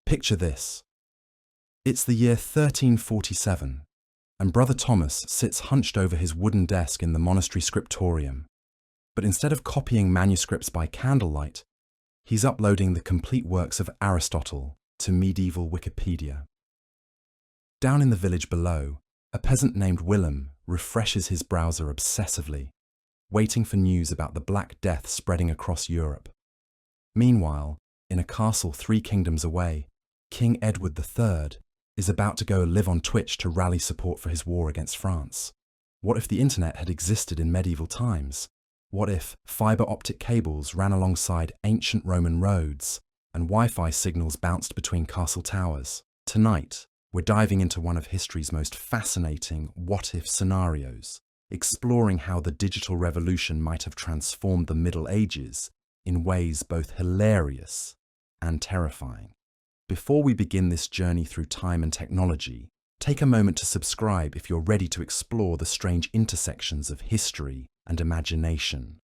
Picture this. It's the year 1347, and Brother Thomas sits hunched over his wooden desk in the monastery scriptorium. But instead of copying manuscripts by candlelight, he's uploading the complete works of Aristotle to medieval Wikipedia. Down in the village below, a peasant named Willem refreshes his browser obsessively, waiting for news about the Black Death spreading across Europe. Meanwhile, in a castle 3 kingdoms away, King Edward III is about to go live on Twitch to rally support for his war against France. What if the internet had existed in medieval times? What if fibre optic cables ran alongside ancient Roman roads and Wi-Fi signals bounced between castle towers? Tonight, we're diving into one of history's most fascinating what-if scenarios, exploring how the digital revolution might have transformed the Middle Ages in ways both hilarious and terrifying. Before we begin this journey through time and technology, take a moment to subscribe if you're ready to explore the strange intersections of history and imagination.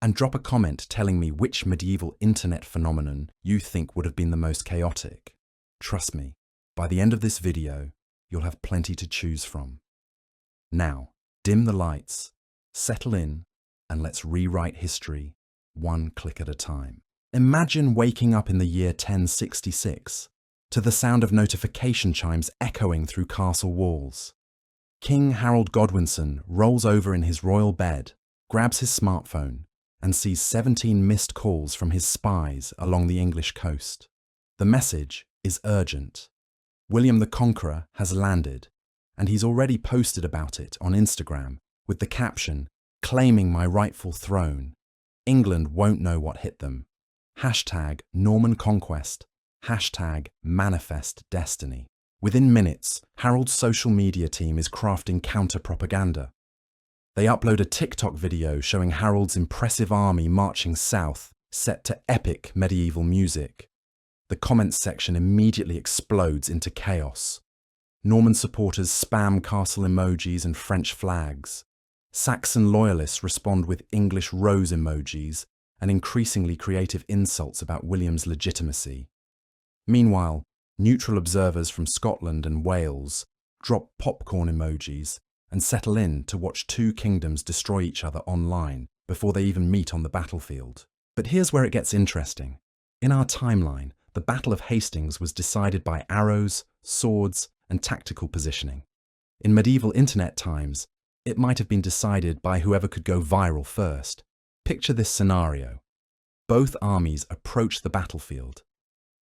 And drop a comment telling me which medieval internet phenomenon you think would have been the most chaotic. Trust me, by the end of this video, you'll have plenty to choose from. Now, dim the lights, settle in, and let's rewrite history one click at a time. Imagine waking up in the year 1066 to the sound of notification chimes echoing through castle walls. King Harold Godwinson rolls over in his royal bed, grabs his smartphone, and sees 17 missed calls from his spies along the English coast. The message is urgent. William the Conqueror has landed, and he's already posted about it on Instagram with the caption, "Claiming my rightful throne. England won't know what hit them. Hashtag Norman Conquest. Hashtag Manifest Destiny." Within minutes, Harold's social media team is crafting counter-propaganda. They upload a TikTok video showing Harold's impressive army marching south, set to epic medieval music. The comments section immediately explodes into chaos. Norman supporters spam castle emojis and French flags. Saxon loyalists respond with English rose emojis and increasingly creative insults about William's legitimacy. Meanwhile, neutral observers from Scotland and Wales drop popcorn emojis and settle in to watch 2 kingdoms destroy each other online before they even meet on the battlefield. But here's where it gets interesting. In our timeline, the Battle of Hastings was decided by arrows, swords, and tactical positioning. In medieval internet times, it might have been decided by whoever could go viral first. Picture this scenario. Both armies approach the battlefield,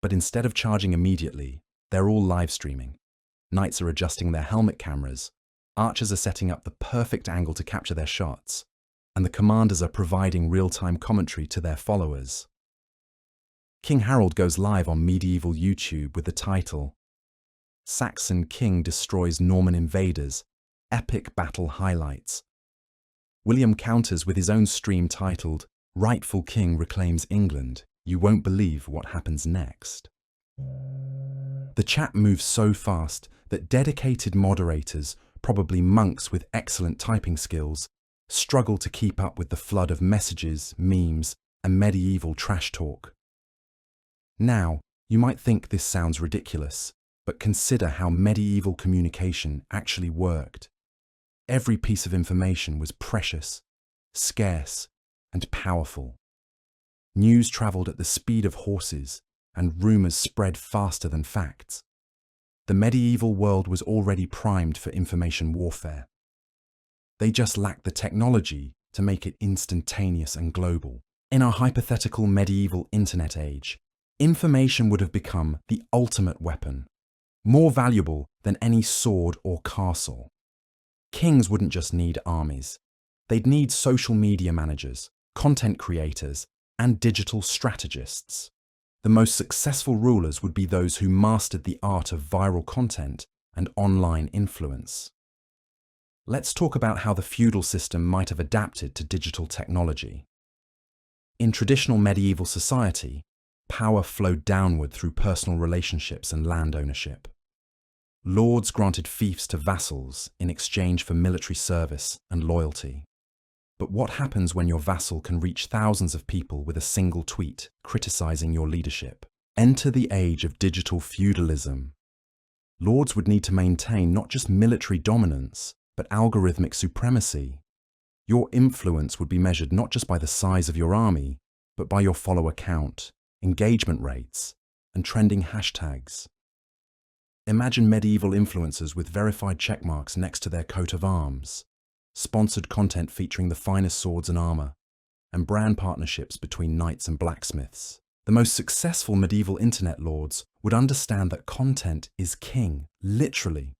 but instead of charging immediately, they're all live streaming. Knights are adjusting their helmet cameras, archers are setting up the perfect angle to capture their shots, and the commanders are providing real-time commentary to their followers. King Harold goes live on medieval YouTube with the title, "Saxon King Destroys Norman Invaders, Epic Battle Highlights." William counters with his own stream titled, "Rightful King Reclaims England. You won't believe what happens next." The chat moves so fast that dedicated moderators, probably monks with excellent typing skills, struggle to keep up with the flood of messages, memes, and medieval trash talk. Now, you might think this sounds ridiculous, but consider how medieval communication actually worked. Every piece of information was precious, scarce, and powerful. News travelled at the speed of horses, and rumours spread faster than facts. The medieval world was already primed for information warfare. They just lacked the technology to make it instantaneous and global. In our hypothetical medieval internet age, information would have become the ultimate weapon, more valuable than any sword or castle. Kings wouldn't just need armies. They'd need social media managers, content creators, and digital strategists. The most successful rulers would be those who mastered the art of viral content and online influence. Let's talk about how the feudal system might have adapted to digital technology. In traditional medieval society, power flowed downward through personal relationships and land ownership. Lords granted fiefs to vassals in exchange for military service and loyalty. But what happens when your vassal can reach thousands of people with a single tweet criticizing your leadership? Enter the age of digital feudalism. Lords would need to maintain not just military dominance, but algorithmic supremacy. Your influence would be measured not just by the size of your army, but by your follower count, engagement rates, and trending hashtags. Imagine medieval influencers with verified checkmarks next to their coat of arms, sponsored content featuring the finest swords and armor, and brand partnerships between knights and blacksmiths. The most successful medieval internet lords would understand that content is king, literally.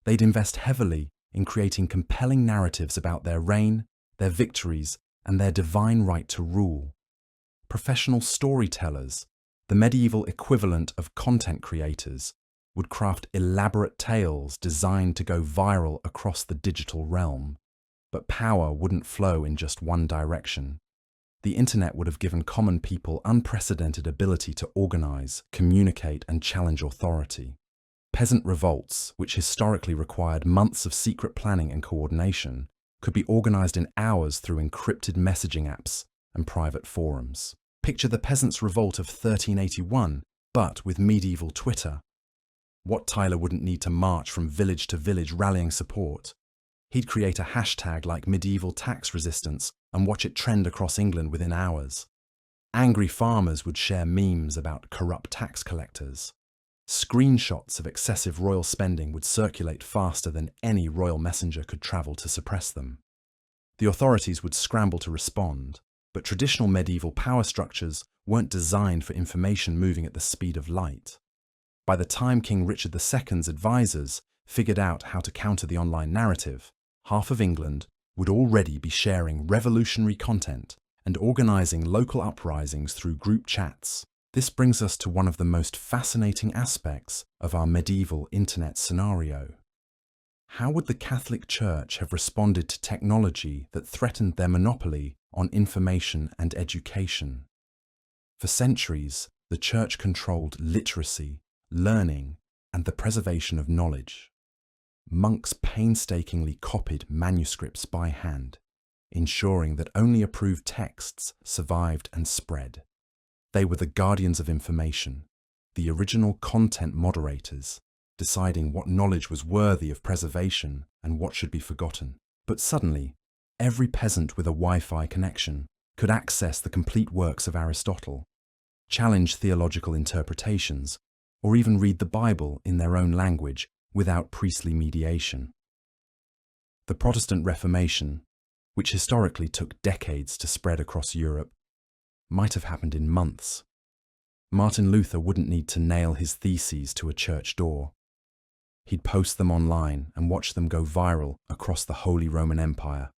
They'd invest heavily in creating compelling narratives about their reign, their victories, and their divine right to rule. Professional storytellers, the medieval equivalent of content creators, would craft elaborate tales designed to go viral across the digital realm. But power wouldn't flow in just one direction. The internet would have given common people unprecedented ability to organize, communicate, and challenge authority. Peasant revolts, which historically required months of secret planning and coordination, could be organized in hours through encrypted messaging apps and private forums. Picture the peasants' revolt of 1381, but with medieval Twitter. Wat Tyler wouldn't need to march from village to village rallying support. He'd create a hashtag like medieval tax resistance and watch it trend across England within hours. Angry farmers would share memes about corrupt tax collectors. Screenshots of excessive royal spending would circulate faster than any royal messenger could travel to suppress them. The authorities would scramble to respond, but traditional medieval power structures weren't designed for information moving at the speed of light. By the time King Richard II's advisors figured out how to counter the online narrative, half of England would already be sharing revolutionary content and organizing local uprisings through group chats. This brings us to one of the most fascinating aspects of our medieval internet scenario. How would the Catholic Church have responded to technology that threatened their monopoly on information and education? For centuries, the Church controlled literacy, learning, and the preservation of knowledge. Monks painstakingly copied manuscripts by hand, ensuring that only approved texts survived and spread. They were the guardians of information, the original content moderators, deciding what knowledge was worthy of preservation and what should be forgotten. But suddenly, every peasant with a Wi-Fi connection could access the complete works of Aristotle, challenge theological interpretations, or even read the Bible in their own language without priestly mediation. The Protestant Reformation, which historically took decades to spread across Europe, might have happened in months. Martin Luther wouldn't need to nail his theses to a church door. He'd post them online and watch them go viral across the Holy Roman Empire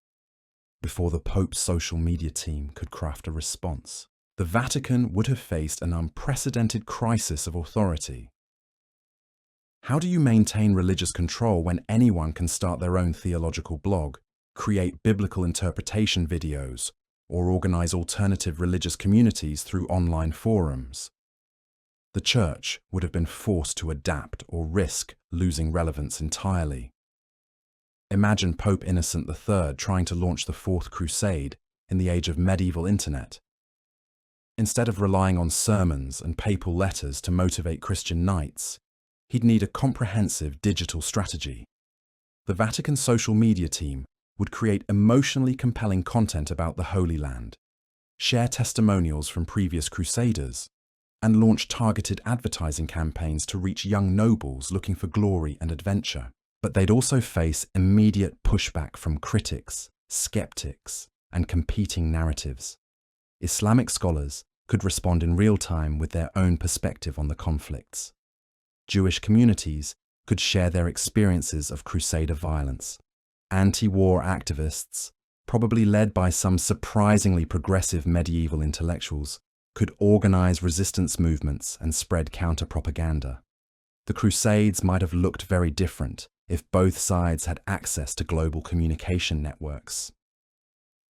before the Pope's social media team could craft a response. The Vatican would have faced an unprecedented crisis of authority. How do you maintain religious control when anyone can start their own theological blog, create biblical interpretation videos, or organize alternative religious communities through online forums? The Church would have been forced to adapt or risk losing relevance entirely. Imagine Pope Innocent III trying to launch the Fourth Crusade in the age of medieval internet. Instead of relying on sermons and papal letters to motivate Christian knights, he'd need a comprehensive digital strategy. The Vatican social media team would create emotionally compelling content about the Holy Land, share testimonials from previous crusaders, and launch targeted advertising campaigns to reach young nobles looking for glory and adventure. But they'd also face immediate pushback from critics, skeptics, and competing narratives. Islamic scholars could respond in real time with their own perspective on the conflicts. Jewish communities could share their experiences of crusader violence. Anti-war activists, probably led by some surprisingly progressive medieval intellectuals, could organize resistance movements and spread counter-propaganda. The Crusades might have looked very different if both sides had access to global communication networks.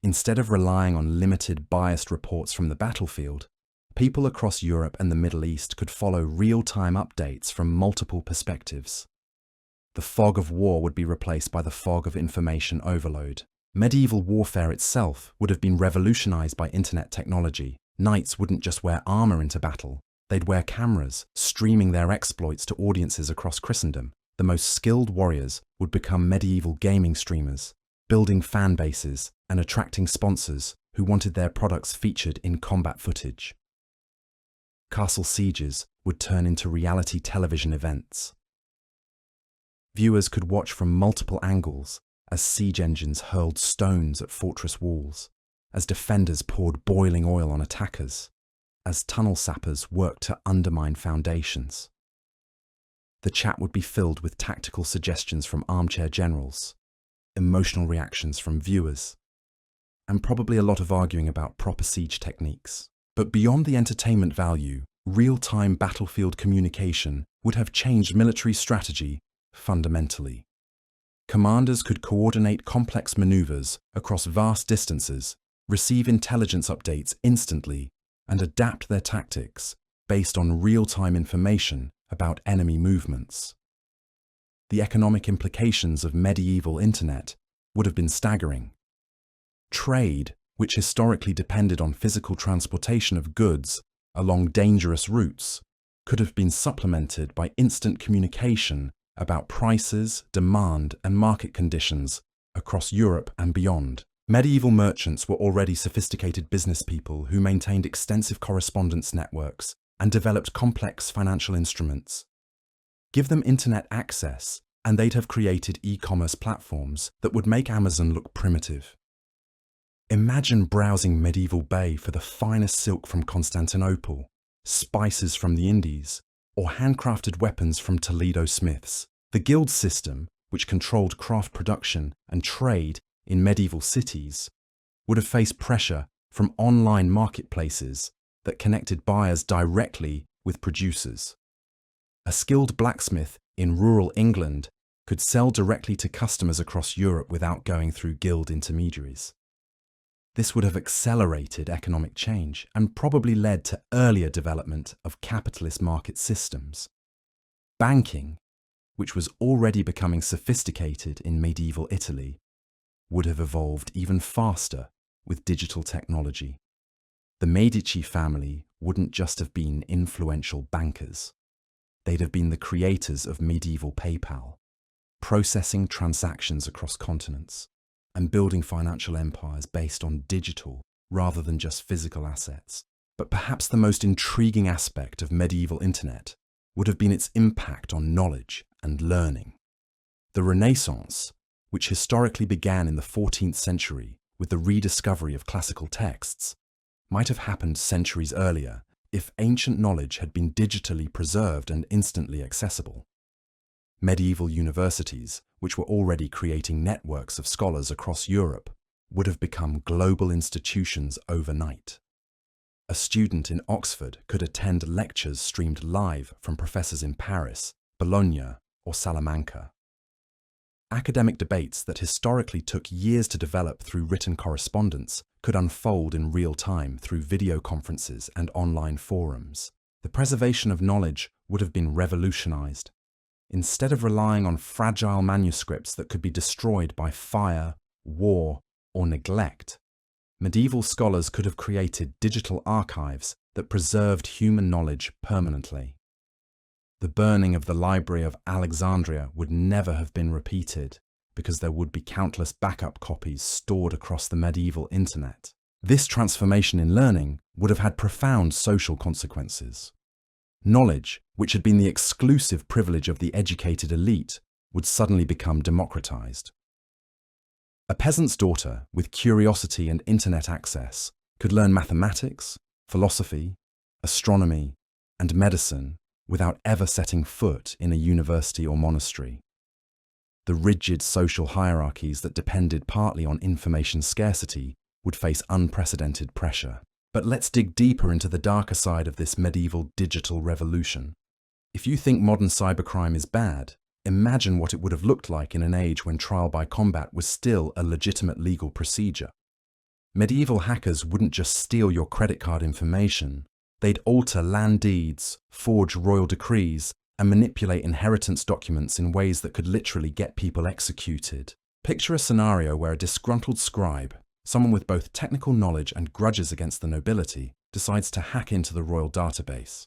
Instead of relying on limited, biased reports from the battlefield, people across Europe and the Middle East could follow real-time updates from multiple perspectives. The fog of war would be replaced by the fog of information overload. Medieval warfare itself would have been revolutionized by internet technology. Knights wouldn't just wear armor into battle. They'd wear cameras, streaming their exploits to audiences across Christendom. The most skilled warriors would become medieval gaming streamers, building fan bases and attracting sponsors who wanted their products featured in combat footage. Castle sieges would turn into reality television events. Viewers could watch from multiple angles as siege engines hurled stones at fortress walls, as defenders poured boiling oil on attackers, as tunnel sappers worked to undermine foundations. The chat would be filled with tactical suggestions from armchair generals, emotional reactions from viewers, and probably a lot of arguing about proper siege techniques. But beyond the entertainment value, real-time battlefield communication would have changed military strategy fundamentally. Commanders could coordinate complex maneuvers across vast distances, receive intelligence updates instantly, and adapt their tactics based on real-time information about enemy movements. The economic implications of medieval internet would have been staggering. Trade, which historically depended on physical transportation of goods along dangerous routes, could have been supplemented by instant communication about prices, demand, and market conditions across Europe and beyond. Medieval merchants were already sophisticated business people who maintained extensive correspondence networks and developed complex financial instruments. Give them internet access, and they'd have created e-commerce platforms that would make Amazon look primitive. Imagine browsing Medieval Bay for the finest silk from Constantinople, spices from the Indies, or handcrafted weapons from Toledo smiths. The guild system, which controlled craft production and trade in medieval cities, would have faced pressure from online marketplaces that connected buyers directly with producers. A skilled blacksmith in rural England could sell directly to customers across Europe without going through guild intermediaries. This would have accelerated economic change and probably led to earlier development of capitalist market systems. Banking, which was already becoming sophisticated in medieval Italy, would have evolved even faster with digital technology. The Medici family wouldn't just have been influential bankers. They'd have been the creators of medieval PayPal, processing transactions across continents and building financial empires based on digital rather than just physical assets. But perhaps the most intriguing aspect of medieval internet would have been its impact on knowledge and learning. The Renaissance, which historically began in the 14th century with the rediscovery of classical texts, might have happened centuries earlier if ancient knowledge had been digitally preserved and instantly accessible. Medieval universities, which were already creating networks of scholars across Europe, would have become global institutions overnight. A student in Oxford could attend lectures streamed live from professors in Paris, Bologna, or Salamanca. Academic debates that historically took years to develop through written correspondence could unfold in real time through video conferences and online forums. The preservation of knowledge would have been revolutionized. Instead of relying on fragile manuscripts that could be destroyed by fire, war, or neglect, medieval scholars could have created digital archives that preserved human knowledge permanently. The burning of the Library of Alexandria would never have been repeated because there would be countless backup copies stored across the medieval internet. This transformation in learning would have had profound social consequences. Knowledge, which had been the exclusive privilege of the educated elite, would suddenly become democratized. A peasant's daughter with curiosity and internet access could learn mathematics, philosophy, astronomy, and medicine without ever setting foot in a university or monastery. The rigid social hierarchies that depended partly on information scarcity would face unprecedented pressure. But let's dig deeper into the darker side of this medieval digital revolution. If you think modern cybercrime is bad, imagine what it would have looked like in an age when trial by combat was still a legitimate legal procedure. Medieval hackers wouldn't just steal your credit card information. They'd alter land deeds, forge royal decrees, and manipulate inheritance documents in ways that could literally get people executed. Picture a scenario where a disgruntled scribe, someone with both technical knowledge and grudges against the nobility, decides to hack into the royal database.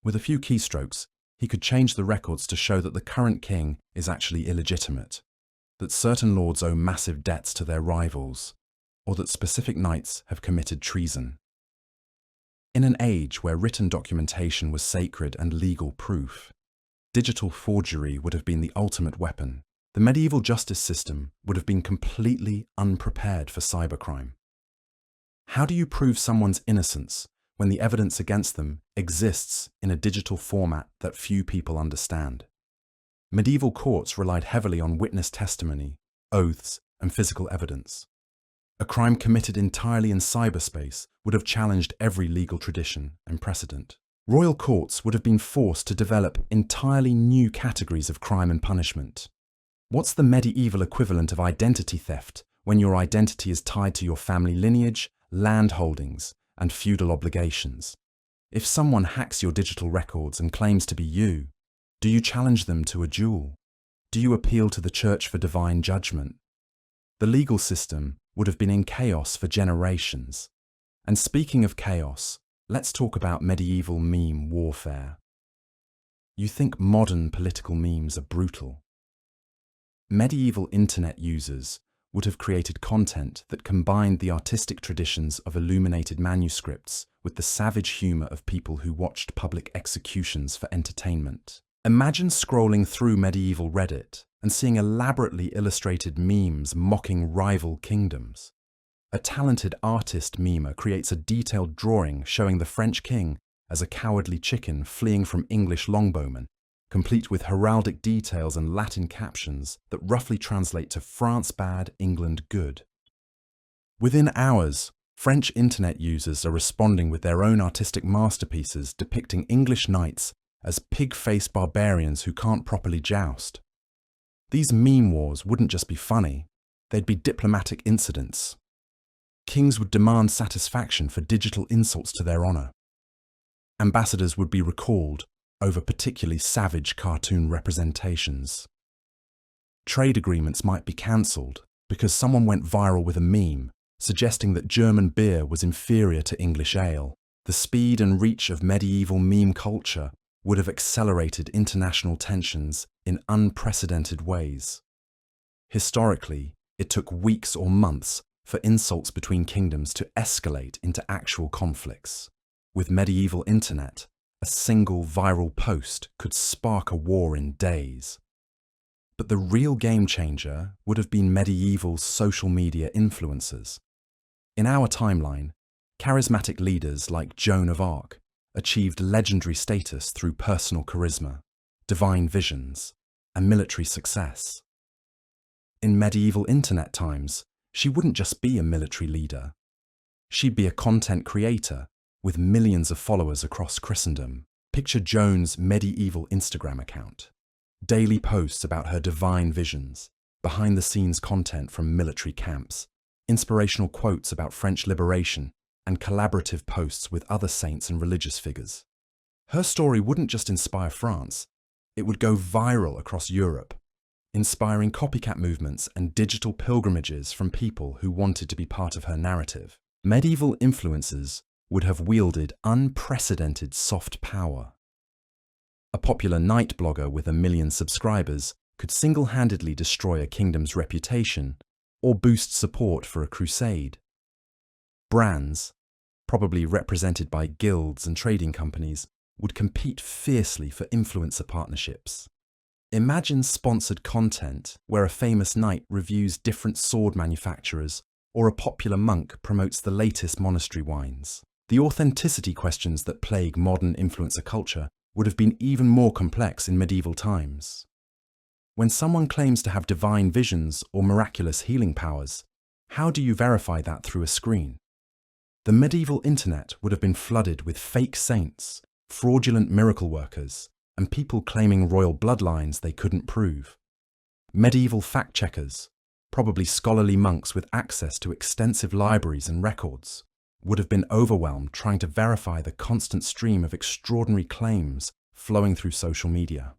With a few keystrokes, he could change the records to show that the current king is actually illegitimate, that certain lords owe massive debts to their rivals, or that specific knights have committed treason. In an age where written documentation was sacred and legal proof, digital forgery would have been the ultimate weapon. The medieval justice system would have been completely unprepared for cybercrime. How do you prove someone's innocence when the evidence against them exists in a digital format that few people understand? Medieval courts relied heavily on witness testimony, oaths, and physical evidence. A crime committed entirely in cyberspace would have challenged every legal tradition and precedent. Royal courts would have been forced to develop entirely new categories of crime and punishment. What's the medieval equivalent of identity theft when your identity is tied to your family lineage, land holdings, and feudal obligations? If someone hacks your digital records and claims to be you, do you challenge them to a duel? Do you appeal to the church for divine judgment? The legal system would have been in chaos for generations. And speaking of chaos, let's talk about medieval meme warfare. You think modern political memes are brutal? Medieval internet users would have created content that combined the artistic traditions of illuminated manuscripts with the savage humor of people who watched public executions for entertainment. Imagine scrolling through medieval Reddit and seeing elaborately illustrated memes mocking rival kingdoms. A talented artist memer creates a detailed drawing showing the French king as a cowardly chicken fleeing from English longbowmen, complete with heraldic details and Latin captions that roughly translate to France bad, England good. Within hours, French internet users are responding with their own artistic masterpieces depicting English knights as pig-faced barbarians who can't properly joust. These meme wars wouldn't just be funny, they'd be diplomatic incidents. Kings would demand satisfaction for digital insults to their honor. Ambassadors would be recalled over particularly savage cartoon representations. Trade agreements might be cancelled because someone went viral with a meme suggesting that German beer was inferior to English ale. The speed and reach of medieval meme culture would have accelerated international tensions in unprecedented ways. Historically, it took weeks or months for insults between kingdoms to escalate into actual conflicts. With medieval internet, a single viral post could spark a war in days. But the real game changer would have been medieval social media influencers. In our timeline, charismatic leaders like Joan of Arc achieved legendary status through personal charisma, divine visions, and military success. In medieval internet times, she wouldn't just be a military leader. She'd be a content creator with millions of followers across Christendom. Picture Joan's medieval Instagram account. Daily posts about her divine visions, behind-the-scenes content from military camps, inspirational quotes about French liberation, and collaborative posts with other saints and religious figures. Her story wouldn't just inspire France, it would go viral across Europe, inspiring copycat movements and digital pilgrimages from people who wanted to be part of her narrative. Medieval influencers would have wielded unprecedented soft power. A popular knight blogger with 1 million subscribers could single-handedly destroy a kingdom's reputation or boost support for a crusade. Brands, probably represented by guilds and trading companies, would compete fiercely for influencer partnerships. Imagine sponsored content where a famous knight reviews different sword manufacturers or a popular monk promotes the latest monastery wines. The authenticity questions that plague modern influencer culture would have been even more complex in medieval times. When someone claims to have divine visions or miraculous healing powers, how do you verify that through a screen? The medieval internet would have been flooded with fake saints, fraudulent miracle workers, and people claiming royal bloodlines they couldn't prove. Medieval fact-checkers, probably scholarly monks with access to extensive libraries and records, would have been overwhelmed trying to verify the constant stream of extraordinary claims flowing through social media.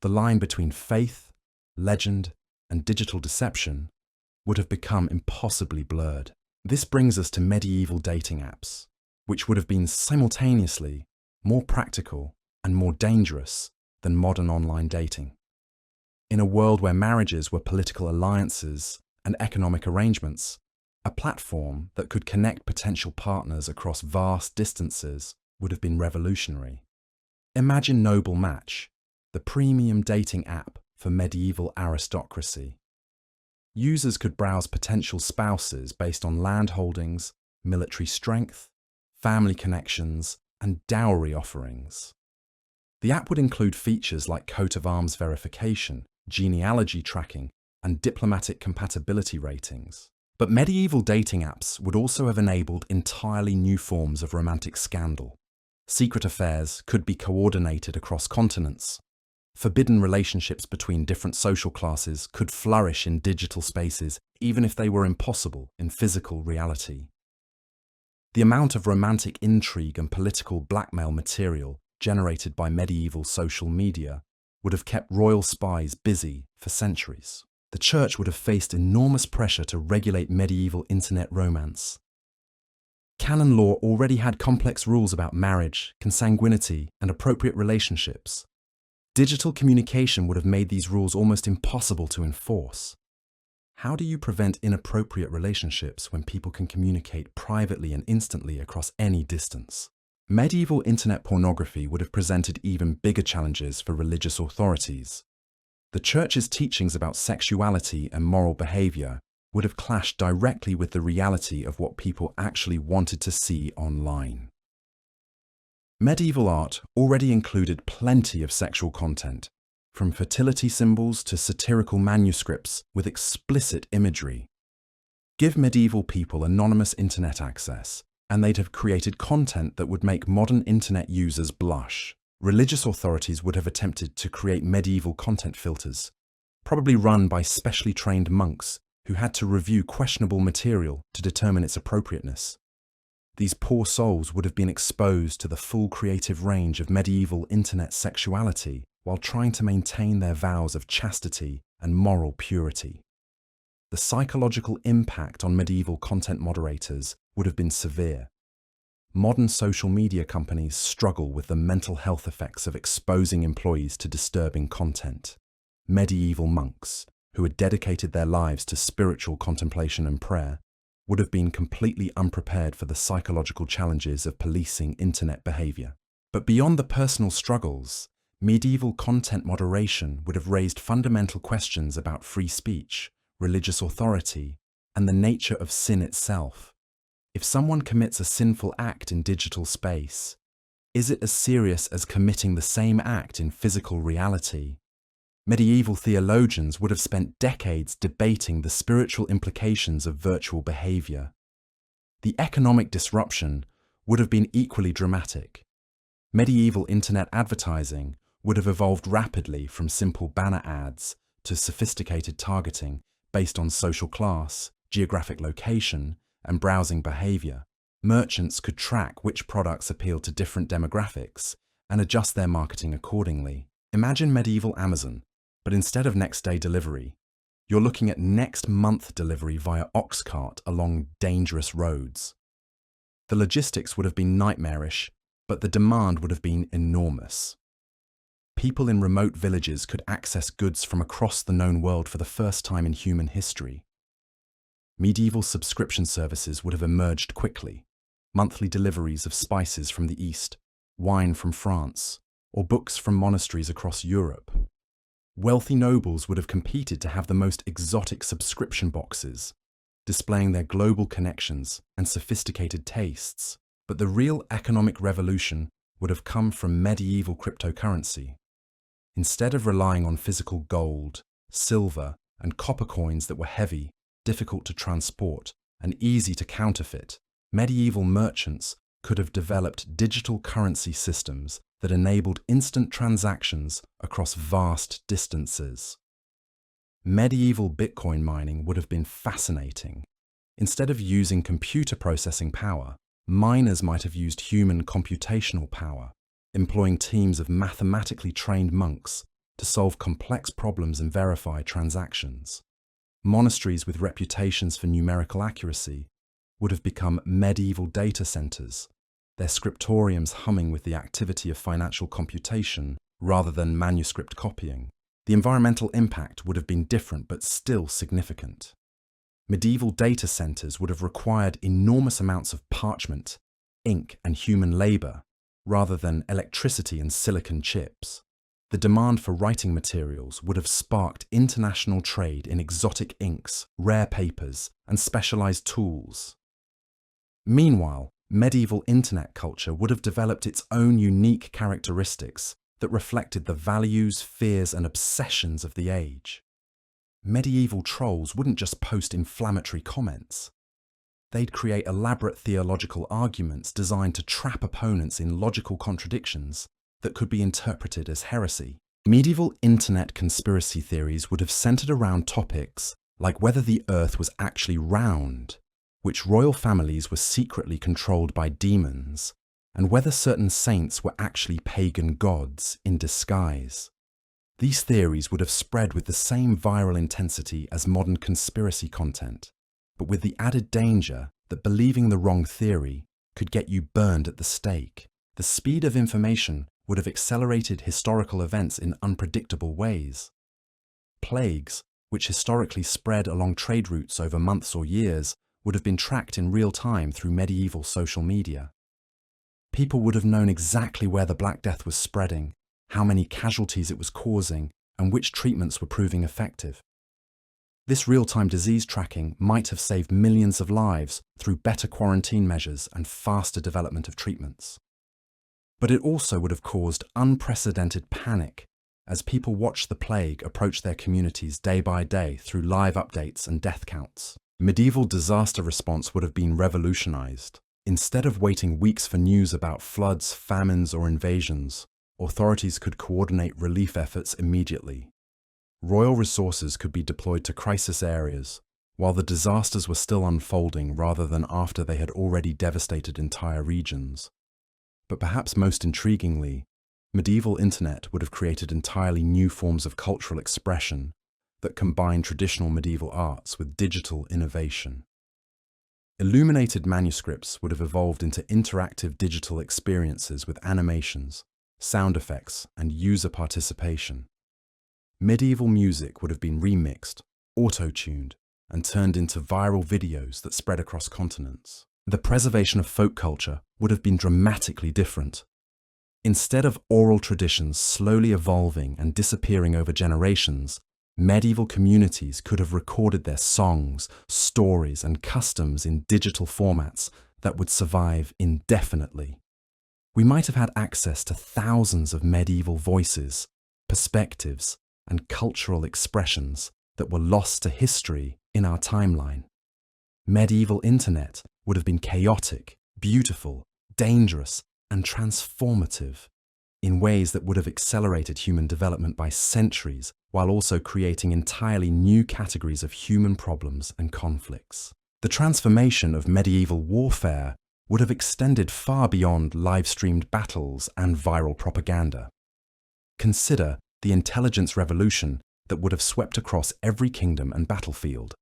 The line between faith, legend, and digital deception would have become impossibly blurred. This brings us to medieval dating apps, which would have been simultaneously more practical, and more dangerous than modern online dating. In a world where marriages were political alliances and economic arrangements, a platform that could connect potential partners across vast distances would have been revolutionary. Imagine Noble Match, the premium dating app for medieval aristocracy. Users could browse potential spouses based on land holdings, military strength, family connections, and dowry offerings. The app would include features like coat of arms verification, genealogy tracking, and diplomatic compatibility ratings. But medieval dating apps would also have enabled entirely new forms of romantic scandal. Secret affairs could be coordinated across continents. Forbidden relationships between different social classes could flourish in digital spaces, even if they were impossible in physical reality. The amount of romantic intrigue and political blackmail material generated by medieval social media would have kept royal spies busy for centuries. The church would have faced enormous pressure to regulate medieval internet romance. Canon law already had complex rules about marriage, consanguinity, and appropriate relationships. Digital communication would have made these rules almost impossible to enforce. How do you prevent inappropriate relationships when people can communicate privately and instantly across any distance? Medieval internet pornography would have presented even bigger challenges for religious authorities. The church's teachings about sexuality and moral behavior would have clashed directly with the reality of what people actually wanted to see online. Medieval art already included plenty of sexual content, from fertility symbols to satirical manuscripts with explicit imagery. Give medieval people anonymous internet access, and they'd have created content that would make modern internet users blush. Religious authorities would have attempted to create medieval content filters, probably run by specially trained monks who had to review questionable material to determine its appropriateness. These poor souls would have been exposed to the full creative range of medieval internet sexuality while trying to maintain their vows of chastity and moral purity. The psychological impact on medieval content moderators would have been severe. Modern social media companies struggle with the mental health effects of exposing employees to disturbing content. Medieval monks, who had dedicated their lives to spiritual contemplation and prayer, would have been completely unprepared for the psychological challenges of policing internet behavior. But beyond the personal struggles, medieval content moderation would have raised fundamental questions about free speech, religious authority, and the nature of sin itself. If someone commits a sinful act in digital space, is it as serious as committing the same act in physical reality? Medieval theologians would have spent decades debating the spiritual implications of virtual behavior. The economic disruption would have been equally dramatic. Medieval internet advertising would have evolved rapidly from simple banner ads to sophisticated targeting based on social class, geographic location, and browsing behavior. Merchants could track which products appealed to different demographics and adjust their marketing accordingly. Imagine medieval Amazon, but instead of next-day delivery, you're looking at next-month delivery via ox cart along dangerous roads. The logistics would have been nightmarish, but the demand would have been enormous. People in remote villages could access goods from across the known world for the first time in human history. Medieval subscription services would have emerged quickly. Monthly deliveries of spices from the East, wine from France, or books from monasteries across Europe. Wealthy nobles would have competed to have the most exotic subscription boxes, displaying their global connections and sophisticated tastes. But the real economic revolution would have come from medieval cryptocurrency. Instead of relying on physical gold, silver, and copper coins that were heavy, difficult to transport, and easy to counterfeit, medieval merchants could have developed digital currency systems that enabled instant transactions across vast distances. Medieval Bitcoin mining would have been fascinating. Instead of using computer processing power, miners might have used human computational power, employing teams of mathematically trained monks to solve complex problems and verify transactions. Monasteries with reputations for numerical accuracy would have become medieval data centers, their scriptoriums humming with the activity of financial computation rather than manuscript copying, the environmental impact would have been different but still significant. Medieval data centers would have required enormous amounts of parchment, ink, and human labor, rather than electricity and silicon chips. The demand for writing materials would have sparked international trade in exotic inks, rare papers, and specialized tools. Meanwhile, medieval internet culture would have developed its own unique characteristics that reflected the values, fears, and obsessions of the age. Medieval trolls wouldn't just post inflammatory comments. They'd create elaborate theological arguments designed to trap opponents in logical contradictions that could be interpreted as heresy. Medieval internet conspiracy theories would have centered around topics like whether the Earth was actually round, which royal families were secretly controlled by demons, and whether certain saints were actually pagan gods in disguise. These theories would have spread with the same viral intensity as modern conspiracy content, but with the added danger that believing the wrong theory could get you burned at the stake. The speed of information would have accelerated historical events in unpredictable ways. Plagues, which historically spread along trade routes over months or years, would have been tracked in real time through medieval social media. People would have known exactly where the Black Death was spreading, how many casualties it was causing, and which treatments were proving effective. This real-time disease tracking might have saved millions of lives through better quarantine measures and faster development of treatments. But it also would have caused unprecedented panic as people watched the plague approach their communities day by day through live updates and death counts. Medieval disaster response would have been revolutionized. Instead of waiting weeks for news about floods, famines, or invasions, authorities could coordinate relief efforts immediately. Royal resources could be deployed to crisis areas, while the disasters were still unfolding rather than after they had already devastated entire regions. But perhaps most intriguingly, medieval internet would have created entirely new forms of cultural expression that combine traditional medieval arts with digital innovation. Illuminated manuscripts would have evolved into interactive digital experiences with animations, sound effects, and user participation. Medieval music would have been remixed, auto-tuned, and turned into viral videos that spread across continents. The preservation of folk culture would have been dramatically different. Instead of oral traditions slowly evolving and disappearing over generations, medieval communities could have recorded their songs, stories, and customs in digital formats that would survive indefinitely. We might have had access to thousands of medieval voices, perspectives, and cultural expressions that were lost to history in our timeline. Medieval internet would have been chaotic, beautiful, dangerous, and transformative in ways that would have accelerated human development by centuries, while also creating entirely new categories of human problems and conflicts. The transformation of medieval warfare would have extended far beyond live-streamed battles and viral propaganda. Consider the intelligence revolution that would have swept across every kingdom and battlefield.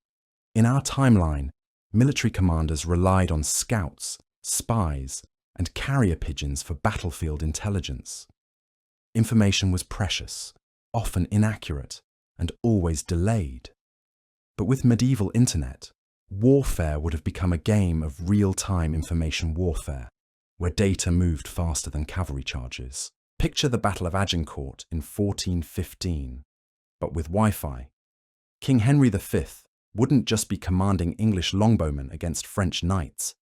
In our timeline, military commanders relied on scouts, spies, and carrier pigeons for battlefield intelligence. Information was precious, often inaccurate, and always delayed. But with medieval internet, warfare would have become a game of real-time information warfare, where data moved faster than cavalry charges. Picture the Battle of Agincourt in 1415, but with Wi-Fi. King Henry V wouldn't just be commanding English longbowmen against French knights.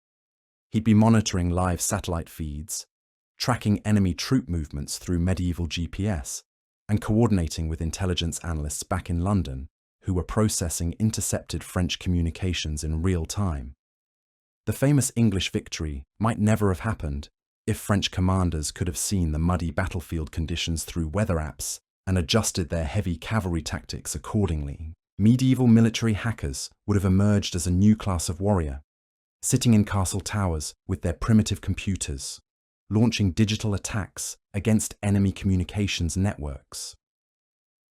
He'd be monitoring live satellite feeds, tracking enemy troop movements through medieval GPS, and coordinating with intelligence analysts back in London who were processing intercepted French communications in real time. The famous English victory might never have happened if French commanders could have seen the muddy battlefield conditions through weather apps and adjusted their heavy cavalry tactics accordingly. Medieval military hackers would have emerged as a new class of warrior, sitting in castle towers with their primitive computers, launching digital attacks against enemy communications networks.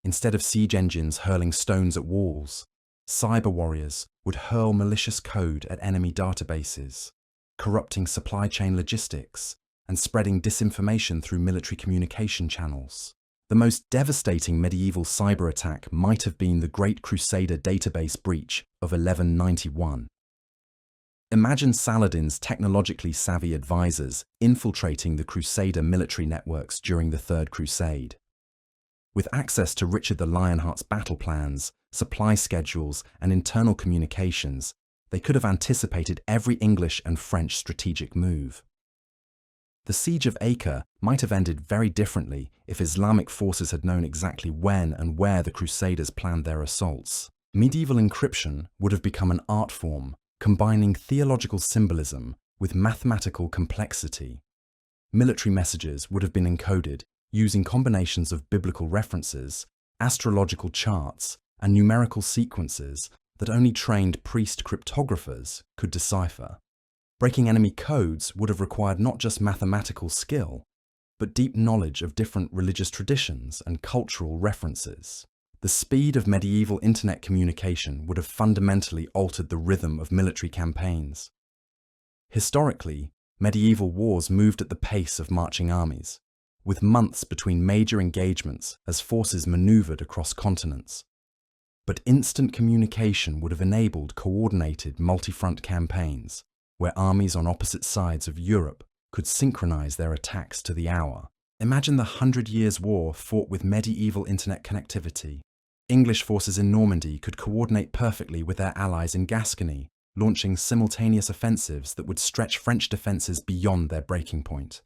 Instead of siege engines hurling stones at walls, cyber warriors would hurl malicious code at enemy databases. corrupting supply chain logistics, and spreading disinformation through military communication channels. The most devastating medieval cyber attack might have been the Great Crusader database breach of 1191. Imagine Saladin's technologically savvy advisors infiltrating the Crusader military networks during the Third Crusade. With access to Richard the Lionheart's battle plans, supply schedules, and internal communications, they could have anticipated every English and French strategic move. The siege of Acre might have ended very differently if Islamic forces had known exactly when and where the Crusaders planned their assaults. Medieval encryption would have become an art form, combining theological symbolism with mathematical complexity. Military messages would have been encoded using combinations of biblical references, astrological charts, and numerical sequences that only trained priest cryptographers could decipher. Breaking enemy codes would have required not just mathematical skill, but deep knowledge of different religious traditions and cultural references. The speed of medieval internet communication would have fundamentally altered the rhythm of military campaigns. Historically, medieval wars moved at the pace of marching armies, with months between major engagements as forces maneuvered across continents. But instant communication would have enabled coordinated multi-front campaigns, where armies on opposite sides of Europe could synchronize their attacks to the hour. Imagine the 100 Years' War fought with medieval internet connectivity. English forces in Normandy could coordinate perfectly with their allies in Gascony, launching simultaneous offensives that would stretch French defences beyond their breaking point.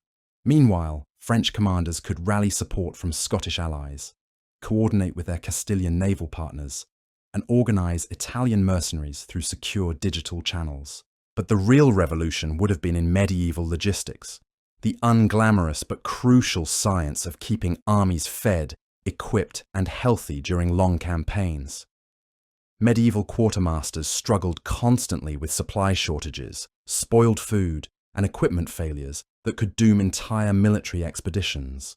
Meanwhile, French commanders could rally support from Scottish allies, coordinate with their Castilian naval partners, and organise Italian mercenaries through secure digital channels. But the real revolution would have been in medieval logistics, the unglamorous but crucial science of keeping armies fed, equipped, and healthy during long campaigns. Medieval quartermasters struggled constantly with supply shortages, spoiled food, and equipment failures that could doom entire military expeditions.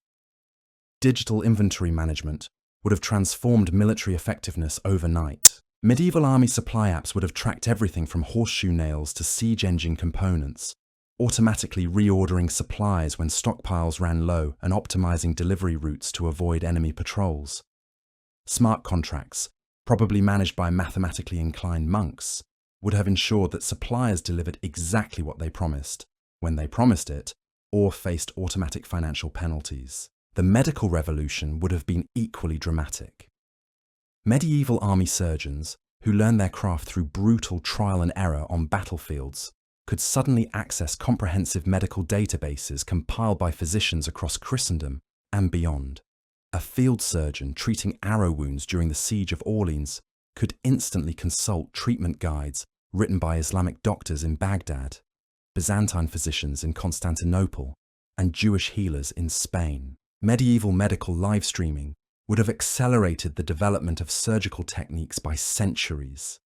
Digital inventory management would have transformed military effectiveness overnight. Medieval army supply apps would have tracked everything from horseshoe nails to siege engine components, automatically reordering supplies when stockpiles ran low and optimizing delivery routes to avoid enemy patrols. Smart contracts, probably managed by mathematically inclined monks, would have ensured that suppliers delivered exactly what they promised, when they promised it, or faced automatic financial penalties. The medical revolution would have been equally dramatic. Medieval army surgeons, who learned their craft through brutal trial and error on battlefields, could suddenly access comprehensive medical databases compiled by physicians across Christendom and beyond. A field surgeon treating arrow wounds during the siege of Orleans could instantly consult treatment guides written by Islamic doctors in Baghdad, Byzantine physicians in Constantinople, and Jewish healers in Spain. Medieval medical live streaming would have accelerated the development of surgical techniques by centuries.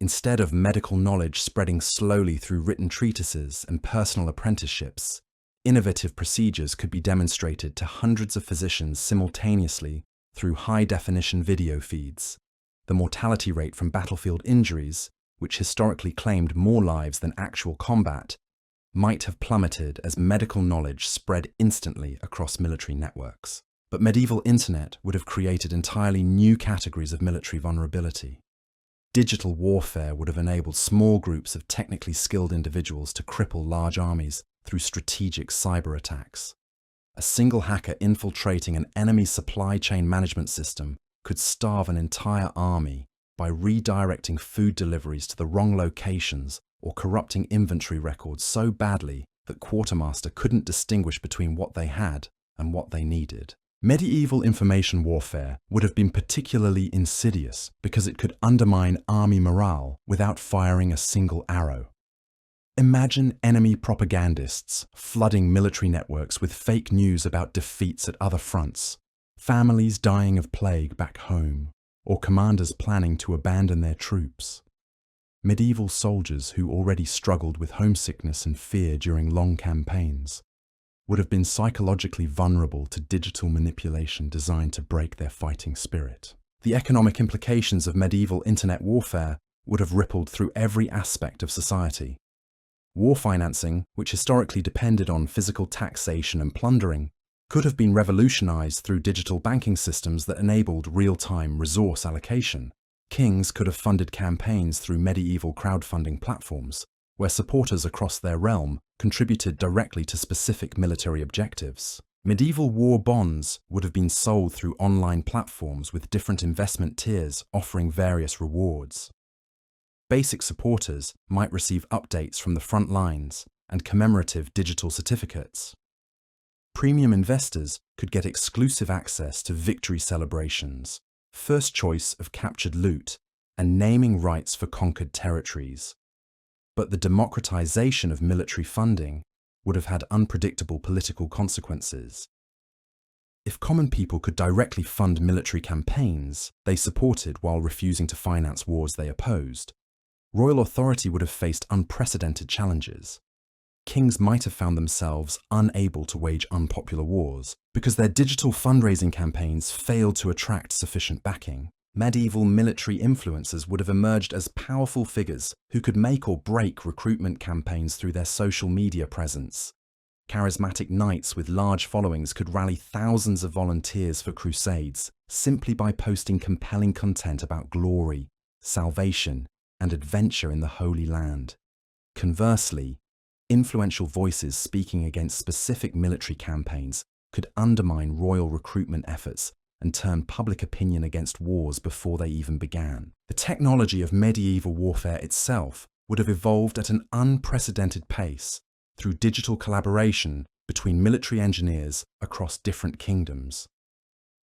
Instead of medical knowledge spreading slowly through written treatises and personal apprenticeships, innovative procedures could be demonstrated to hundreds of physicians simultaneously through high-definition video feeds. The mortality rate from battlefield injuries, which historically claimed more lives than actual combat, might have plummeted as medical knowledge spread instantly across military networks. But medieval internet would have created entirely new categories of military vulnerability. Digital warfare would have enabled small groups of technically skilled individuals to cripple large armies through strategic cyber attacks. A single hacker infiltrating an enemy supply chain management system could starve an entire army by redirecting food deliveries to the wrong locations or corrupting inventory records so badly that quartermaster couldn't distinguish between what they had and what they needed. Medieval information warfare would have been particularly insidious because it could undermine army morale without firing a single arrow. Imagine enemy propagandists flooding military networks with fake news about defeats at other fronts, families dying of plague back home, or commanders planning to abandon their troops. Medieval soldiers who already struggled with homesickness and fear during long campaigns would have been psychologically vulnerable to digital manipulation designed to break their fighting spirit. The economic implications of medieval internet warfare would have rippled through every aspect of society. War financing, which historically depended on physical taxation and plundering, could have been revolutionized through digital banking systems that enabled real-time resource allocation. Kings could have funded campaigns through medieval crowdfunding platforms, where supporters across their realm contributed directly to specific military objectives. Medieval war bonds would have been sold through online platforms with different investment tiers offering various rewards. Basic supporters might receive updates from the front lines and commemorative digital certificates. Premium investors could get exclusive access to victory celebrations, first choice of captured loot, and naming rights for conquered territories. But the democratization of military funding would have had unpredictable political consequences. If common people could directly fund military campaigns they supported while refusing to finance wars they opposed, royal authority would have faced unprecedented challenges. Kings might have found themselves unable to wage unpopular wars because their digital fundraising campaigns failed to attract sufficient backing. Medieval military influencers would have emerged as powerful figures who could make or break recruitment campaigns through their social media presence. Charismatic knights with large followings could rally thousands of volunteers for crusades simply by posting compelling content about glory, salvation, and adventure in the Holy Land. Conversely, influential voices speaking against specific military campaigns could undermine royal recruitment efforts and turn public opinion against wars before they even began. The technology of medieval warfare itself would have evolved at an unprecedented pace through digital collaboration between military engineers across different kingdoms.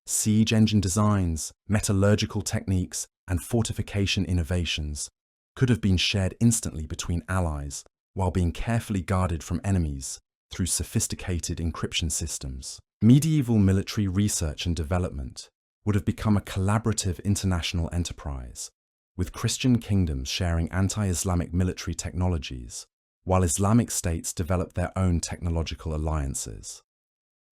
Siege engine designs, metallurgical techniques, and fortification innovations could have been shared instantly between allies while being carefully guarded from enemies through sophisticated encryption systems. Medieval military research and development would have become a collaborative international enterprise, with Christian kingdoms sharing anti-Islamic military technologies, while Islamic states developed their own technological alliances.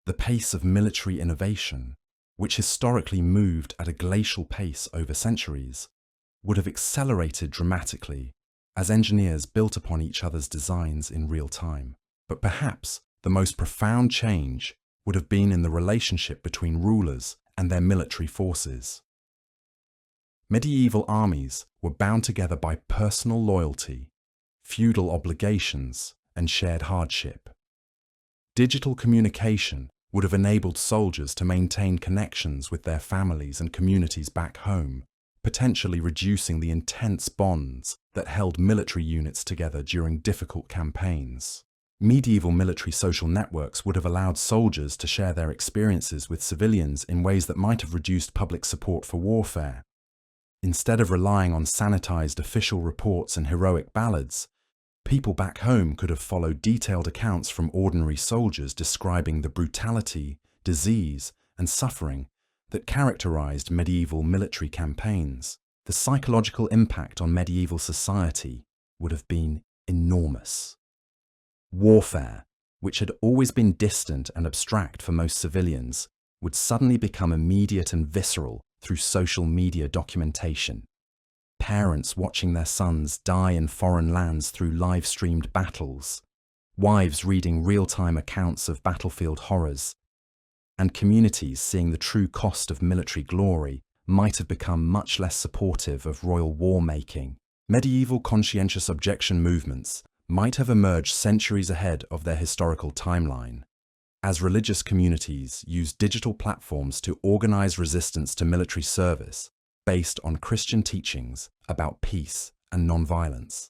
The pace of military innovation, which historically moved at a glacial pace over centuries, would have accelerated dramatically as engineers built upon each other's designs in real time. But perhaps the most profound change would have been in the relationship between rulers and their military forces. Medieval armies were bound together by personal loyalty, feudal obligations, and shared hardship. Digital communication would have enabled soldiers to maintain connections with their families and communities back home, potentially reducing the intense bonds that held military units together during difficult campaigns. Medieval military social networks would have allowed soldiers to share their experiences with civilians in ways that might have reduced public support for warfare. Instead of relying on sanitized official reports and heroic ballads, people back home could have followed detailed accounts from ordinary soldiers describing the brutality, disease, and suffering that characterized medieval military campaigns. The psychological impact on medieval society would have been enormous. Warfare, which had always been distant and abstract for most civilians, would suddenly become immediate and visceral through social media documentation. Parents watching their sons die in foreign lands through live-streamed battles, wives reading real-time accounts of battlefield horrors, and communities seeing the true cost of military glory might have become much less supportive of royal war-making. Medieval conscientious objection movements might have emerged centuries ahead of their historical timeline, as religious communities used digital platforms to organize resistance to military service based on Christian teachings about peace and nonviolence.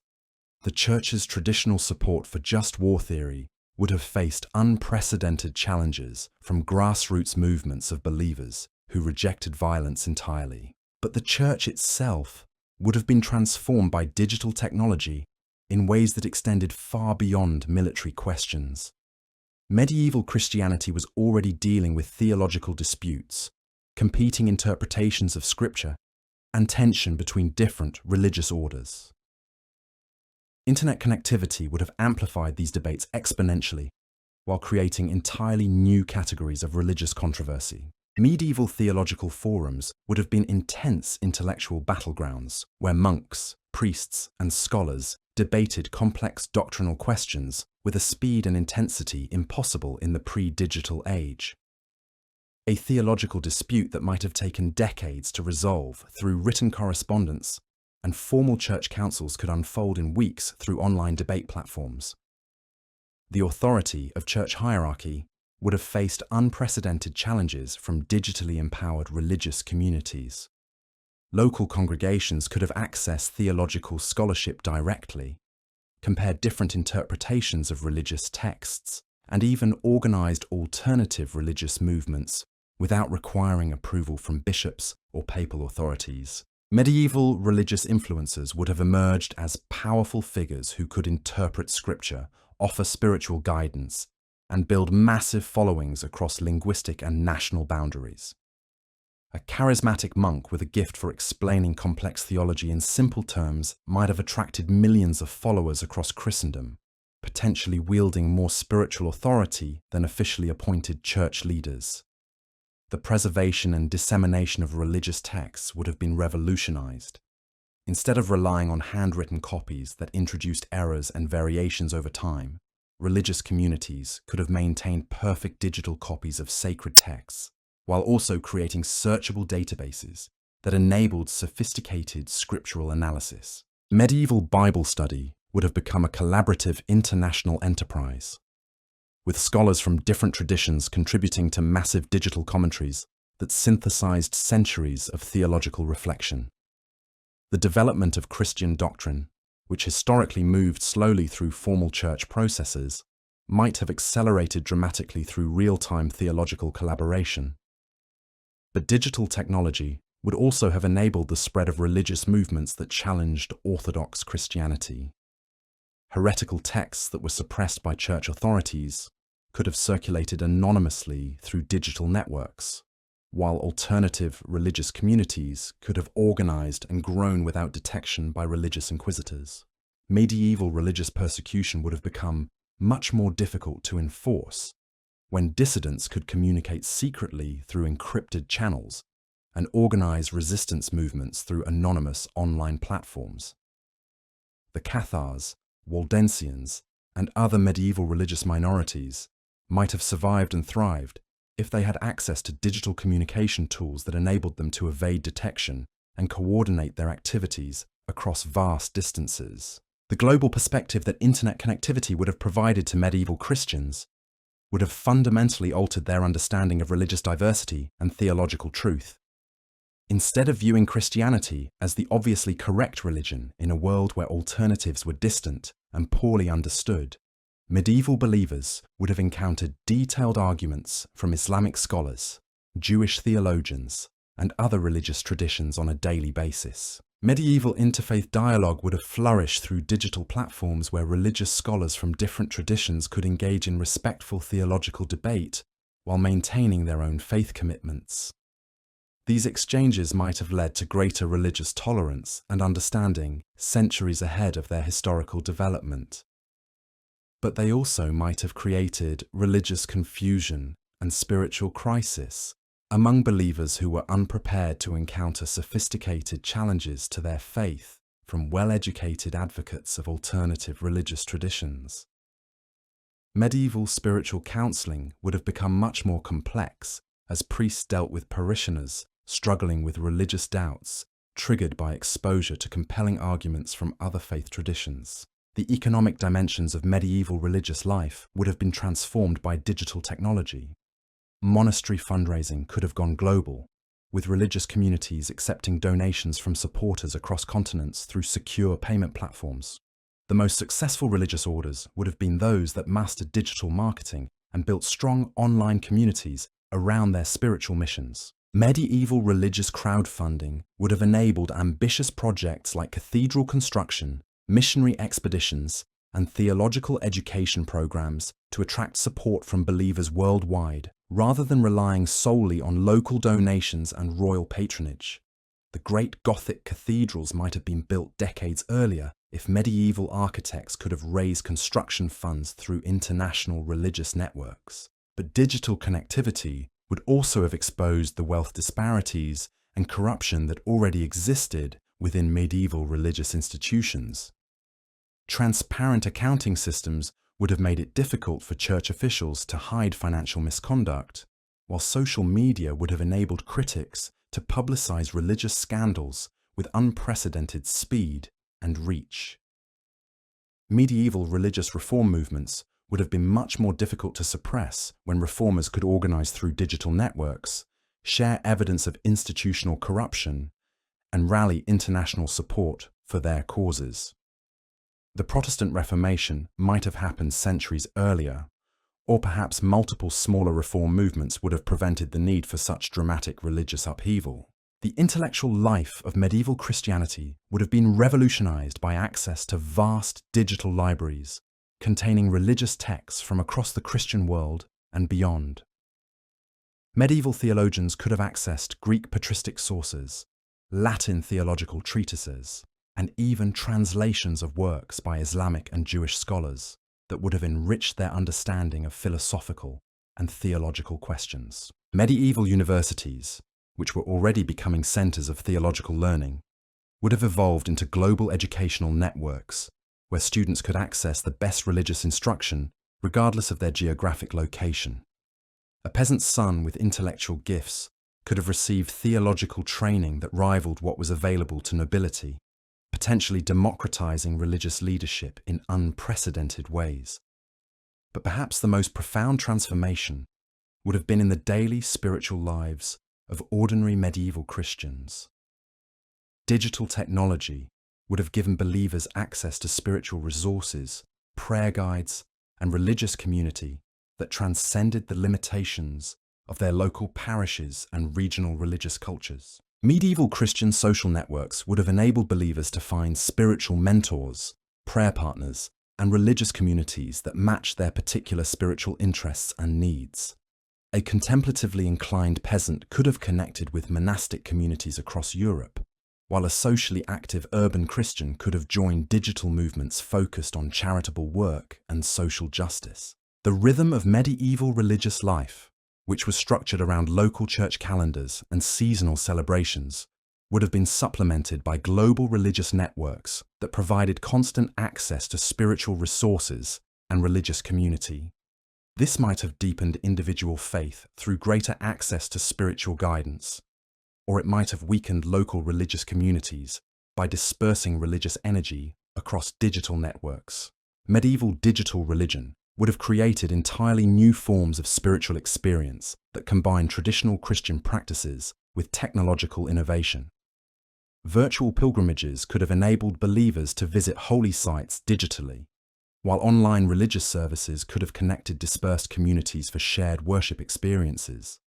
The Church's traditional support for just war theory would have faced unprecedented challenges from grassroots movements of believers who rejected violence entirely. But the Church itself would have been transformed by digital technology in ways that extended far beyond military questions. Medieval Christianity was already dealing with theological disputes, competing interpretations of Scripture, and tension between different religious orders. Internet connectivity would have amplified these debates exponentially, while creating entirely new categories of religious controversy. Medieval theological forums would have been intense intellectual battlegrounds, where monks, priests, and scholars debated complex doctrinal questions with a speed and intensity impossible in the pre-digital age. A theological dispute that might have taken decades to resolve through written correspondence and formal church councils could unfold in weeks through online debate platforms. The authority of church hierarchy would have faced unprecedented challenges from digitally empowered religious communities. Local congregations could have accessed theological scholarship directly, compared different interpretations of religious texts, and even organized alternative religious movements without requiring approval from bishops or papal authorities. Medieval religious influencers would have emerged as powerful figures who could interpret scripture, offer spiritual guidance, and build massive followings across linguistic and national boundaries. A charismatic monk with a gift for explaining complex theology in simple terms might have attracted millions of followers across Christendom, potentially wielding more spiritual authority than officially appointed church leaders. The preservation and dissemination of religious texts would have been revolutionized. Instead of relying on handwritten copies that introduced errors and variations over time, religious communities could have maintained perfect digital copies of sacred texts, while also creating searchable databases that enabled sophisticated scriptural analysis. Medieval Bible study would have become a collaborative international enterprise, with scholars from different traditions contributing to massive digital commentaries that synthesized centuries of theological reflection. The development of Christian doctrine, which historically moved slowly through formal church processes, might have accelerated dramatically through real-time theological collaboration. But digital technology would also have enabled the spread of religious movements that challenged orthodox Christianity. Heretical texts that were suppressed by church authorities could have circulated anonymously through digital networks, while alternative religious communities could have organized and grown without detection by religious inquisitors. Medieval religious persecution would have become much more difficult to enforce when dissidents could communicate secretly through encrypted channels and organize resistance movements through anonymous online platforms. The Cathars, Waldensians, and other medieval religious minorities might have survived and thrived if they had access to digital communication tools that enabled them to evade detection and coordinate their activities across vast distances. The global perspective that internet connectivity would have provided to medieval Christians would have fundamentally altered their understanding of religious diversity and theological truth. Instead of viewing Christianity as the obviously correct religion in a world where alternatives were distant and poorly understood, medieval believers would have encountered detailed arguments from Islamic scholars, Jewish theologians, and other religious traditions on a daily basis. Medieval interfaith dialogue would have flourished through digital platforms where religious scholars from different traditions could engage in respectful theological debate while maintaining their own faith commitments. These exchanges might have led to greater religious tolerance and understanding centuries ahead of their historical development. But they also might have created religious confusion and spiritual crisis among believers who were unprepared to encounter sophisticated challenges to their faith from well-educated advocates of alternative religious traditions. Medieval spiritual counseling would have become much more complex as priests dealt with parishioners struggling with religious doubts triggered by exposure to compelling arguments from other faith traditions. The economic dimensions of medieval religious life would have been transformed by digital technology. Monastery fundraising could have gone global, with religious communities accepting donations from supporters across continents through secure payment platforms. The most successful religious orders would have been those that mastered digital marketing and built strong online communities around their spiritual missions. Medieval religious crowdfunding would have enabled ambitious projects like cathedral construction, missionary expeditions, and theological education programs to attract support from believers worldwide, rather than relying solely on local donations and royal patronage. The great Gothic cathedrals might have been built decades earlier if medieval architects could have raised construction funds through international religious networks. But digital connectivity would also have exposed the wealth disparities and corruption that already existed within medieval religious institutions. Transparent accounting systems would have made it difficult for church officials to hide financial misconduct, while social media would have enabled critics to publicize religious scandals with unprecedented speed and reach. Medieval religious reform movements would have been much more difficult to suppress when reformers could organize through digital networks, share evidence of institutional corruption, and rally international support for their causes. The Protestant Reformation might have happened centuries earlier, or perhaps multiple smaller reform movements would have prevented the need for such dramatic religious upheaval. The intellectual life of medieval Christianity would have been revolutionized by access to vast digital libraries containing religious texts from across the Christian world and beyond. Medieval theologians could have accessed Greek patristic sources, Latin theological treatises, and even translations of works by Islamic and Jewish scholars that would have enriched their understanding of philosophical and theological questions. Medieval universities, which were already becoming centers of theological learning, would have evolved into global educational networks where students could access the best religious instruction regardless of their geographic location. A peasant's son with intellectual gifts could have received theological training that rivaled what was available to nobility, potentially democratizing religious leadership in unprecedented ways. But perhaps the most profound transformation would have been in the daily spiritual lives of ordinary medieval Christians. Digital technology would have given believers access to spiritual resources, prayer guides, and religious community that transcended the limitations of their local parishes and regional religious cultures. Medieval Christian social networks would have enabled believers to find spiritual mentors, prayer partners, and religious communities that matched their particular spiritual interests and needs. A contemplatively inclined peasant could have connected with monastic communities across Europe, while a socially active urban Christian could have joined digital movements focused on charitable work and social justice. The rhythm of medieval religious life, which was structured around local church calendars and seasonal celebrations, would have been supplemented by global religious networks that provided constant access to spiritual resources and religious community. This might have deepened individual faith through greater access to spiritual guidance, or it might have weakened local religious communities by dispersing religious energy across digital networks. Medieval digital religion would have created entirely new forms of spiritual experience that combine traditional Christian practices with technological innovation. Virtual pilgrimages could have enabled believers to visit holy sites digitally, while online religious services could have connected dispersed communities for shared worship experiences.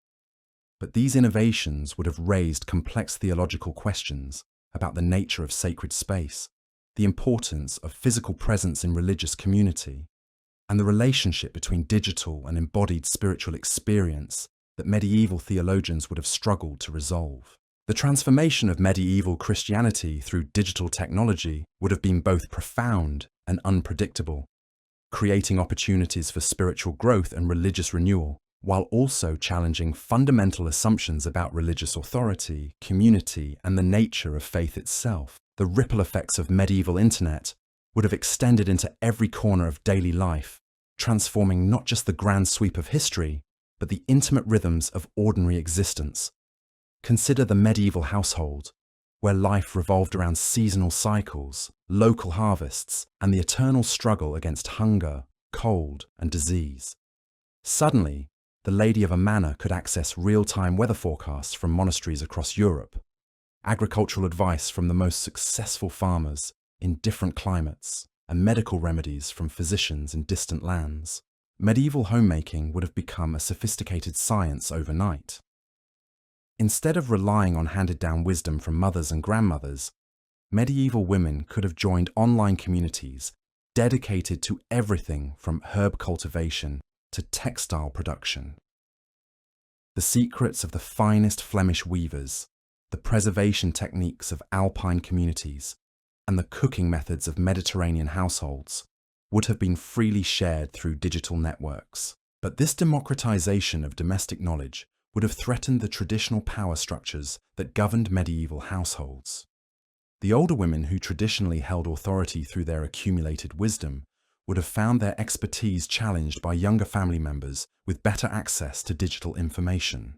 But these innovations would have raised complex theological questions about the nature of sacred space, the importance of physical presence in religious community, and the relationship between digital and embodied spiritual experience that medieval theologians would have struggled to resolve. The transformation of medieval Christianity through digital technology would have been both profound and unpredictable, creating opportunities for spiritual growth and religious renewal, while also challenging fundamental assumptions about religious authority, community, and the nature of faith itself. The ripple effects of medieval internet would have extended into every corner of daily life, transforming not just the grand sweep of history, but the intimate rhythms of ordinary existence. Consider the medieval household, where life revolved around seasonal cycles, local harvests, and the eternal struggle against hunger, cold, and disease. Suddenly, the lady of a manor could access real-time weather forecasts from monasteries across Europe, agricultural advice from the most successful farmers in different climates, and medical remedies from physicians in distant lands. Medieval homemaking would have become a sophisticated science overnight. Instead of relying on handed-down wisdom from mothers and grandmothers, medieval women could have joined online communities dedicated to everything from herb cultivation to textile production. The secrets of the finest Flemish weavers, the preservation techniques of alpine communities, and the cooking methods of Mediterranean households would have been freely shared through digital networks. But this democratization of domestic knowledge would have threatened the traditional power structures that governed medieval households. The older women who traditionally held authority through their accumulated wisdom would have found their expertise challenged by younger family members with better access to digital information.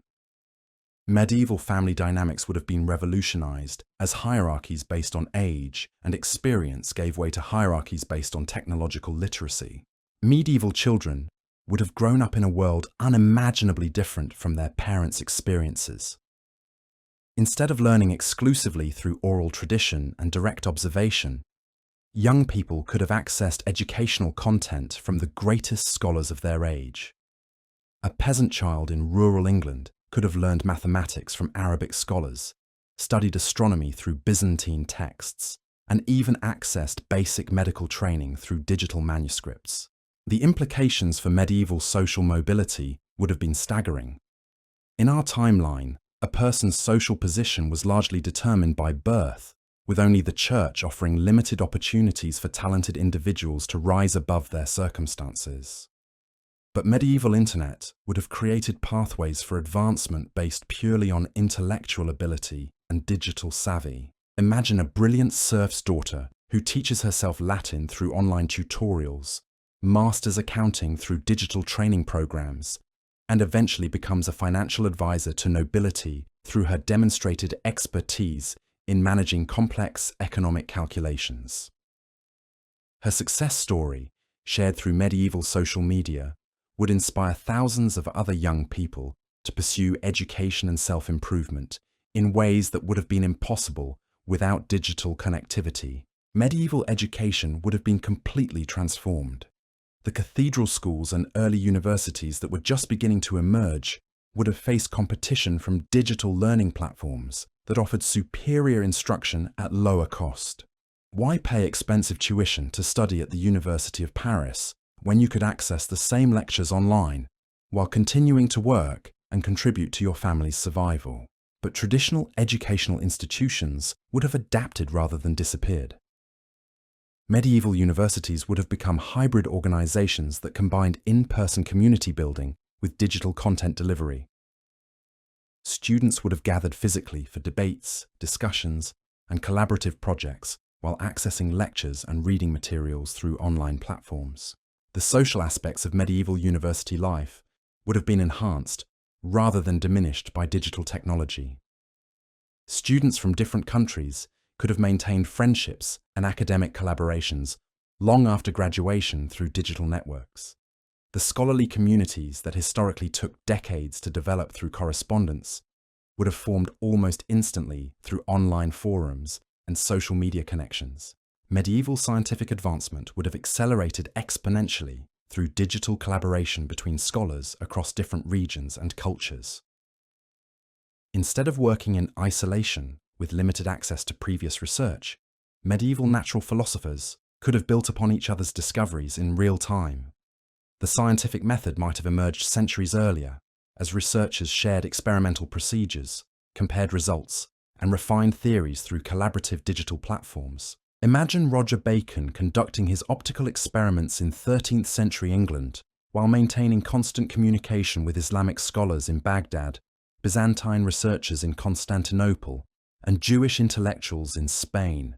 Medieval family dynamics would have been revolutionized as hierarchies based on age and experience gave way to hierarchies based on technological literacy. Medieval children would have grown up in a world unimaginably different from their parents' experiences. Instead of learning exclusively through oral tradition and direct observation, young people could have accessed educational content from the greatest scholars of their age. A peasant child in rural England could have learned mathematics from Arabic scholars, studied astronomy through Byzantine texts, and even accessed basic medical training through digital manuscripts. The implications for medieval social mobility would have been staggering. In our timeline, a person's social position was largely determined by birth, with only the church offering limited opportunities for talented individuals to rise above their circumstances. But medieval internet would have created pathways for advancement based purely on intellectual ability and digital savvy. Imagine a brilliant serf's daughter who teaches herself Latin through online tutorials, masters accounting through digital training programs, and eventually becomes a financial advisor to nobility through her demonstrated expertise in managing complex economic calculations. Her success story, shared through medieval social media, would inspire thousands of other young people to pursue education and self-improvement in ways that would have been impossible without digital connectivity. Medieval education would have been completely transformed. The cathedral schools and early universities that were just beginning to emerge would have faced competition from digital learning platforms that offered superior instruction at lower cost. Why pay expensive tuition to study at the University of Paris when you could access the same lectures online while continuing to work and contribute to your family's survival? But traditional educational institutions would have adapted rather than disappeared. Medieval universities would have become hybrid organizations that combined in-person community building with digital content delivery. Students would have gathered physically for debates, discussions, and collaborative projects while accessing lectures and reading materials through online platforms. The social aspects of medieval university life would have been enhanced rather than diminished by digital technology. Students from different countries could have maintained friendships and academic collaborations long after graduation through digital networks. The scholarly communities that historically took decades to develop through correspondence would have formed almost instantly through online forums and social media connections. Medieval scientific advancement would have accelerated exponentially through digital collaboration between scholars across different regions and cultures. Instead of working in isolation with limited access to previous research, medieval natural philosophers could have built upon each other's discoveries in real time. The scientific method might have emerged centuries earlier as researchers shared experimental procedures, compared results, and refined theories through collaborative digital platforms. Imagine Roger Bacon conducting his optical experiments in 13th century England while maintaining constant communication with Islamic scholars in Baghdad, Byzantine researchers in Constantinople, and Jewish intellectuals in Spain.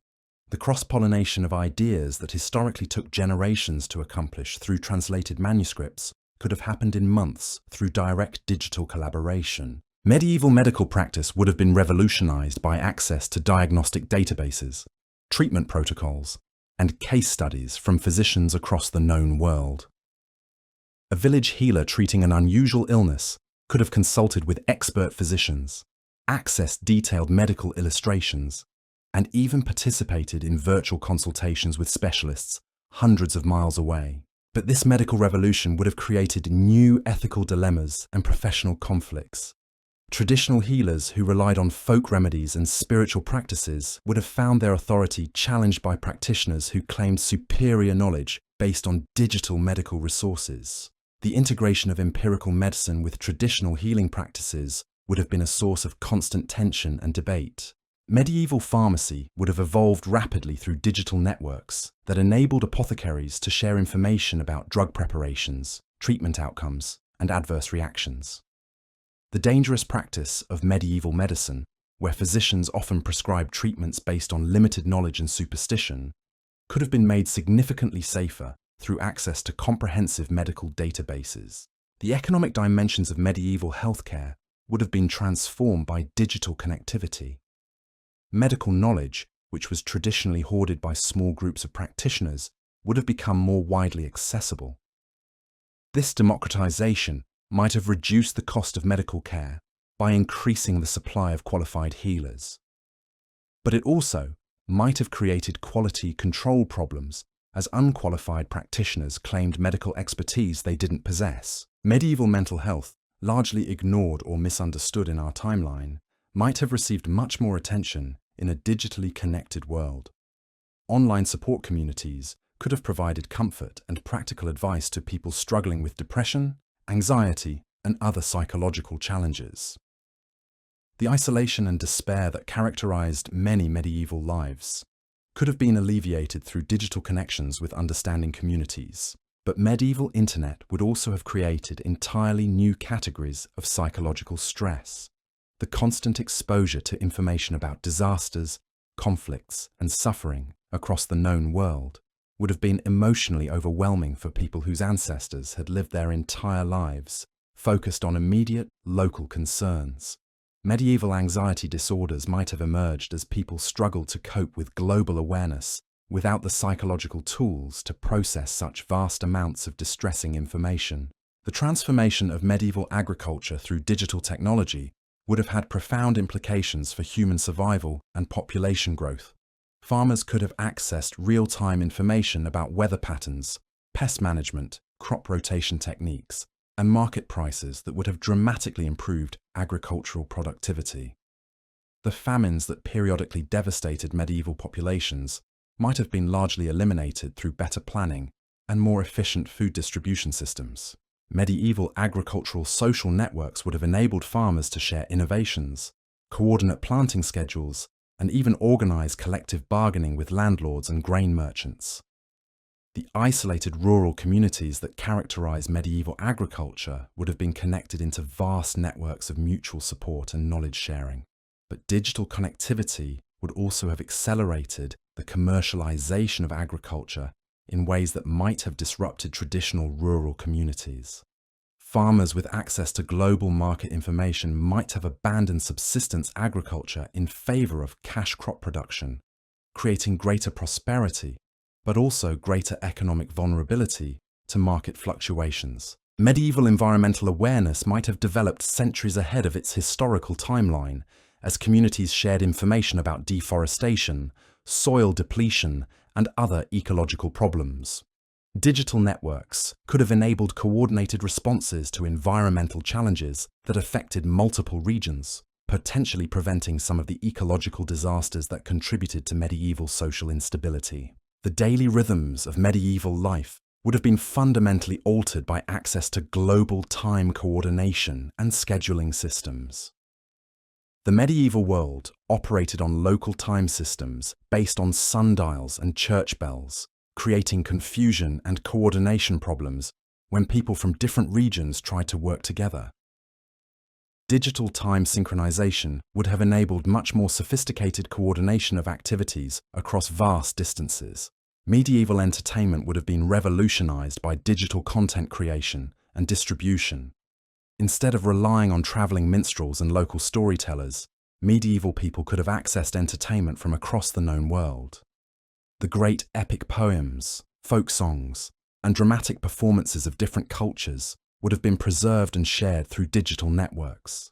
The cross-pollination of ideas that historically took generations to accomplish through translated manuscripts could have happened in months through direct digital collaboration. Medieval medical practice would have been revolutionized by access to diagnostic databases, treatment protocols, and case studies from physicians across the known world. A village healer treating an unusual illness could have consulted with expert physicians, accessed detailed medical illustrations, and even participated in virtual consultations with specialists hundreds of miles away. But this medical revolution would have created new ethical dilemmas and professional conflicts. Traditional healers who relied on folk remedies and spiritual practices would have found their authority challenged by practitioners who claimed superior knowledge based on digital medical resources. The integration of empirical medicine with traditional healing practices would have been a source of constant tension and debate. Medieval pharmacy would have evolved rapidly through digital networks that enabled apothecaries to share information about drug preparations, treatment outcomes, and adverse reactions. The dangerous practice of medieval medicine where physicians often prescribed treatments based on limited knowledge and superstition, could have been made significantly safer through access to comprehensive medical databases. The economic dimensions of medieval healthcare would have been transformed by digital connectivity. Medical knowledge, which was traditionally hoarded by small groups of practitioners, would have become more widely accessible. This democratization might have reduced the cost of medical care by increasing the supply of qualified healers. But it also might have created quality control problems as unqualified practitioners claimed medical expertise they didn't possess. Medieval mental health, largely ignored or misunderstood in our timeline, might have received much more attention in a digitally connected world. Online support communities could have provided comfort and practical advice to people struggling with depression, anxiety, and other psychological challenges. The isolation and despair that characterized many medieval lives could have been alleviated through digital connections with understanding communities. But medieval internet would also have created entirely new categories of psychological stress. The constant exposure to information about disasters, conflicts, and suffering across the known world would have been emotionally overwhelming for people whose ancestors had lived their entire lives focused on immediate, local concerns. Medieval anxiety disorders might have emerged as people struggled to cope with global awareness without the psychological tools to process such vast amounts of distressing information. The transformation of medieval agriculture through digital technology would have had profound implications for human survival and population growth. Farmers could have accessed real-time information about weather patterns, pest management, crop rotation techniques, and market prices that would have dramatically improved agricultural productivity. The famines that periodically devastated medieval populations might have been largely eliminated through better planning and more efficient food distribution systems. Medieval agricultural social networks would have enabled farmers to share innovations, coordinate planting schedules, and even organize collective bargaining with landlords and grain merchants. The isolated rural communities that characterize medieval agriculture would have been connected into vast networks of mutual support and knowledge sharing. But digital connectivity would also have accelerated the commercialization of agriculture in ways that might have disrupted traditional rural communities. Farmers with access to global market information might have abandoned subsistence agriculture in favor of cash crop production, creating greater prosperity, but also greater economic vulnerability to market fluctuations. Medieval environmental awareness might have developed centuries ahead of its historical timeline as communities shared information about deforestation, soil depletion, and other ecological problems. Digital networks could have enabled coordinated responses to environmental challenges that affected multiple regions, potentially preventing some of the ecological disasters that contributed to medieval social instability. The daily rhythms of medieval life would have been fundamentally altered by access to global time coordination and scheduling systems. The medieval world operated on local time systems based on sundials and church bells, creating confusion and coordination problems when people from different regions tried to work together. Digital time synchronization would have enabled much more sophisticated coordination of activities across vast distances. Medieval entertainment would have been revolutionized by digital content creation and distribution. Instead of relying on traveling minstrels and local storytellers, medieval people could have accessed entertainment from across the known world. The great epic poems, folk songs, and dramatic performances of different cultures would have been preserved and shared through digital networks.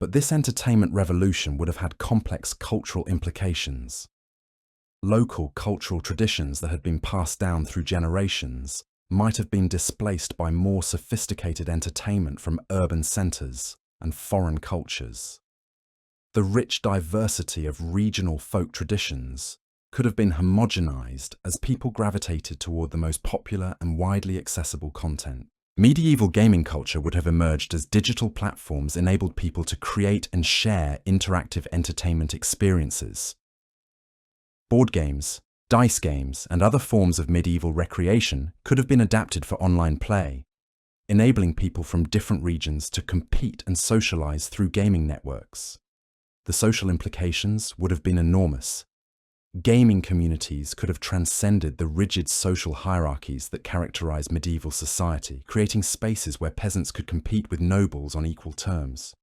But this entertainment revolution would have had complex cultural implications. Local cultural traditions that had been passed down through generations might have been displaced by more sophisticated entertainment from urban centers and foreign cultures. The rich diversity of regional folk traditions could have been homogenized as people gravitated toward the most popular and widely accessible content. Medieval gaming culture would have emerged as digital platforms enabled people to create and share interactive entertainment experiences. Board games, dice games, and other forms of medieval recreation could have been adapted for online play, enabling people from different regions to compete and socialize through gaming networks. The social implications would have been enormous. Gaming communities could have transcended the rigid social hierarchies that characterized medieval society, creating spaces where peasants could compete with nobles on equal terms.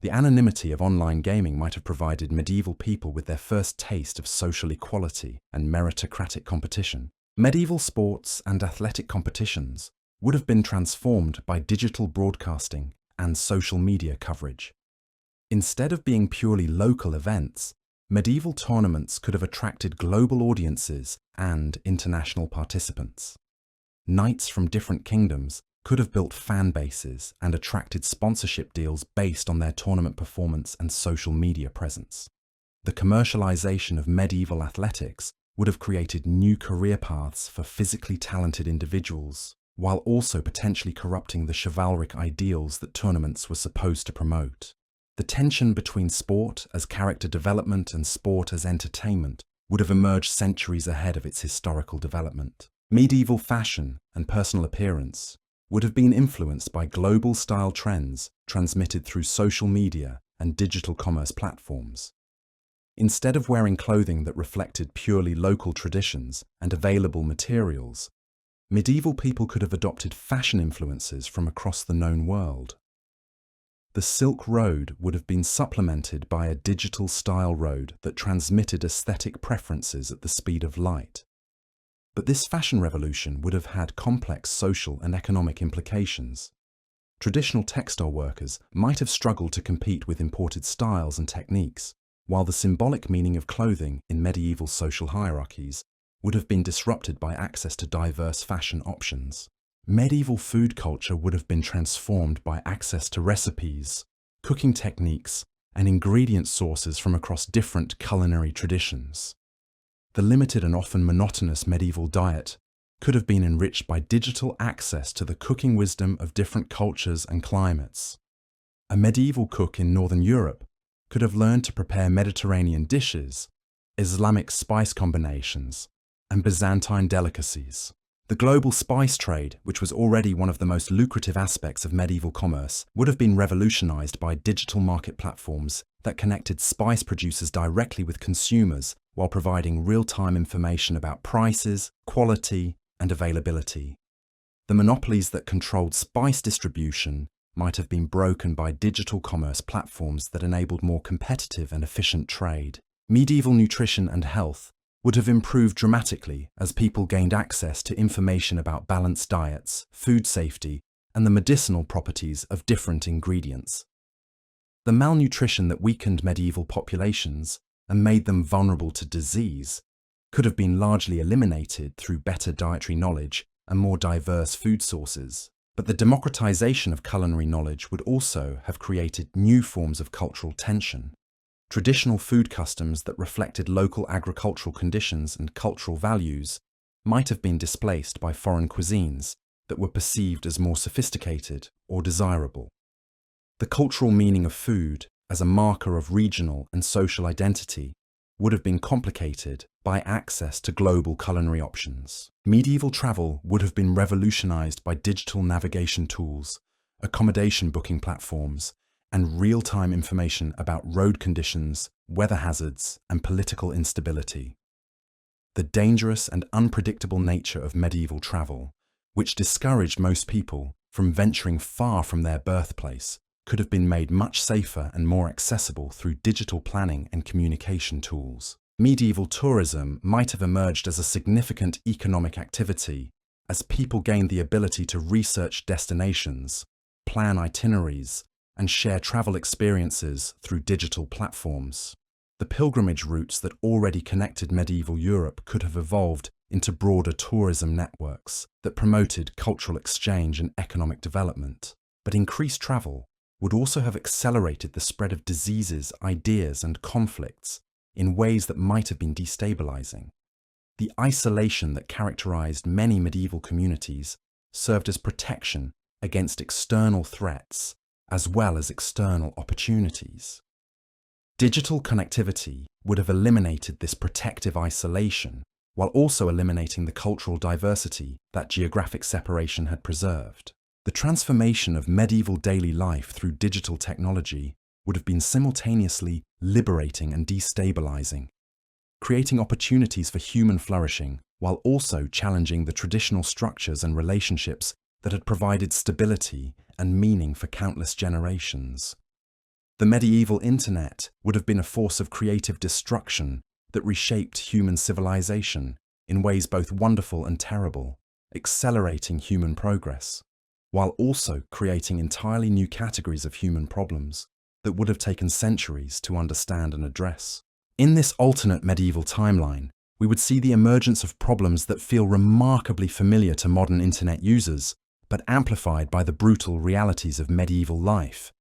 The anonymity of online gaming might have provided medieval people with their first taste of social equality and meritocratic competition. Medieval sports and athletic competitions would have been transformed by digital broadcasting and social media coverage. Instead of being purely local events, medieval tournaments could have attracted global audiences and international participants. Knights from different kingdoms could have built fan bases and attracted sponsorship deals based on their tournament performance and social media presence. The commercialization of medieval athletics would have created new career paths for physically talented individuals, while also potentially corrupting the chivalric ideals that tournaments were supposed to promote. The tension between sport as character development and sport as entertainment would have emerged centuries ahead of its historical development. Medieval fashion and personal appearance would have been influenced by global style trends transmitted through social media and digital commerce platforms. Instead of wearing clothing that reflected purely local traditions and available materials, medieval people could have adopted fashion influences from across the known world. The Silk Road would have been supplemented by a digital style road that transmitted aesthetic preferences at the speed of light. But this fashion revolution would have had complex social and economic implications. Traditional textile workers might have struggled to compete with imported styles and techniques, while the symbolic meaning of clothing in medieval social hierarchies would have been disrupted by access to diverse fashion options. Medieval food culture would have been transformed by access to recipes, cooking techniques, and ingredient sources from across different culinary traditions. The limited and often monotonous medieval diet could have been enriched by digital access to the cooking wisdom of different cultures and climates. A medieval cook in Northern Europe could have learned to prepare Mediterranean dishes, Islamic spice combinations, and Byzantine delicacies. The global spice trade, which was already one of the most lucrative aspects of medieval commerce, would have been revolutionized by digital market platforms that connected spice producers directly with consumers while providing real-time information about prices, quality, and availability. The monopolies that controlled spice distribution might have been broken by digital commerce platforms that enabled more competitive and efficient trade. Medieval nutrition and health would have improved dramatically as people gained access to information about balanced diets, food safety, and the medicinal properties of different ingredients. The malnutrition that weakened medieval populations and made them vulnerable to disease could have been largely eliminated through better dietary knowledge and more diverse food sources. But the democratization of culinary knowledge would also have created new forms of cultural tension. Traditional food customs that reflected local agricultural conditions and cultural values might have been displaced by foreign cuisines that were perceived as more sophisticated or desirable. The cultural meaning of food as a marker of regional and social identity would have been complicated by access to global culinary options. Medieval travel would have been revolutionized by digital navigation tools, accommodation booking platforms, and real-time information about road conditions, weather hazards, and political instability. The dangerous and unpredictable nature of medieval travel, which discouraged most people from venturing far from their birthplace, could have been made much safer and more accessible through digital planning and communication tools. Medieval tourism might have emerged as a significant economic activity as people gained the ability to research destinations, plan itineraries, and share travel experiences through digital platforms. The pilgrimage routes that already connected medieval Europe could have evolved into broader tourism networks that promoted cultural exchange and economic development. But increased travel would also have accelerated the spread of diseases, ideas, and conflicts in ways that might have been destabilizing. The isolation that characterized many medieval communities served as protection against external threats as well as external opportunities. Digital connectivity would have eliminated this protective isolation while also eliminating the cultural diversity that geographic separation had preserved. The transformation of medieval daily life through digital technology would have been simultaneously liberating and destabilizing, creating opportunities for human flourishing while also challenging the traditional structures and relationships that had provided stability and meaning for countless generations. The medieval internet would have been a force of creative destruction that reshaped human civilization in ways both wonderful and terrible, accelerating human progress, while also creating entirely new categories of human problems that would have taken centuries to understand and address. In this alternate medieval timeline, we would see the emergence of problems that feel remarkably familiar to modern internet users, but amplified by the brutal realities of medieval life.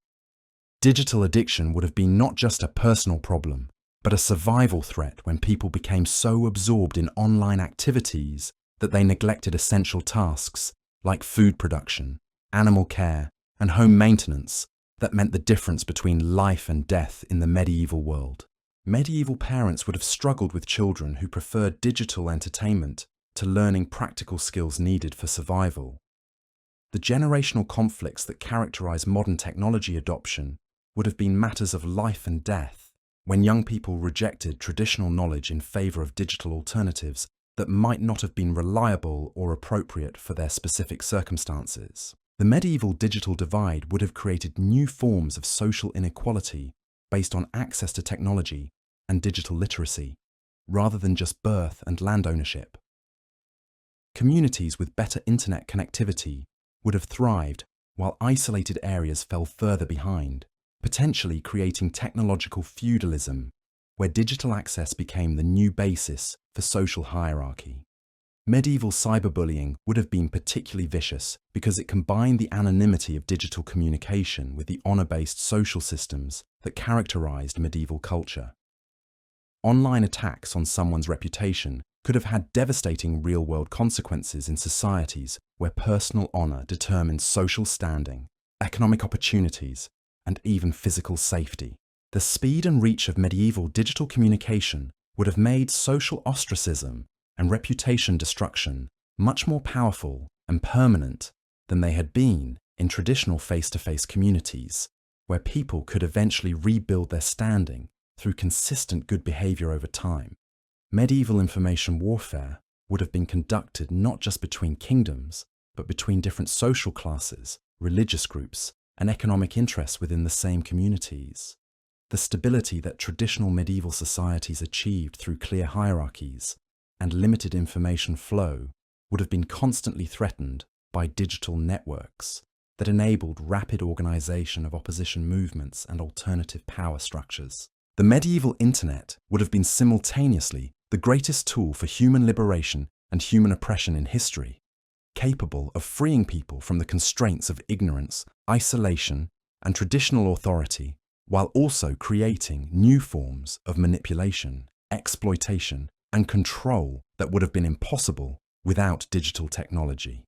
Digital addiction would have been not just a personal problem, but a survival threat when people became so absorbed in online activities that they neglected essential tasks like food production, animal care, and home maintenance that meant the difference between life and death in the medieval world. Medieval parents would have struggled with children who preferred digital entertainment to learning practical skills needed for survival. The generational conflicts that characterize modern technology adoption would have been matters of life and death, when young people rejected traditional knowledge in favor of digital alternatives that might not have been reliable or appropriate for their specific circumstances. The medieval digital divide would have created new forms of social inequality based on access to technology and digital literacy, rather than just birth and land ownership. Communities with better internet connectivity would have thrived, while isolated areas fell further behind, potentially creating technological feudalism, where digital access became the new basis for social hierarchy. Medieval cyberbullying would have been particularly vicious because it combined the anonymity of digital communication with the honor-based social systems that characterized medieval culture. Online attacks on someone's reputation could have had devastating real-world consequences in societies where personal honor determined social standing, economic opportunities, and even physical safety. The speed and reach of medieval digital communication would have made social ostracism and reputation destruction much more powerful and permanent than they had been in traditional face-to-face communities, where people could eventually rebuild their standing through consistent good behavior over time. Medieval information warfare would have been conducted not just between kingdoms, but between different social classes, religious groups, and economic interests within the same communities. The stability that traditional medieval societies achieved through clear hierarchies and limited information flow would have been constantly threatened by digital networks that enabled rapid organization of opposition movements and alternative power structures. The medieval internet would have been simultaneously the greatest tool for human liberation and human oppression in history, capable of freeing people from the constraints of ignorance, isolation, and traditional authority, while also creating new forms of manipulation, exploitation, and control that would have been impossible without digital technology.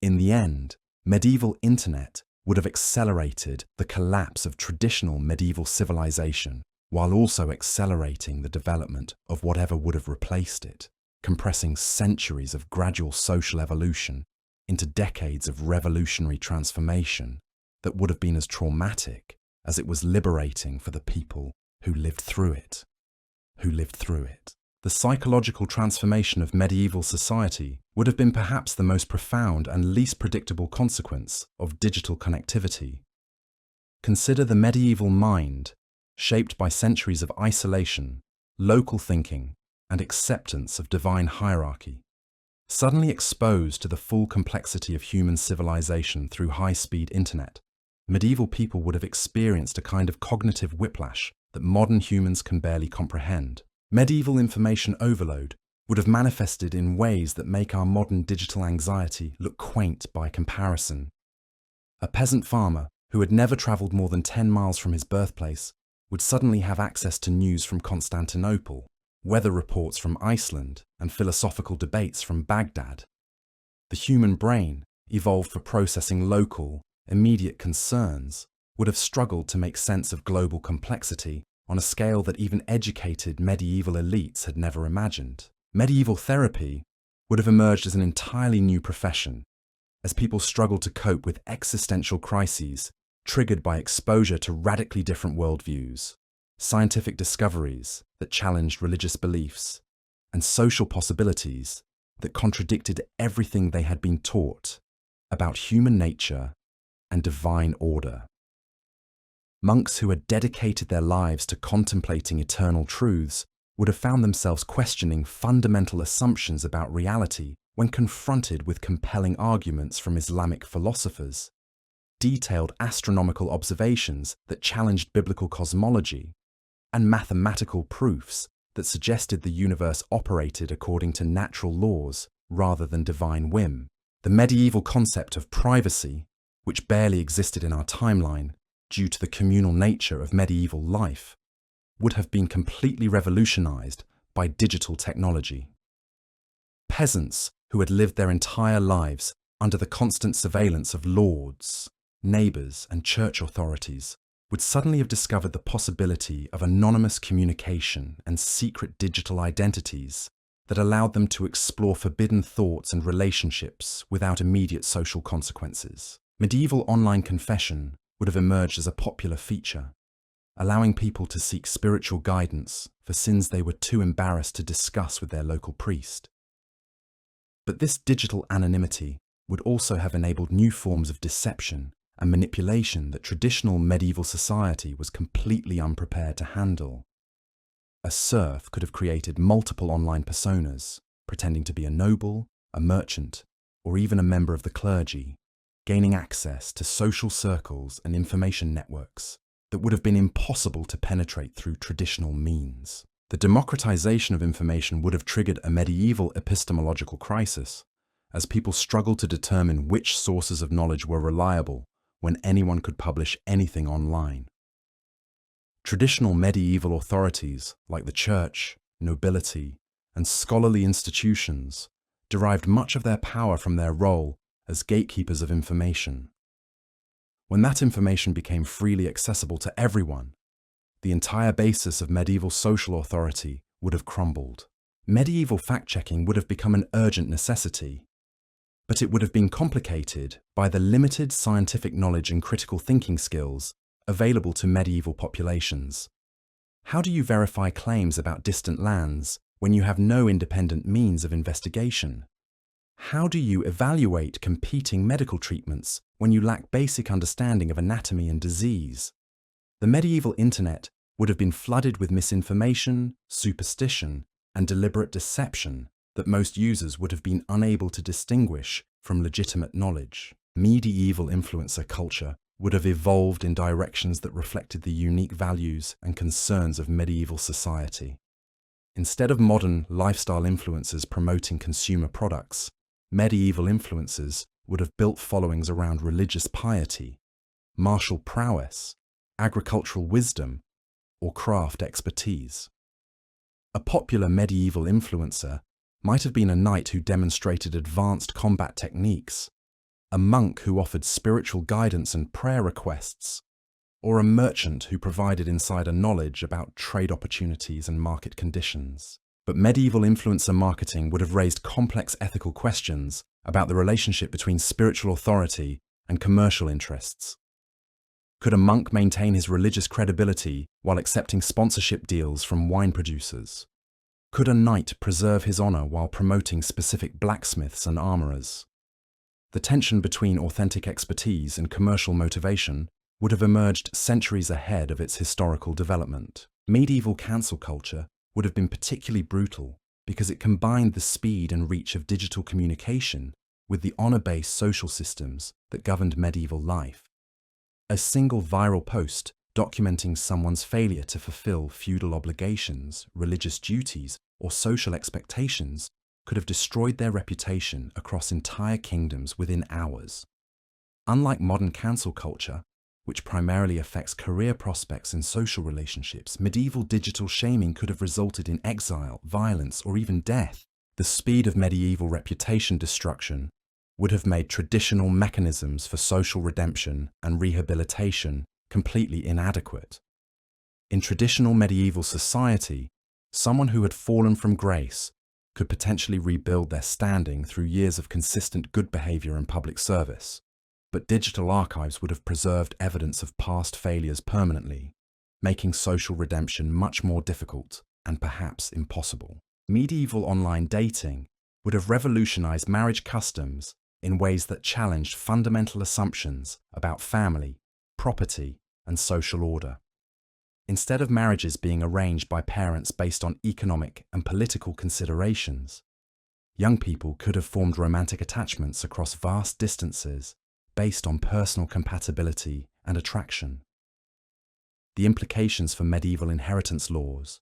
In the end, medieval internet would have accelerated the collapse of traditional medieval civilization, while also accelerating the development of whatever would have replaced it, compressing centuries of gradual social evolution into decades of revolutionary transformation that would have been as traumatic as it was liberating for the people who lived through it. The psychological transformation of medieval society would have been perhaps the most profound and least predictable consequence of digital connectivity. Consider the medieval mind, shaped by centuries of isolation, local thinking, and acceptance of divine hierarchy, suddenly exposed to the full complexity of human civilization through high-speed internet. Medieval people would have experienced a kind of cognitive whiplash that modern humans can barely comprehend. Medieval information overload would have manifested in ways that make our modern digital anxiety look quaint by comparison. A peasant farmer who had never travelled more than 10 miles from his birthplace would suddenly have access to news from Constantinople, weather reports from Iceland, and philosophical debates from Baghdad. The human brain, evolved for processing local, immediate concerns, would have struggled to make sense of global complexity on a scale that even educated medieval elites had never imagined. Medieval therapy would have emerged as an entirely new profession, as people struggled to cope with existential crises triggered by exposure to radically different worldviews. scientific discoveries that challenged religious beliefs, and social possibilities that contradicted everything they had been taught about human nature and divine order. Monks who had dedicated their lives to contemplating eternal truths would have found themselves questioning fundamental assumptions about reality when confronted with compelling arguments from Islamic philosophers, detailed astronomical observations that challenged biblical cosmology, and mathematical proofs that suggested the universe operated according to natural laws rather than divine whim. The medieval concept of privacy, which barely existed in our timeline due to the communal nature of medieval life, would have been completely revolutionized by digital technology. Peasants who had lived their entire lives under the constant surveillance of lords, neighbors, and church authorities would suddenly have discovered the possibility of anonymous communication and secret digital identities that allowed them to explore forbidden thoughts and relationships without immediate social consequences. Medieval online confession would have emerged as a popular feature, allowing people to seek spiritual guidance for sins they were too embarrassed to discuss with their local priest. But this digital anonymity would also have enabled new forms of deception and manipulation that traditional medieval society was completely unprepared to handle. A serf could have created multiple online personas, pretending to be a noble, a merchant, or even a member of the clergy, gaining access to social circles and information networks that would have been impossible to penetrate through traditional means. The democratization of information would have triggered a medieval epistemological crisis, as people struggled to determine which sources of knowledge were reliable when anyone could publish anything online. Traditional medieval authorities, like the church, nobility, and scholarly institutions, derived much of their power from their role as gatekeepers of information. When that information became freely accessible to everyone, the entire basis of medieval social authority would have crumbled. Medieval fact-checking would have become an urgent necessity, but it would have been complicated by the limited scientific knowledge and critical thinking skills available to medieval populations. How do you verify claims about distant lands when you have no independent means of investigation? How do you evaluate competing medical treatments when you lack basic understanding of anatomy and disease? The medieval internet would have been flooded with misinformation, superstition, and deliberate deception that most users would have been unable to distinguish from legitimate knowledge. Medieval influencer culture would have evolved in directions that reflected the unique values and concerns of medieval society. Instead of modern lifestyle influencers promoting consumer products, medieval influencers would have built followings around religious piety, martial prowess, agricultural wisdom, or craft expertise. A popular medieval influencer might have been a knight who demonstrated advanced combat techniques, a monk who offered spiritual guidance and prayer requests, or a merchant who provided insider knowledge about trade opportunities and market conditions. But medieval influencer marketing would have raised complex ethical questions about the relationship between spiritual authority and commercial interests. Could a monk maintain his religious credibility while accepting sponsorship deals from wine producers? Could a knight preserve his honor while promoting specific blacksmiths and armorers? The tension between authentic expertise and commercial motivation would have emerged centuries ahead of its historical development. Medieval cancel culture would have been particularly brutal because it combined the speed and reach of digital communication with the honor-based social systems that governed medieval life. A single viral post documenting someone's failure to fulfill feudal obligations, religious duties, or social expectations could have destroyed their reputation across entire kingdoms within hours. Unlike modern cancel culture, which primarily affects career prospects and social relationships, medieval digital shaming could have resulted in exile, violence, or even death. The speed of medieval reputation destruction would have made traditional mechanisms for social redemption and rehabilitation completely inadequate. In traditional medieval society, someone who had fallen from grace could potentially rebuild their standing through years of consistent good behavior and public service, but digital archives would have preserved evidence of past failures permanently. making social redemption much more difficult and perhaps impossible. Medieval online dating would have revolutionized marriage customs in ways that challenged fundamental assumptions about family, property, and social order. Instead of marriages being arranged by parents based on economic and political considerations, young people could have formed romantic attachments across vast distances based on personal compatibility and attraction. The implications for medieval inheritance laws,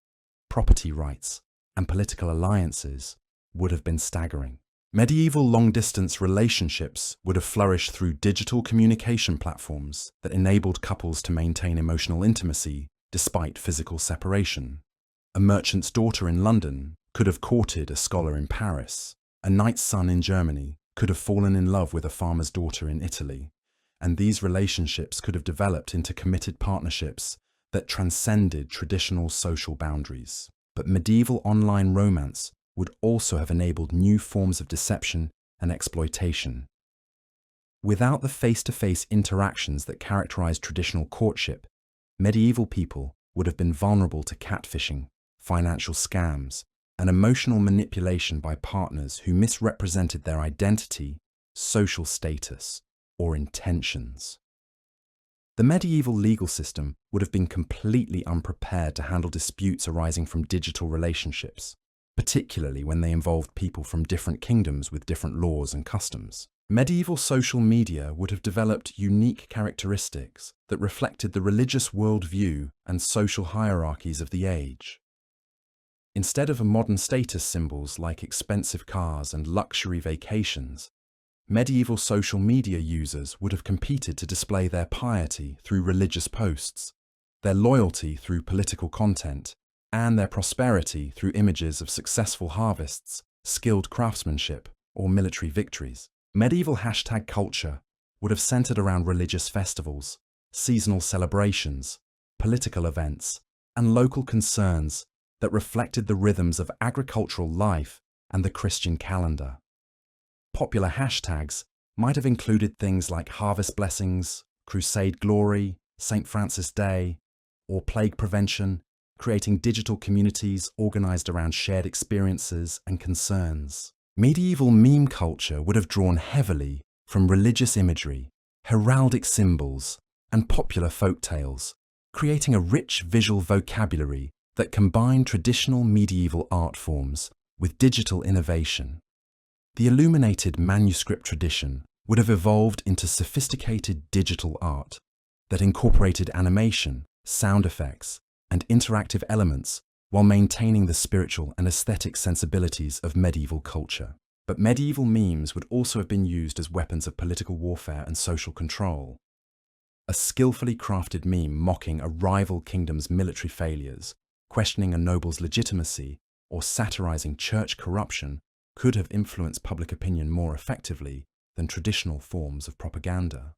property rights, and political alliances would have been staggering. Medieval long-distance relationships would have flourished through digital communication platforms that enabled couples to maintain emotional intimacy despite physical separation. A merchant's daughter in London could have courted a scholar in Paris. A knight's son in Germany could have fallen in love with a farmer's daughter in Italy. And these relationships could have developed into committed partnerships that transcended traditional social boundaries. But medieval online romance would also have enabled new forms of deception and exploitation. Without the face-to-face interactions that characterized traditional courtship, medieval people would have been vulnerable to catfishing, financial scams, and emotional manipulation by partners who misrepresented their identity, social status, or intentions. The medieval legal system would have been completely unprepared to handle disputes arising from digital relationships, particularly when they involved people from different kingdoms with different laws and customs. Medieval social media would have developed unique characteristics that reflected the religious worldview and social hierarchies of the age. Instead of modern status symbols like expensive cars and luxury vacations, medieval social media users would have competed to display their piety through religious posts, their loyalty through political content, and their prosperity through images of successful harvests, skilled craftsmanship, or military victories. Medieval hashtag culture would have centered around religious festivals, seasonal celebrations, political events, and local concerns that reflected the rhythms of agricultural life and the Christian calendar. Popular hashtags might have included things like harvest blessings, crusade glory, St. Francis Day, or plague prevention, creating digital communities organized around shared experiences and concerns. Medieval meme culture would have drawn heavily from religious imagery, heraldic symbols, and popular folk tales, creating a rich visual vocabulary that combined traditional medieval art forms with digital innovation. The illuminated manuscript tradition would have evolved into sophisticated digital art that incorporated animation, sound effects, and interactive elements while maintaining the spiritual and aesthetic sensibilities of medieval culture. But medieval memes would also have been used as weapons of political warfare and social control. A skillfully crafted meme mocking a rival kingdom's military failures, questioning a noble's legitimacy, or satirizing church corruption could have influenced public opinion more effectively than traditional forms of propaganda.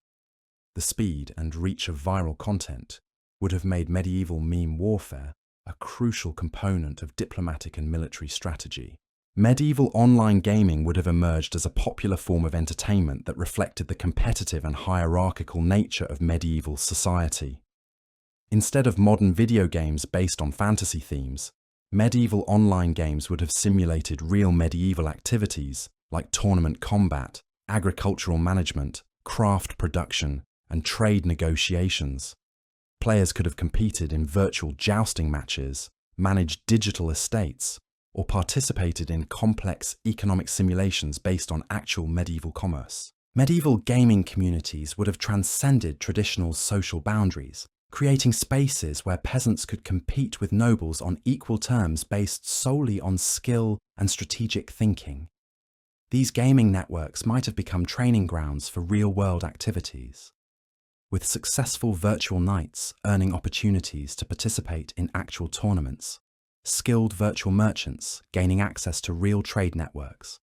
The speed and reach of viral content would have made medieval meme warfare a crucial component of diplomatic and military strategy. Medieval online gaming would have emerged as a popular form of entertainment that reflected the competitive and hierarchical nature of medieval society. Instead of modern video games based on fantasy themes, medieval online games would have simulated real medieval activities like tournament combat, agricultural management, craft production, and trade negotiations. Players could have competed in virtual jousting matches, managed digital estates, or participated in complex economic simulations based on actual medieval commerce. Medieval gaming communities would have transcended traditional social boundaries, creating spaces where peasants could compete with nobles on equal terms based solely on skill and strategic thinking. These gaming networks might have become training grounds for real-world activities, with successful virtual knights earning opportunities to participate in actual tournaments, skilled virtual merchants gaining access to real trade networks,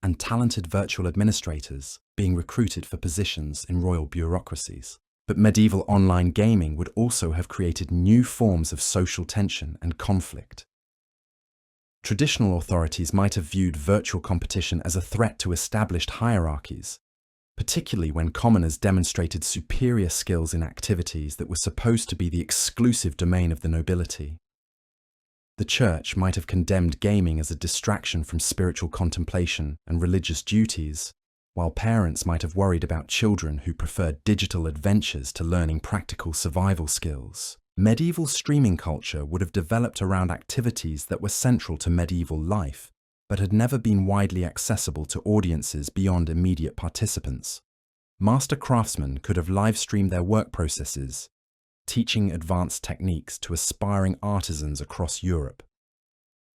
and talented virtual administrators being recruited for positions in royal bureaucracies. But medieval online gaming would also have created new forms of social tension and conflict. Traditional authorities might have viewed virtual competition as a threat to established hierarchies, particularly when commoners demonstrated superior skills in activities that were supposed to be the exclusive domain of the nobility. The Church might have condemned gaming as a distraction from spiritual contemplation and religious duties, while parents might have worried about children who preferred digital adventures to learning practical survival skills. Medieval streaming culture would have developed around activities that were central to medieval life, but had never been widely accessible to audiences beyond immediate participants. Master craftsmen could have live-streamed their work processes, teaching advanced techniques to aspiring artisans across Europe.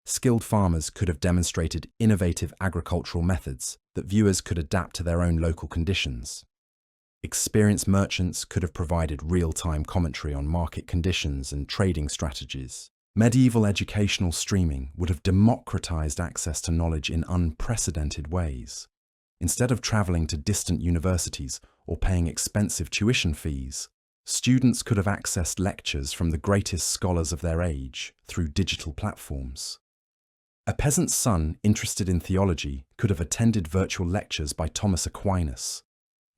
Skilled farmers could have demonstrated innovative agricultural methods that viewers could adapt to their own local conditions. Experienced merchants could have provided real-time commentary on market conditions and trading strategies. Medieval educational streaming would have democratized access to knowledge in unprecedented ways. Instead of traveling to distant universities or paying expensive tuition fees, students could have accessed lectures from the greatest scholars of their age through digital platforms. A peasant's son interested in theology could have attended virtual lectures by Thomas Aquinas.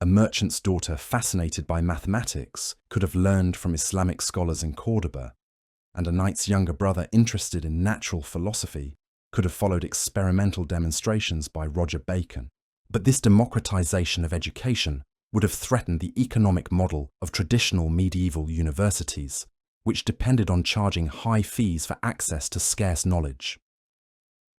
A merchant's daughter fascinated by mathematics could have learned from Islamic scholars in Cordoba, and a knight's younger brother interested in natural philosophy could have followed experimental demonstrations by Roger Bacon. But this democratization of education would have threatened the economic model of traditional medieval universities, which depended on charging high fees for access to scarce knowledge.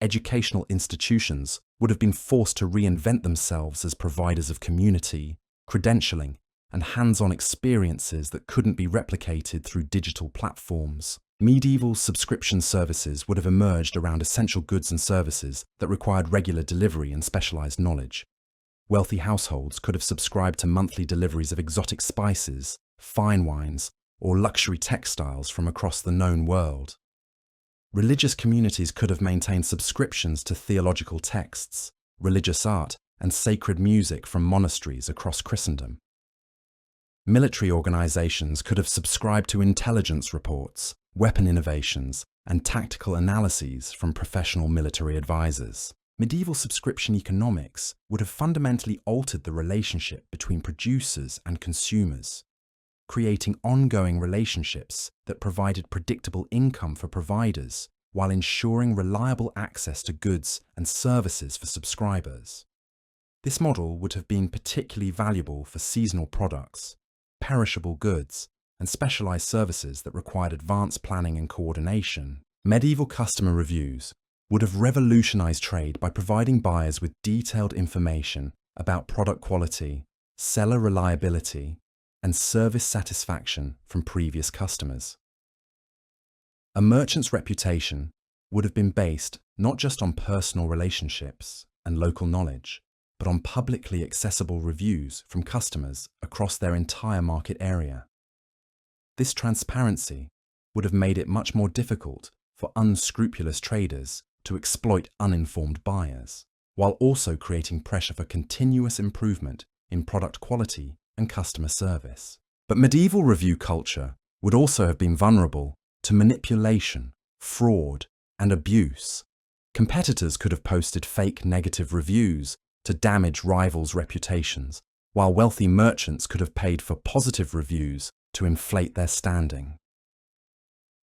Educational institutions would have been forced to reinvent themselves as providers of community, credentialing, and hands-on experiences that couldn't be replicated through digital platforms. Medieval subscription services would have emerged around essential goods and services that required regular delivery and specialized knowledge. Wealthy households could have subscribed to monthly deliveries of exotic spices, fine wines, or luxury textiles from across the known world. Religious communities could have maintained subscriptions to theological texts, religious art, and sacred music from monasteries across Christendom. Military organizations could have subscribed to intelligence reports, weapon innovations, and tactical analyses from professional military advisors. Medieval subscription economics would have fundamentally altered the relationship between producers and consumers, creating ongoing relationships that provided predictable income for providers while ensuring reliable access to goods and services for subscribers. This model would have been particularly valuable for seasonal products, perishable goods, and specialized services that required advanced planning and coordination. Medieval customer reviews would have revolutionized trade by providing buyers with detailed information about product quality, seller reliability, and service satisfaction from previous customers. A merchant's reputation would have been based not just on personal relationships and local knowledge, but on publicly accessible reviews from customers across their entire market area. This transparency would have made it much more difficult for unscrupulous traders to exploit uninformed buyers, while also creating pressure for continuous improvement in product quality and customer service. But medieval review culture would also have been vulnerable to manipulation, fraud, and abuse. Competitors could have posted fake negative reviews to damage rivals' reputations, while wealthy merchants could have paid for positive reviews to inflate their standing.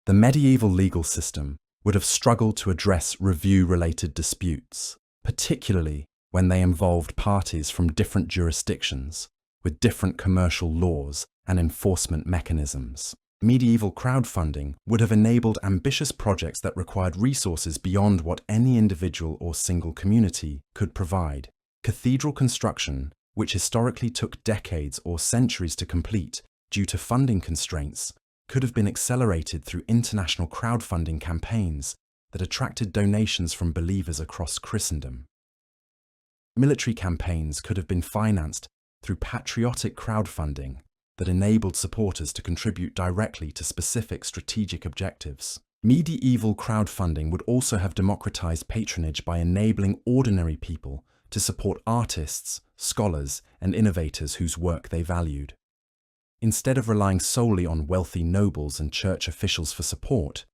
The medieval legal system would have struggled to address review-related disputes, particularly when they involved parties from different jurisdictions with different commercial laws and enforcement mechanisms. Medieval crowdfunding would have enabled ambitious projects that required resources beyond what any individual or single community could provide. Cathedral construction, which historically took decades or centuries to complete due to funding constraints, could have been accelerated through international crowdfunding campaigns that attracted donations from believers across Christendom. Military campaigns could have been financed through patriotic crowdfunding that enabled supporters to contribute directly to specific strategic objectives. Medieval crowdfunding would also have democratized patronage by enabling ordinary people to support artists, scholars, and innovators whose work they valued. Instead of relying solely on wealthy nobles and church officials for support,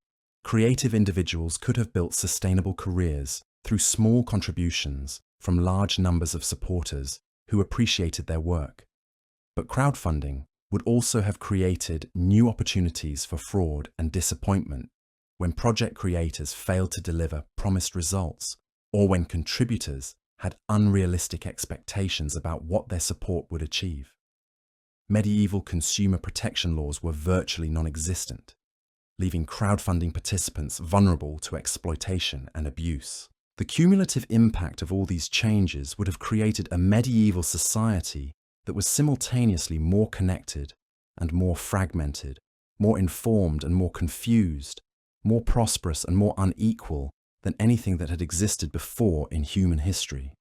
creative individuals could have built sustainable careers through small contributions from large numbers of supporters who appreciated their work. But crowdfunding would also have created new opportunities for fraud and disappointment when project creators failed to deliver promised results, or when contributors had unrealistic expectations about what their support would achieve. Medieval consumer protection laws were virtually non-existent, leaving crowdfunding participants vulnerable to exploitation and abuse. The cumulative impact of all these changes would have created a medieval society that was simultaneously more connected and more fragmented, more informed and more confused, more prosperous and more unequal than anything that had existed before in human history.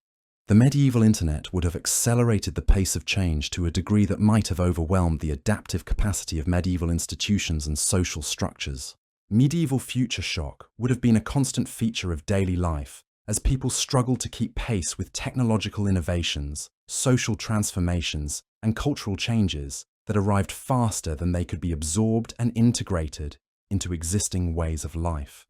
The medieval internet would have accelerated the pace of change to a degree that might have overwhelmed the adaptive capacity of medieval institutions and social structures. Medieval future shock would have been a constant feature of daily life as people struggled to keep pace with technological innovations, social transformations, and cultural changes that arrived faster than they could be absorbed and integrated into existing ways of life.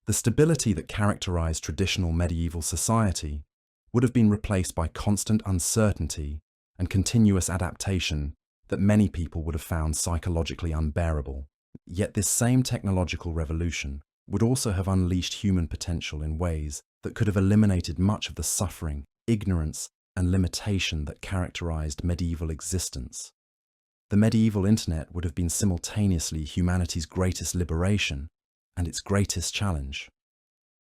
The stability that characterized traditional medieval society would have been replaced by constant uncertainty and continuous adaptation that many people would have found psychologically unbearable. Yet this same technological revolution would also have unleashed human potential in ways that could have eliminated much of the suffering, ignorance, and limitation that characterized medieval existence. The medieval internet would have been simultaneously humanity's greatest liberation and its greatest challenge,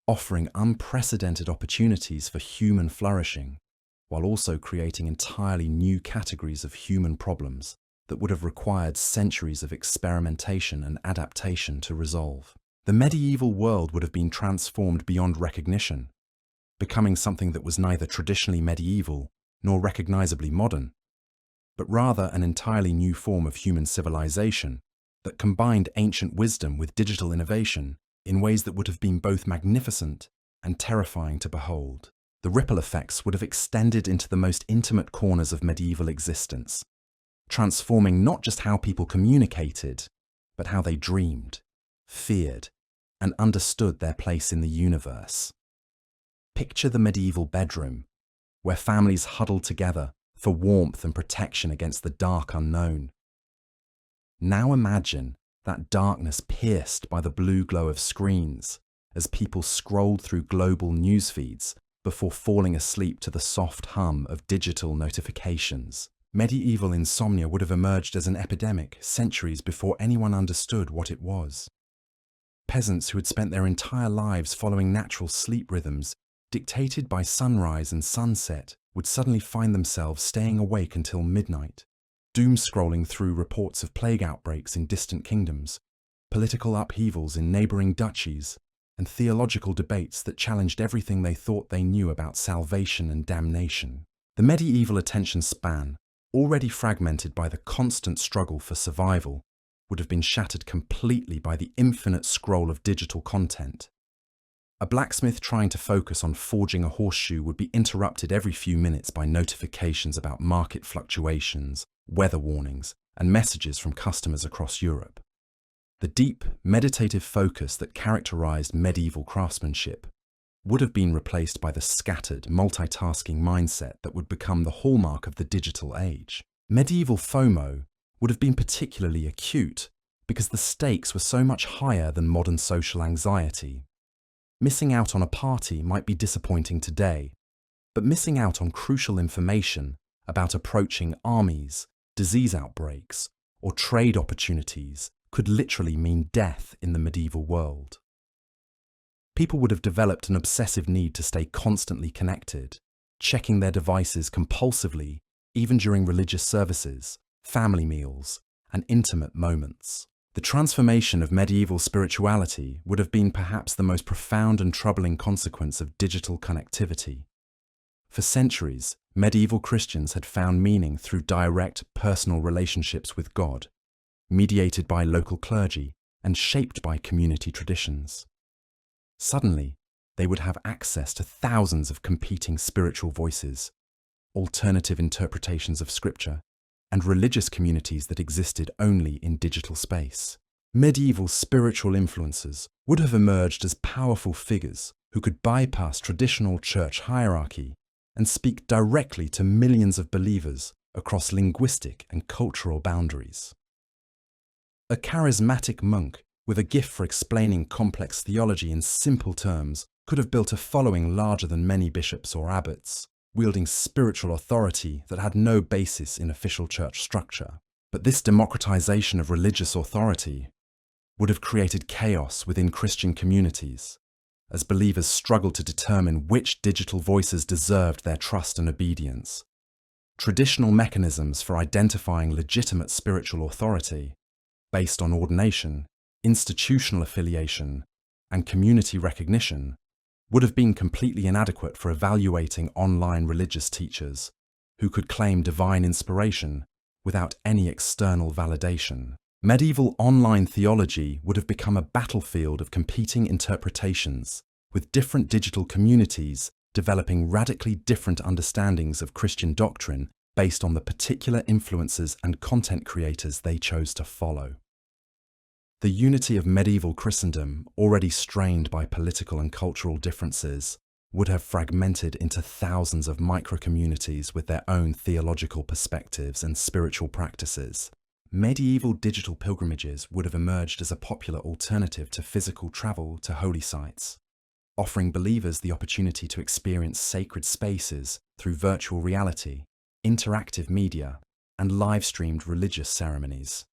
offering unprecedented opportunities for human flourishing, while also creating entirely new categories of human problems that would have required centuries of experimentation and adaptation to resolve. The medieval world would have been transformed beyond recognition, becoming something that was neither traditionally medieval nor recognizably modern, but rather an entirely new form of human civilization that combined ancient wisdom with digital innovation in ways that would have been both magnificent and terrifying to behold. The ripple effects would have extended into the most intimate corners of medieval existence, transforming not just how people communicated, but how they dreamed, feared, and understood their place in the universe. Picture the medieval bedroom, where families huddled together for warmth and protection against the dark unknown. Now imagine that darkness pierced by the blue glow of screens as people scrolled through global news feeds before falling asleep to the soft hum of digital notifications. Medieval insomnia would have emerged as an epidemic centuries before anyone understood what it was. Peasants who had spent their entire lives following natural sleep rhythms dictated by sunrise and sunset would suddenly find themselves staying awake until midnight, doom-scrolling through reports of plague outbreaks in distant kingdoms, political upheavals in neighbouring duchies, and theological debates that challenged everything they thought they knew about salvation and damnation. The medieval attention span, already fragmented by the constant struggle for survival, would have been shattered completely by the infinite scroll of digital content. A blacksmith trying to focus on forging a horseshoe would be interrupted every few minutes by notifications about market fluctuations, weather warnings, and messages from customers across Europe. The deep, meditative focus that characterized medieval craftsmanship would have been replaced by the scattered, multitasking mindset that would become the hallmark of the digital age. Medieval FOMO would have been particularly acute because the stakes were so much higher than modern social anxiety. Missing out on a party might be disappointing today, but missing out on crucial information about approaching armies, disease outbreaks, or trade opportunities could literally mean death in the medieval world. People would have developed an obsessive need to stay constantly connected, checking their devices compulsively even during religious services, family meals, and intimate moments. The transformation of medieval spirituality would have been perhaps the most profound and troubling consequence of digital connectivity. For centuries, medieval Christians had found meaning through direct, personal relationships with God, mediated by local clergy and shaped by community traditions. Suddenly, they would have access to thousands of competing spiritual voices, alternative interpretations of Scripture, and religious communities that existed only in digital space. Medieval spiritual influencers would have emerged as powerful figures who could bypass traditional church hierarchy and speak directly to millions of believers across linguistic and cultural boundaries. A charismatic monk with a gift for explaining complex theology in simple terms could have built a following larger than many bishops or abbots, wielding spiritual authority that had no basis in official church structure. But this democratization of religious authority would have created chaos within Christian communities, as believers struggled to determine which digital voices deserved their trust and obedience. Traditional mechanisms for identifying legitimate spiritual authority, based on ordination, institutional affiliation, and community recognition, would have been completely inadequate for evaluating online religious teachers who could claim divine inspiration without any external validation. Medieval online theology would have become a battlefield of competing interpretations, with different digital communities developing radically different understandings of Christian doctrine based on the particular influences and content creators they chose to follow. The unity of medieval Christendom, already strained by political and cultural differences, would have fragmented into thousands of micro-communities with their own theological perspectives and spiritual practices. Medieval digital pilgrimages would have emerged as a popular alternative to physical travel to holy sites, offering believers the opportunity to experience sacred spaces through virtual reality, interactive media, and live-streamed religious ceremonies.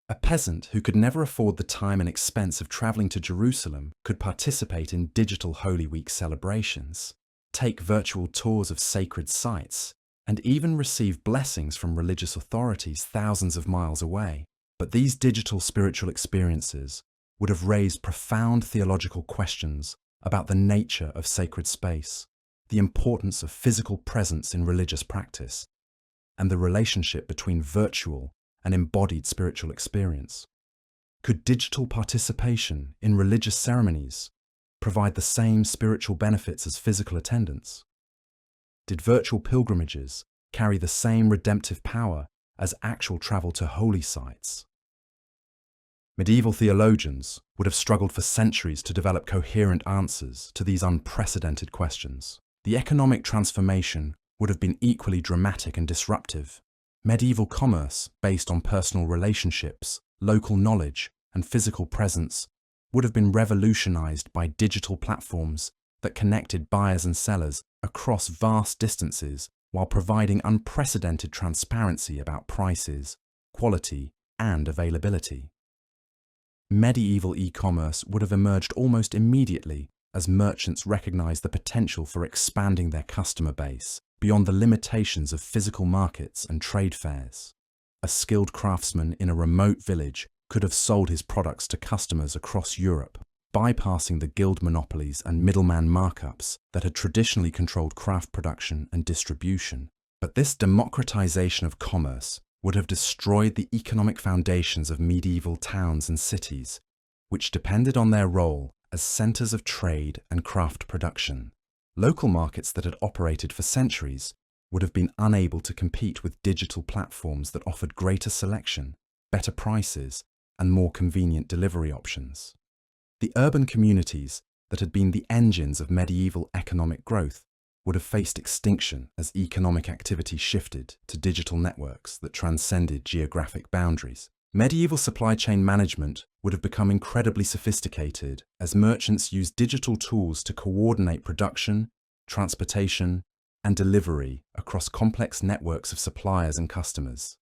A peasant who could never afford the time and expense of traveling to Jerusalem could participate in digital Holy Week celebrations, take virtual tours of sacred sites, and even receive blessings from religious authorities thousands of miles away. But these digital spiritual experiences would have raised profound theological questions about the nature of sacred space, the importance of physical presence in religious practice, and the relationship between virtual and embodied spiritual experience. Could digital participation in religious ceremonies provide the same spiritual benefits as physical attendance? Did virtual pilgrimages carry the same redemptive power as actual travel to holy sites? Medieval theologians would have struggled for centuries to develop coherent answers to these unprecedented questions. The economic transformation would have been equally dramatic and disruptive. Medieval commerce, based on personal relationships, local knowledge, and physical presence, would have been revolutionized by digital platforms that connected buyers and sellers across vast distances while providing unprecedented transparency about prices, quality, and availability. Medieval e-commerce would have emerged almost immediately as merchants recognized the potential for expanding their customer base beyond the limitations of physical markets and trade fairs. A skilled craftsman in a remote village could have sold his products to customers across Europe, bypassing the guild monopolies and middleman markups that had traditionally controlled craft production and distribution. But this democratization of commerce would have destroyed the economic foundations of medieval towns and cities, which depended on their role as centers of trade and craft production. Local markets that had operated for centuries would have been unable to compete with digital platforms that offered greater selection, better prices, and more convenient delivery options. The urban communities that had been the engines of medieval economic growth would have faced extinction as economic activity shifted to digital networks that transcended geographic boundaries. Medieval supply chain management would have become incredibly sophisticated as merchants used digital tools to coordinate production, transportation, and delivery across complex networks of suppliers and customers.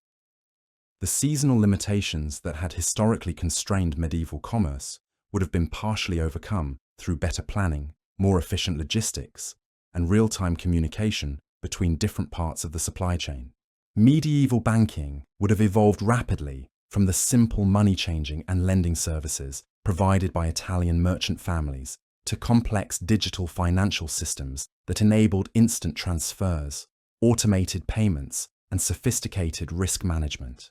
The seasonal limitations that had historically constrained medieval commerce would have been partially overcome through better planning, more efficient logistics, and real-time communication between different parts of the supply chain. Medieval banking would have evolved rapidly from the simple money-changing and lending services provided by Italian merchant families to complex digital financial systems that enabled instant transfers, automated payments, and sophisticated risk management.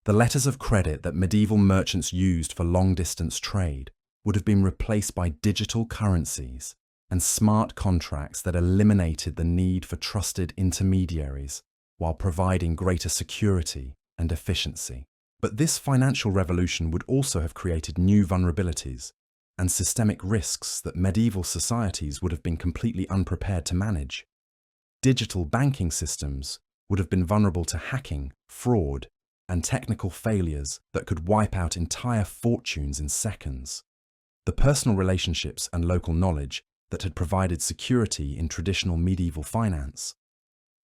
The letters of credit that medieval merchants used for long-distance trade would have been replaced by digital currencies and smart contracts that eliminated the need for trusted intermediaries while providing greater security and efficiency. But this financial revolution would also have created new vulnerabilities and systemic risks that medieval societies would have been completely unprepared to manage. Digital banking systems would have been vulnerable to hacking, fraud, and technical failures that could wipe out entire fortunes in seconds. The personal relationships and local knowledge that had provided security in traditional medieval finance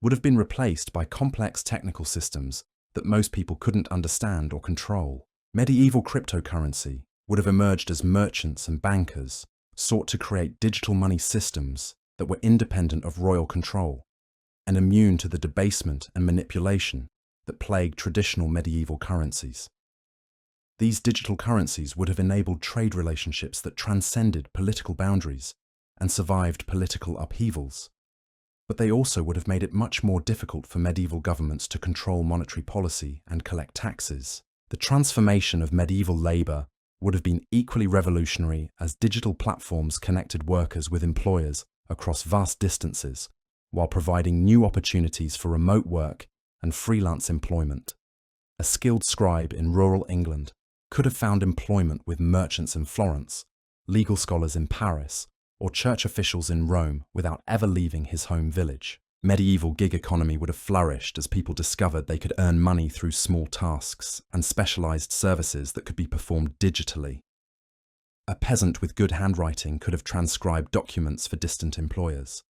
would have been replaced by complex technical systems that most people couldn't understand or control. Medieval cryptocurrency would have emerged as merchants and bankers sought to create digital money systems that were independent of royal control and immune to the debasement and manipulation that plagued traditional medieval currencies. These digital currencies would have enabled trade relationships that transcended political boundaries and survived political upheavals. But they also would have made it much more difficult for medieval governments to control monetary policy and collect taxes. The transformation of medieval labour would have been equally revolutionary as digital platforms connected workers with employers across vast distances, while providing new opportunities for remote work and freelance employment. A skilled scribe in rural England could have found employment with merchants in Florence, legal scholars in Paris, or church officials in Rome without ever leaving his home village. Medieval gig economy would have flourished as people discovered they could earn money through small tasks and specialized services that could be performed digitally. A peasant with good handwriting could have transcribed documents for distant employers.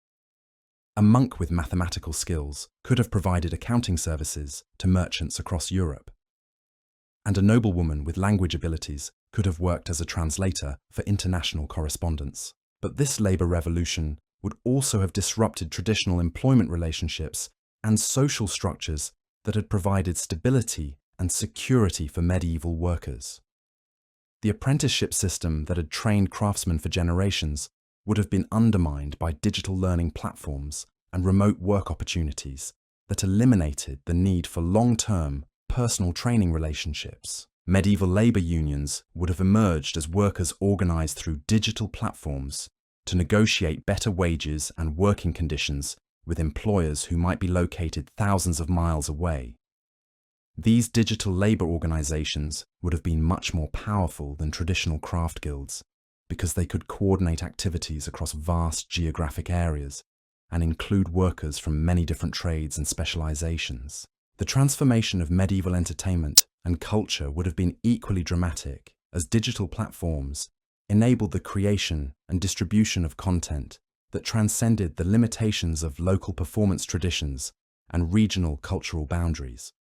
A monk with mathematical skills could have provided accounting services to merchants across Europe. And a noblewoman with language abilities could have worked as a translator for international correspondence. But this labour revolution would also have disrupted traditional employment relationships and social structures that had provided stability and security for medieval workers. The apprenticeship system that had trained craftsmen for generations would have been undermined by digital learning platforms and remote work opportunities that eliminated the need for long-term personal training relationships. Medieval labour unions would have emerged as workers organised through digital platforms to negotiate better wages and working conditions with employers who might be located thousands of miles away. These digital labour organisations would have been much more powerful than traditional craft guilds because they could coordinate activities across vast geographic areas and include workers from many different trades and specialisations. The transformation of medieval entertainment and culture would have been equally dramatic as digital platforms enabled the creation and distribution of content that transcended the limitations of local performance traditions and regional cultural boundaries.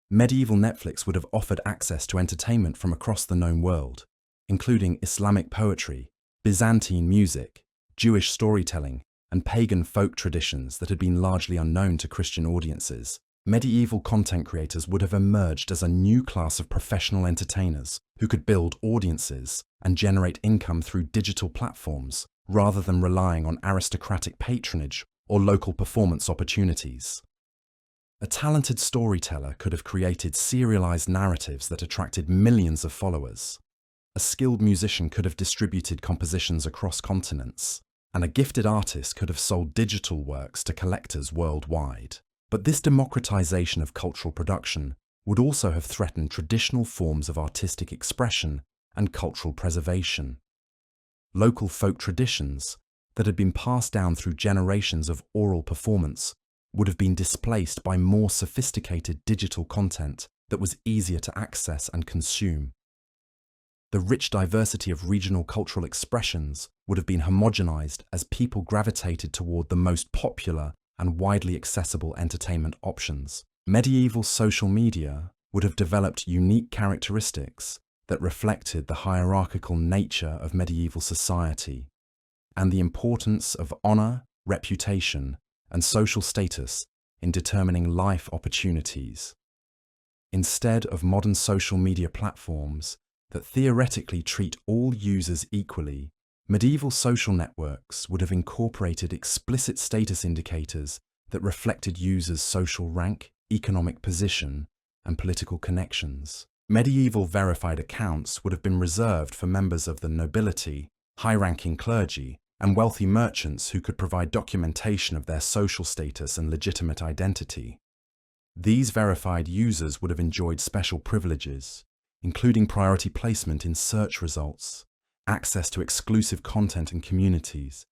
Medieval Netflix would have offered access to entertainment from across the known world, including Islamic poetry, Byzantine music, Jewish storytelling, and pagan folk traditions that had been largely unknown to Christian audiences. Medieval content creators would have emerged as a new class of professional entertainers who could build audiences and generate income through digital platforms rather than relying on aristocratic patronage or local performance opportunities. A talented storyteller could have created serialized narratives that attracted millions of followers. A skilled musician could have distributed compositions across continents, and a gifted artist could have sold digital works to collectors worldwide. But this democratization of cultural production would also have threatened traditional forms of artistic expression and cultural preservation. Local folk traditions that had been passed down through generations of oral performance would have been displaced by more sophisticated digital content that was easier to access and consume. The rich diversity of regional cultural expressions would have been homogenized as people gravitated toward the most popular and widely accessible entertainment options. Medieval social media would have developed unique characteristics that reflected the hierarchical nature of medieval society and the importance of honor, reputation, and social status in determining life opportunities. Instead of modern social media platforms that theoretically treat all users equally, medieval social networks would have incorporated explicit status indicators that reflected users' social rank, economic position, and political connections. Medieval verified accounts would have been reserved for members of the nobility, high-ranking clergy, and wealthy merchants who could provide documentation of their social status and legitimate identity. These verified users would have enjoyed special privileges, including priority placement in search results, access to exclusive content and communities,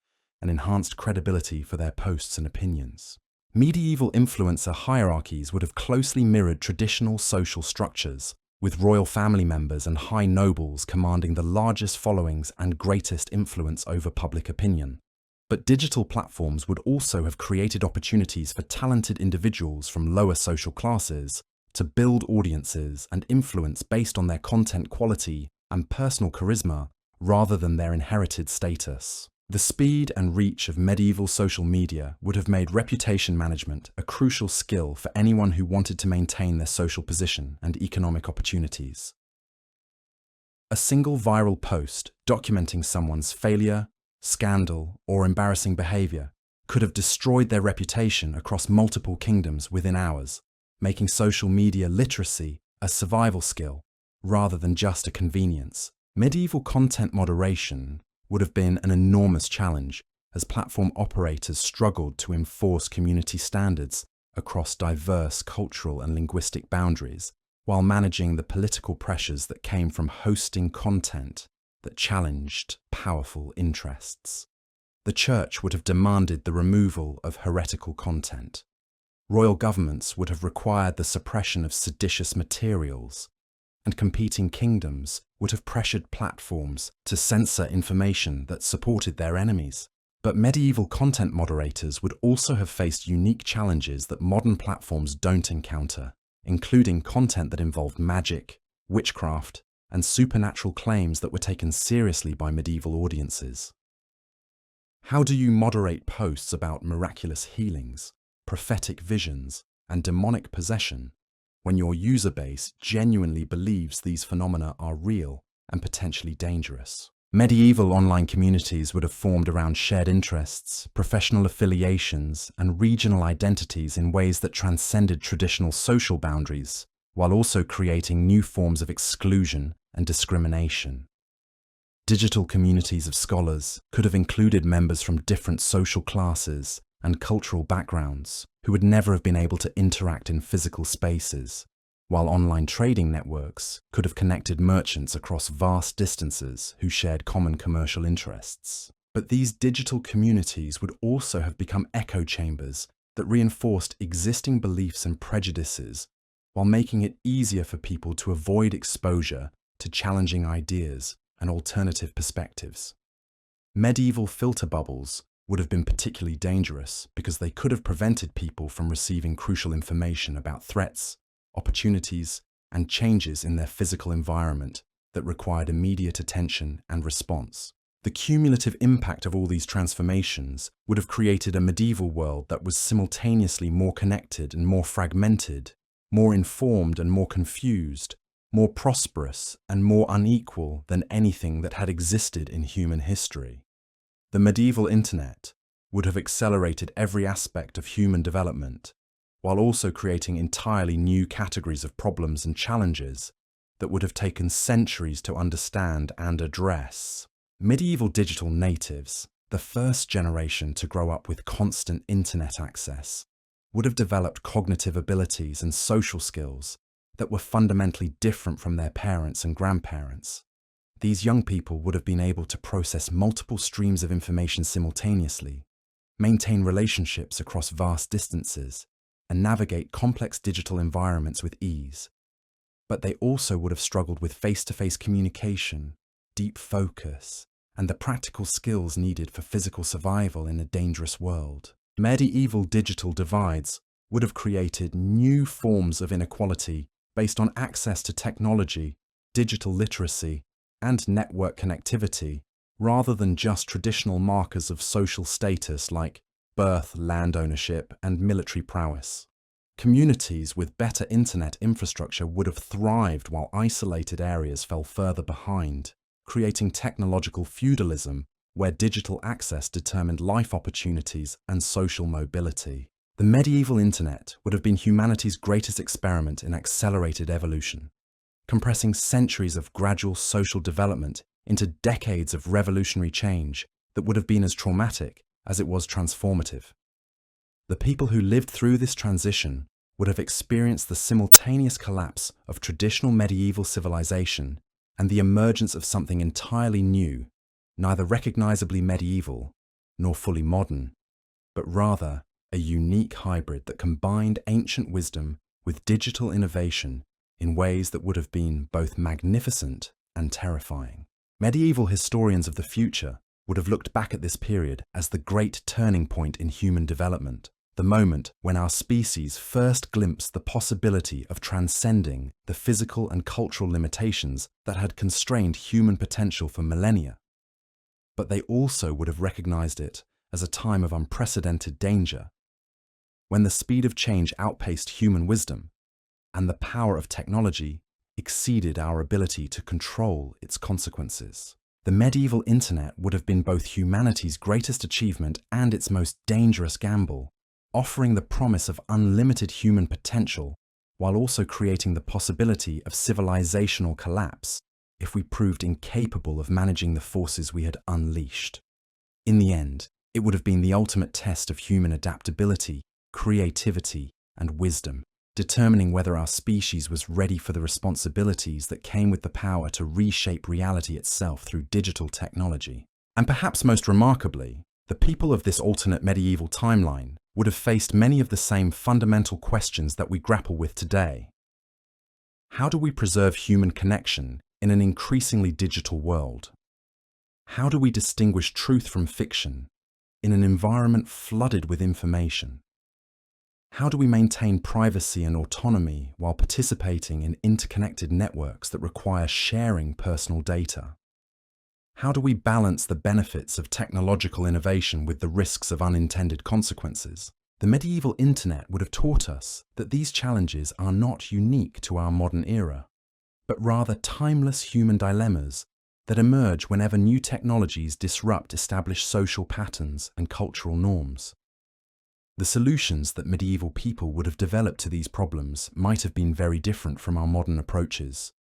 and enhanced credibility for their posts and opinions. Medieval influencer hierarchies would have closely mirrored traditional social structures, with royal family members and high nobles commanding the largest followings and greatest influence over public opinion. But digital platforms would also have created opportunities for talented individuals from lower social classes to build audiences and influence based on their content quality and personal charisma rather than their inherited status. The speed and reach of medieval social media would have made reputation management a crucial skill for anyone who wanted to maintain their social position and economic opportunities. A single viral post documenting someone's failure, scandal, or embarrassing behavior could have destroyed their reputation across multiple kingdoms within hours, making social media literacy a survival skill rather than just a convenience. Medieval content moderation would have been an enormous challenge as platform operators struggled to enforce community standards across diverse cultural and linguistic boundaries, while managing the political pressures that came from hosting content that challenged powerful interests. The Church would have demanded the removal of heretical content. Royal governments would have required the suppression of seditious materials, and competing kingdoms would have pressured platforms to censor information that supported their enemies. But medieval content moderators would also have faced unique challenges that modern platforms don't encounter, including content that involved magic, witchcraft, and supernatural claims that were taken seriously by medieval audiences. How do you moderate posts about miraculous healings, prophetic visions, and demonic possession when your user base genuinely believes these phenomena are real and potentially dangerous? Medieval online communities would have formed around shared interests, professional affiliations, and regional identities in ways that transcended traditional social boundaries, while also creating new forms of exclusion and discrimination. Digital communities of scholars could have included members from different social classes and cultural backgrounds who would never have been able to interact in physical spaces, while online trading networks could have connected merchants across vast distances who shared common commercial interests. But these digital communities would also have become echo chambers that reinforced existing beliefs and prejudices, while making it easier for people to avoid exposure to challenging ideas and alternative perspectives. Medieval filter bubbles would have been particularly dangerous because they could have prevented people from receiving crucial information about threats, opportunities, and changes in their physical environment that required immediate attention and response. The cumulative impact of all these transformations would have created a medieval world that was simultaneously more connected and more fragmented, more informed and more confused, more prosperous and more unequal than anything that had existed in human history. The medieval internet would have accelerated every aspect of human development, while also creating entirely new categories of problems and challenges that would have taken centuries to understand and address. Medieval digital natives, the first generation to grow up with constant internet access, would have developed cognitive abilities and social skills that were fundamentally different from their parents and grandparents. These young people would have been able to process multiple streams of information simultaneously, maintain relationships across vast distances, and navigate complex digital environments with ease. But they also would have struggled with face-to-face communication, deep focus, and the practical skills needed for physical survival in a dangerous world. Medieval digital divides would have created new forms of inequality based on access to technology, digital literacy, and network connectivity, rather than just traditional markers of social status like birth, land ownership, and military prowess. Communities with better internet infrastructure would have thrived while isolated areas fell further behind, creating technological feudalism where digital access determined life opportunities and social mobility. The medieval internet would have been humanity's greatest experiment in accelerated evolution, compressing centuries of gradual social development into decades of revolutionary change that would have been as traumatic as it was transformative. The people who lived through this transition would have experienced the simultaneous collapse of traditional medieval civilization and the emergence of something entirely new, neither recognizably medieval nor fully modern, but rather a unique hybrid that combined ancient wisdom with digital innovation in ways that would have been both magnificent and terrifying. Medieval historians of the future would have looked back at this period as the great turning point in human development, the moment when our species first glimpsed the possibility of transcending the physical and cultural limitations that had constrained human potential for millennia. But they also would have recognized it as a time of unprecedented danger, when the speed of change outpaced human wisdom and the power of technology exceeded our ability to control its consequences. The medieval internet would have been both humanity's greatest achievement and its most dangerous gamble, offering the promise of unlimited human potential while also creating the possibility of civilizational collapse if we proved incapable of managing the forces we had unleashed. In the end, it would have been the ultimate test of human adaptability, creativity, and wisdom, determining whether our species was ready for the responsibilities that came with the power to reshape reality itself through digital technology. And perhaps most remarkably, the people of this alternate medieval timeline would have faced many of the same fundamental questions that we grapple with today. How do we preserve human connection in an increasingly digital world? How do we distinguish truth from fiction in an environment flooded with information? How do we maintain privacy and autonomy while participating in interconnected networks that require sharing personal data? How do we balance the benefits of technological innovation with the risks of unintended consequences? The medieval internet would have taught us that these challenges are not unique to our modern era, but rather timeless human dilemmas that emerge whenever new technologies disrupt established social patterns and cultural norms. The solutions that medieval people would have developed to these problems might have been very different from our modern approaches,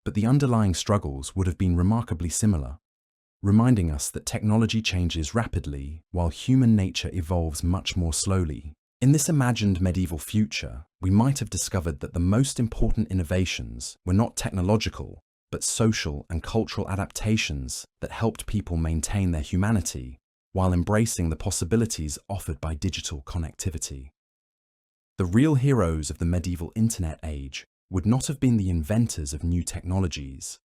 but the underlying struggles would have been remarkably similar, reminding us that technology changes rapidly while human nature evolves much more slowly. In this imagined medieval future, we might have discovered that the most important innovations were not technological, but social and cultural adaptations that helped people maintain their humanity while embracing the possibilities offered by digital connectivity. The real heroes of the medieval internet age would not have been the inventors of new technologies,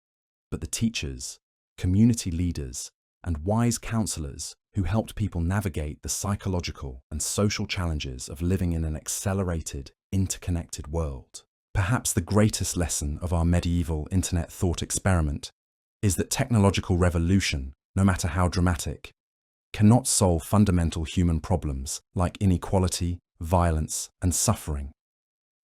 but the teachers, community leaders, and wise counselors who helped people navigate the psychological and social challenges of living in an accelerated, interconnected world. Perhaps the greatest lesson of our medieval internet thought experiment is that technological revolution, no matter how dramatic, cannot solve fundamental human problems like inequality, violence, and suffering,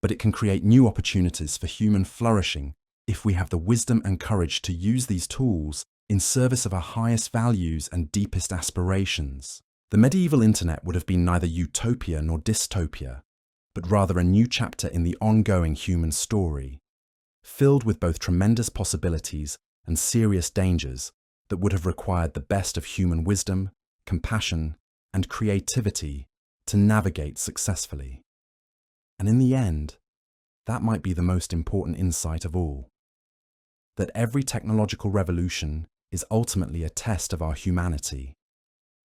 but it can create new opportunities for human flourishing if we have the wisdom and courage to use these tools in service of our highest values and deepest aspirations. The medieval internet would have been neither utopia nor dystopia, but rather a new chapter in the ongoing human story, filled with both tremendous possibilities and serious dangers that would have required the best of human wisdom, compassion, and creativity to navigate successfully. And in the end, that might be the most important insight of all, that every technological revolution is ultimately a test of our humanity,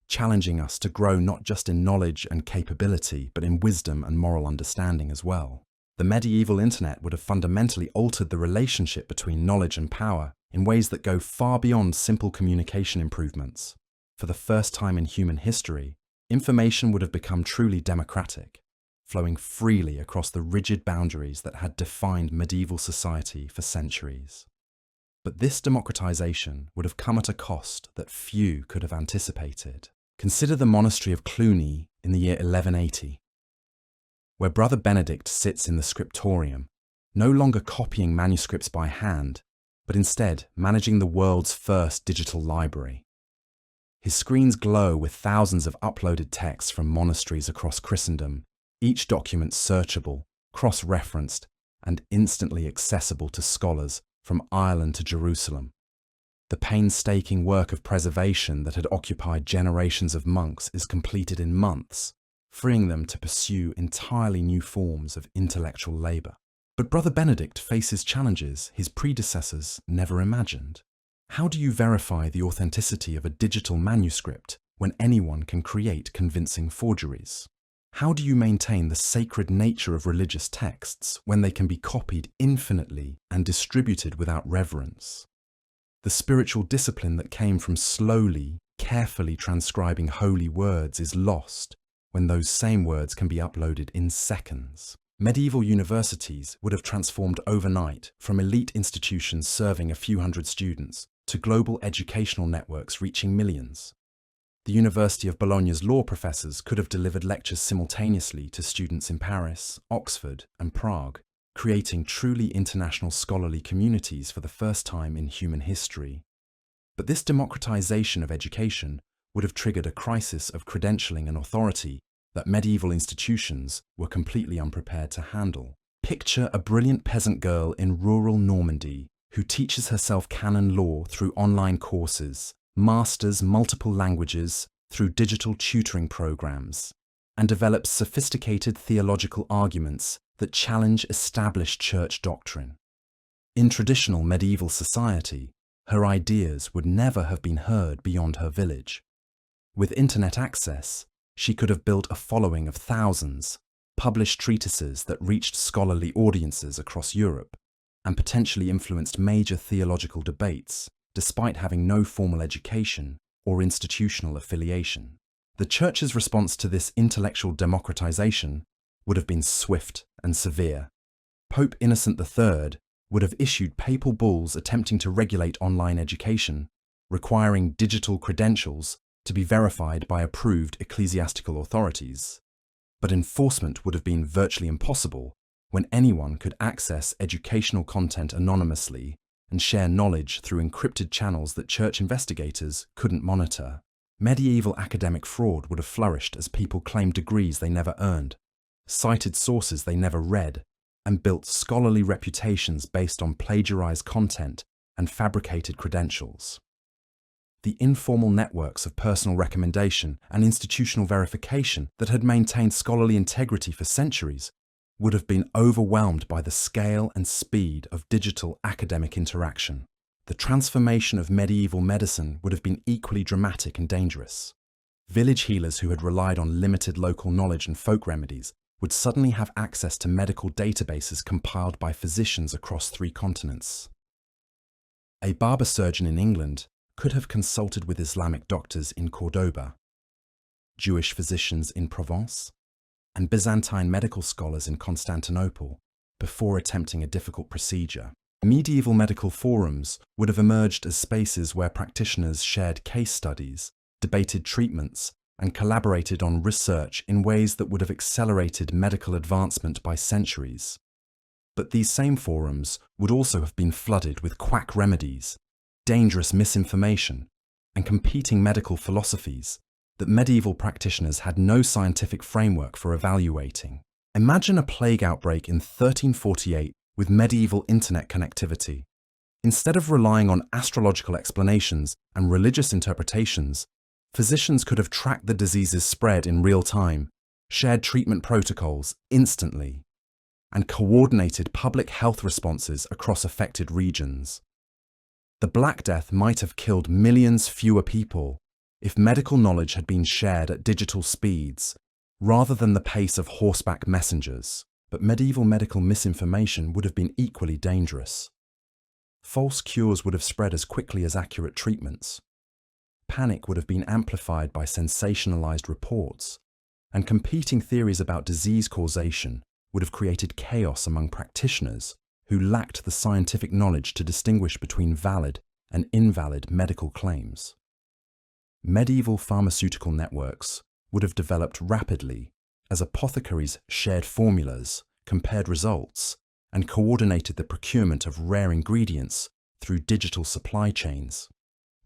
challenging us to grow not just in knowledge and capability, but in wisdom and moral understanding as well. The medieval internet would have fundamentally altered the relationship between knowledge and power in ways that go far beyond simple communication improvements. For the first time in human history, information would have become truly democratic, flowing freely across the rigid boundaries that had defined medieval society for centuries. But this democratization would have come at a cost that few could have anticipated. Consider the monastery of Cluny in the year 1180, where Brother Benedict sits in the scriptorium, no longer copying manuscripts by hand, but instead managing the world's first digital library. His screens glow with thousands of uploaded texts from monasteries across Christendom, each document searchable, cross-referenced, and instantly accessible to scholars from Ireland to Jerusalem. The painstaking work of preservation that had occupied generations of monks is completed in months, freeing them to pursue entirely new forms of intellectual labour. But Brother Benedict faces challenges his predecessors never imagined. How do you verify the authenticity of a digital manuscript when anyone can create convincing forgeries? How do you maintain the sacred nature of religious texts when they can be copied infinitely and distributed without reverence? The spiritual discipline that came from slowly, carefully transcribing holy words is lost when those same words can be uploaded in seconds. Medieval universities would have transformed overnight from elite institutions serving a few hundred students to global educational networks reaching millions. The University of Bologna's law professors could have delivered lectures simultaneously to students in Paris, Oxford, and Prague, creating truly international scholarly communities for the first time in human history. But this democratization of education would have triggered a crisis of credentialing and authority that medieval institutions were completely unprepared to handle. Picture a brilliant peasant girl in rural Normandy who teaches herself canon law through online courses, masters multiple languages through digital tutoring programs, and develops sophisticated theological arguments that challenge established church doctrine. In traditional medieval society, her ideas would never have been heard beyond her village. With internet access, she could have built a following of thousands, published treatises that reached scholarly audiences across Europe, and potentially influenced major theological debates, despite having no formal education or institutional affiliation. The Church's response to this intellectual democratization would have been swift and severe. Pope Innocent III would have issued papal bulls attempting to regulate online education, requiring digital credentials to be verified by approved ecclesiastical authorities. But enforcement would have been virtually impossible when anyone could access educational content anonymously and share knowledge through encrypted channels that church investigators couldn't monitor. Medieval academic fraud would have flourished as people claimed degrees they never earned, cited sources they never read, and built scholarly reputations based on plagiarized content and fabricated credentials. The informal networks of personal recommendation and institutional verification that had maintained scholarly integrity for centuries would have been overwhelmed by the scale and speed of digital academic interaction. The transformation of medieval medicine would have been equally dramatic and dangerous. Village healers who had relied on limited local knowledge and folk remedies would suddenly have access to medical databases compiled by physicians across 3 continents. A barber surgeon in England could have consulted with Islamic doctors in Cordoba, Jewish physicians in Provence, and Byzantine medical scholars in Constantinople before attempting a difficult procedure. Medieval medical forums would have emerged as spaces where practitioners shared case studies, debated treatments, and collaborated on research in ways that would have accelerated medical advancement by centuries. But these same forums would also have been flooded with quack remedies, dangerous misinformation, and competing medical philosophies that medieval practitioners had no scientific framework for evaluating. Imagine a plague outbreak in 1348 with medieval internet connectivity. Instead of relying on astrological explanations and religious interpretations, physicians could have tracked the disease's spread in real time, shared treatment protocols instantly, and coordinated public health responses across affected regions. The Black Death might have killed millions fewer people if medical knowledge had been shared at digital speeds, rather than the pace of horseback messengers. But medieval medical misinformation would have been equally dangerous. False cures would have spread as quickly as accurate treatments. Panic would have been amplified by sensationalized reports, and competing theories about disease causation would have created chaos among practitioners who lacked the scientific knowledge to distinguish between valid and invalid medical claims. Medieval pharmaceutical networks would have developed rapidly as apothecaries shared formulas, compared results, and coordinated the procurement of rare ingredients through digital supply chains.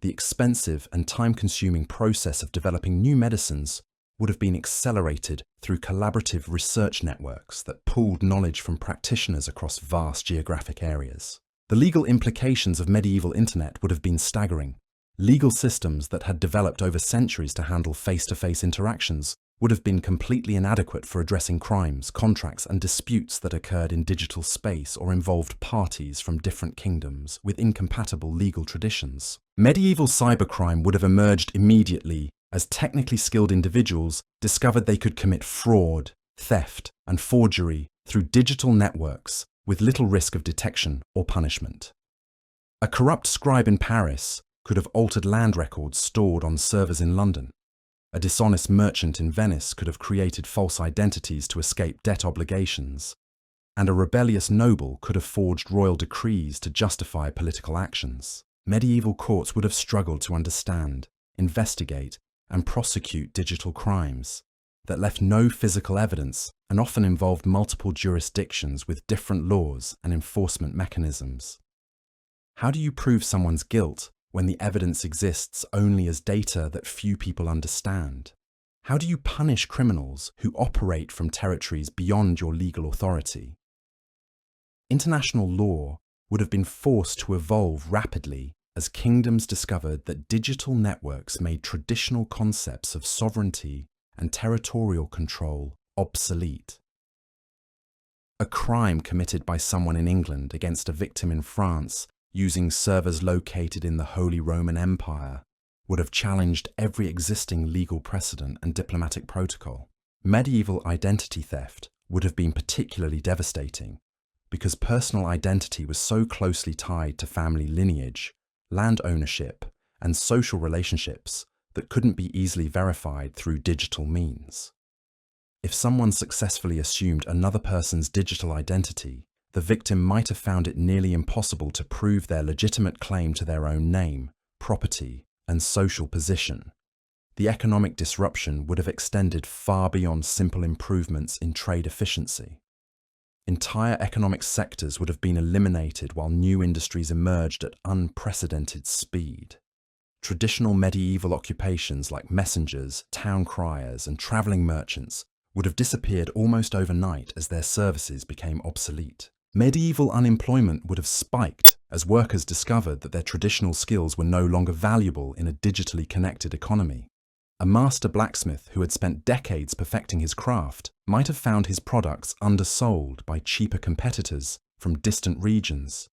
The expensive and time-consuming process of developing new medicines would have been accelerated through collaborative research networks that pooled knowledge from practitioners across vast geographic areas. The legal implications of medieval internet would have been staggering. Legal systems that had developed over centuries to handle face-to-face interactions would have been completely inadequate for addressing crimes, contracts, and disputes that occurred in digital space or involved parties from different kingdoms with incompatible legal traditions. Medieval cybercrime would have emerged immediately as technically skilled individuals discovered they could commit fraud, theft, and forgery through digital networks with little risk of detection or punishment. A corrupt scribe in Paris could have altered land records stored on servers in London. A dishonest merchant in Venice could have created false identities to escape debt obligations. And a rebellious noble could have forged royal decrees to justify political actions. Medieval courts would have struggled to understand, investigate, and prosecute digital crimes that left no physical evidence and often involved multiple jurisdictions with different laws and enforcement mechanisms. How do you prove someone's guilt when the evidence exists only as data that few people understand? How do you punish criminals who operate from territories beyond your legal authority? International law would have been forced to evolve rapidly as kingdoms discovered that digital networks made traditional concepts of sovereignty and territorial control obsolete. A crime committed by someone in England against a victim in France using servers located in the Holy Roman Empire would have challenged every existing legal precedent and diplomatic protocol. Medieval identity theft would have been particularly devastating because personal identity was so closely tied to family lineage, land ownership, and social relationships that couldn't be easily verified through digital means. If someone successfully assumed another person's digital identity, the victim might have found it nearly impossible to prove their legitimate claim to their own name, property, and social position. The economic disruption would have extended far beyond simple improvements in trade efficiency. Entire economic sectors would have been eliminated while new industries emerged at unprecedented speed. Traditional medieval occupations like messengers, town criers, and travelling merchants would have disappeared almost overnight as their services became obsolete. Medieval unemployment would have spiked as workers discovered that their traditional skills were no longer valuable in a digitally connected economy. A master blacksmith who had spent decades perfecting his craft might have found his products undersold by cheaper competitors from distant regions,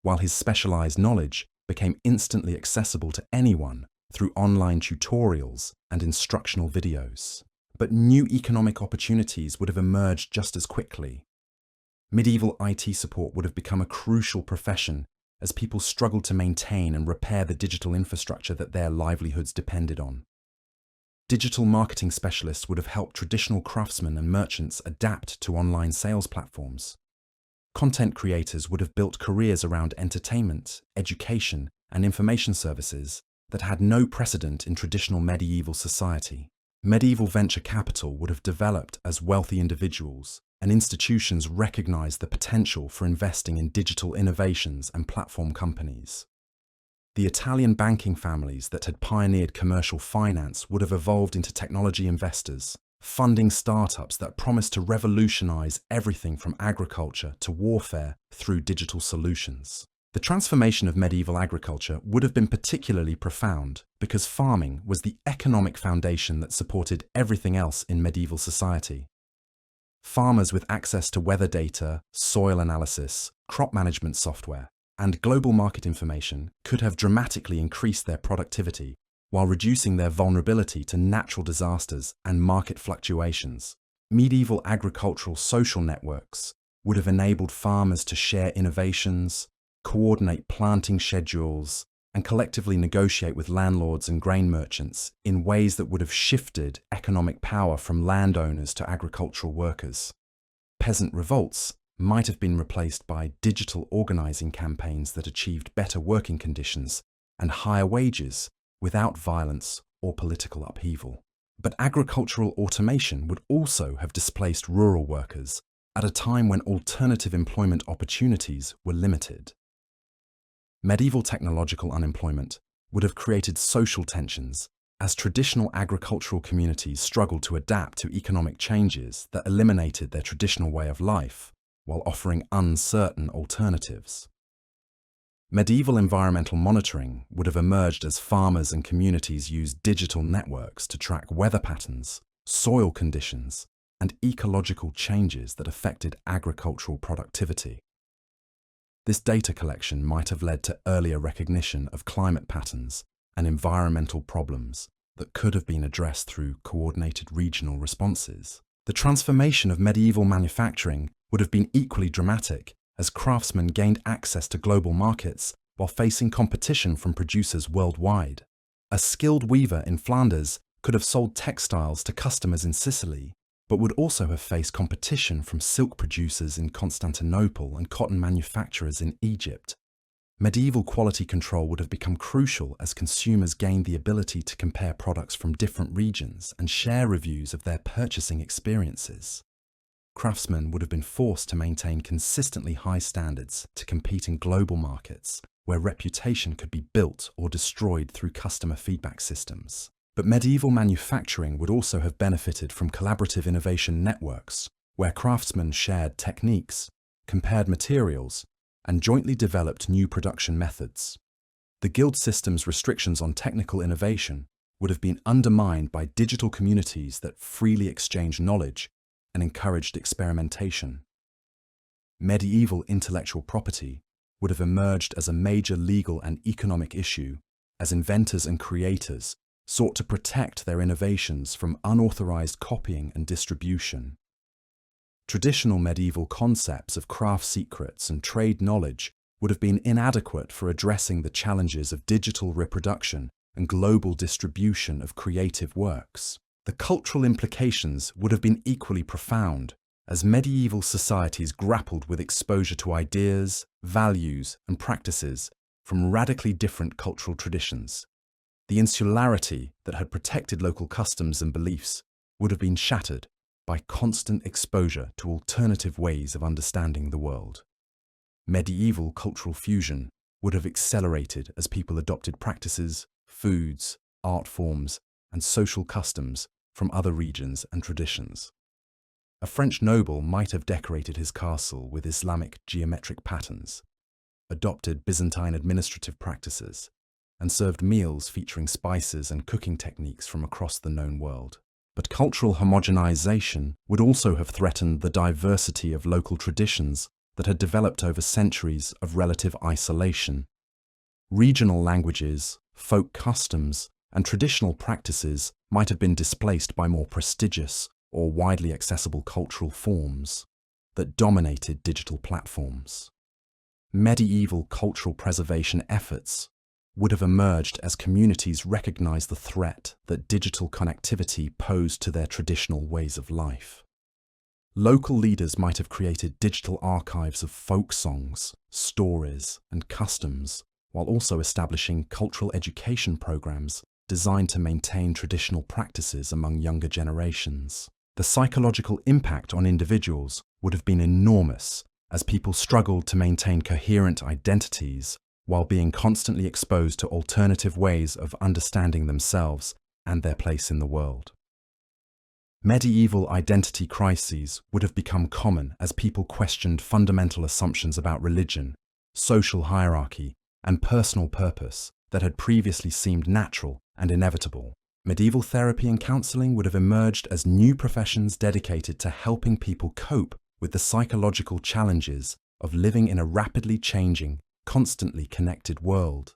while his specialized knowledge became instantly accessible to anyone through online tutorials and instructional videos. But new economic opportunities would have emerged just as quickly. Medieval IT support would have become a crucial profession as people struggled to maintain and repair the digital infrastructure that their livelihoods depended on. Digital marketing specialists would have helped traditional craftsmen and merchants adapt to online sales platforms. Content creators would have built careers around entertainment, education, and information services that had no precedent in traditional medieval society. Medieval venture capital would have developed as wealthy individuals, and institutions recognized the potential for investing in digital innovations and platform companies. The Italian banking families that had pioneered commercial finance would have evolved into technology investors, funding startups that promised to revolutionize everything from agriculture to warfare through digital solutions. The transformation of medieval agriculture would have been particularly profound because farming was the economic foundation that supported everything else in medieval society. Farmers with access to weather data, soil analysis, crop management software, and global market information could have dramatically increased their productivity while reducing their vulnerability to natural disasters and market fluctuations. Medieval agricultural social networks would have enabled farmers to share innovations, coordinate planting schedules, and collectively negotiate with landlords and grain merchants in ways that would have shifted economic power from landowners to agricultural workers. Peasant revolts might have been replaced by digital organizing campaigns that achieved better working conditions and higher wages without violence or political upheaval. But agricultural automation would also have displaced rural workers at a time when alternative employment opportunities were limited. Medieval technological unemployment would have created social tensions as traditional agricultural communities struggled to adapt to economic changes that eliminated their traditional way of life while offering uncertain alternatives. Medieval environmental monitoring would have emerged as farmers and communities used digital networks to track weather patterns, soil conditions, and ecological changes that affected agricultural productivity. This data collection might have led to earlier recognition of climate patterns and environmental problems, that could have been addressed through coordinated regional responses. The transformation of medieval manufacturing would have been equally dramatic as craftsmen gained access to global markets while facing competition from producers worldwide. A skilled weaver in Flanders could have sold textiles to customers in Sicily, but would also have faced competition from silk producers in Constantinople and cotton manufacturers in Egypt. Medieval quality control would have become crucial as consumers gained the ability to compare products from different regions and share reviews of their purchasing experiences. Craftsmen would have been forced to maintain consistently high standards to compete in global markets where reputation could be built or destroyed through customer feedback systems. But medieval manufacturing would also have benefited from collaborative innovation networks where craftsmen shared techniques, compared materials, and jointly developed new production methods. The guild system's restrictions on technical innovation would have been undermined by digital communities that freely exchanged knowledge and encouraged experimentation. Medieval intellectual property would have emerged as a major legal and economic issue as inventors and creators sought to protect their innovations from unauthorized copying and distribution. Traditional medieval concepts of craft secrets and trade knowledge would have been inadequate for addressing the challenges of digital reproduction and global distribution of creative works. The cultural implications would have been equally profound as medieval societies grappled with exposure to ideas, values, and practices from radically different cultural traditions. The insularity that had protected local customs and beliefs would have been shattered by constant exposure to alternative ways of understanding the world. Medieval cultural fusion would have accelerated as people adopted practices, foods, art forms, and social customs from other regions and traditions. A French noble might have decorated his castle with Islamic geometric patterns, adopted Byzantine administrative practices, and served meals featuring spices and cooking techniques from across the known world. But cultural homogenization would also have threatened the diversity of local traditions that had developed over centuries of relative isolation. Regional languages, folk customs, and traditional practices might have been displaced by more prestigious or widely accessible cultural forms that dominated digital platforms. Medieval cultural preservation efforts would have emerged as communities recognized the threat that digital connectivity posed to their traditional ways of life. Local leaders might have created digital archives of folk songs, stories, and customs, while also establishing cultural education programs designed to maintain traditional practices among younger generations. The psychological impact on individuals would have been enormous as people struggled to maintain coherent identities while being constantly exposed to alternative ways of understanding themselves and their place in the world. Medieval identity crises would have become common as people questioned fundamental assumptions about religion, social hierarchy, and personal purpose that had previously seemed natural and inevitable. Medieval therapy and counseling would have emerged as new professions dedicated to helping people cope with the psychological challenges of living in a rapidly changing, constantly connected world.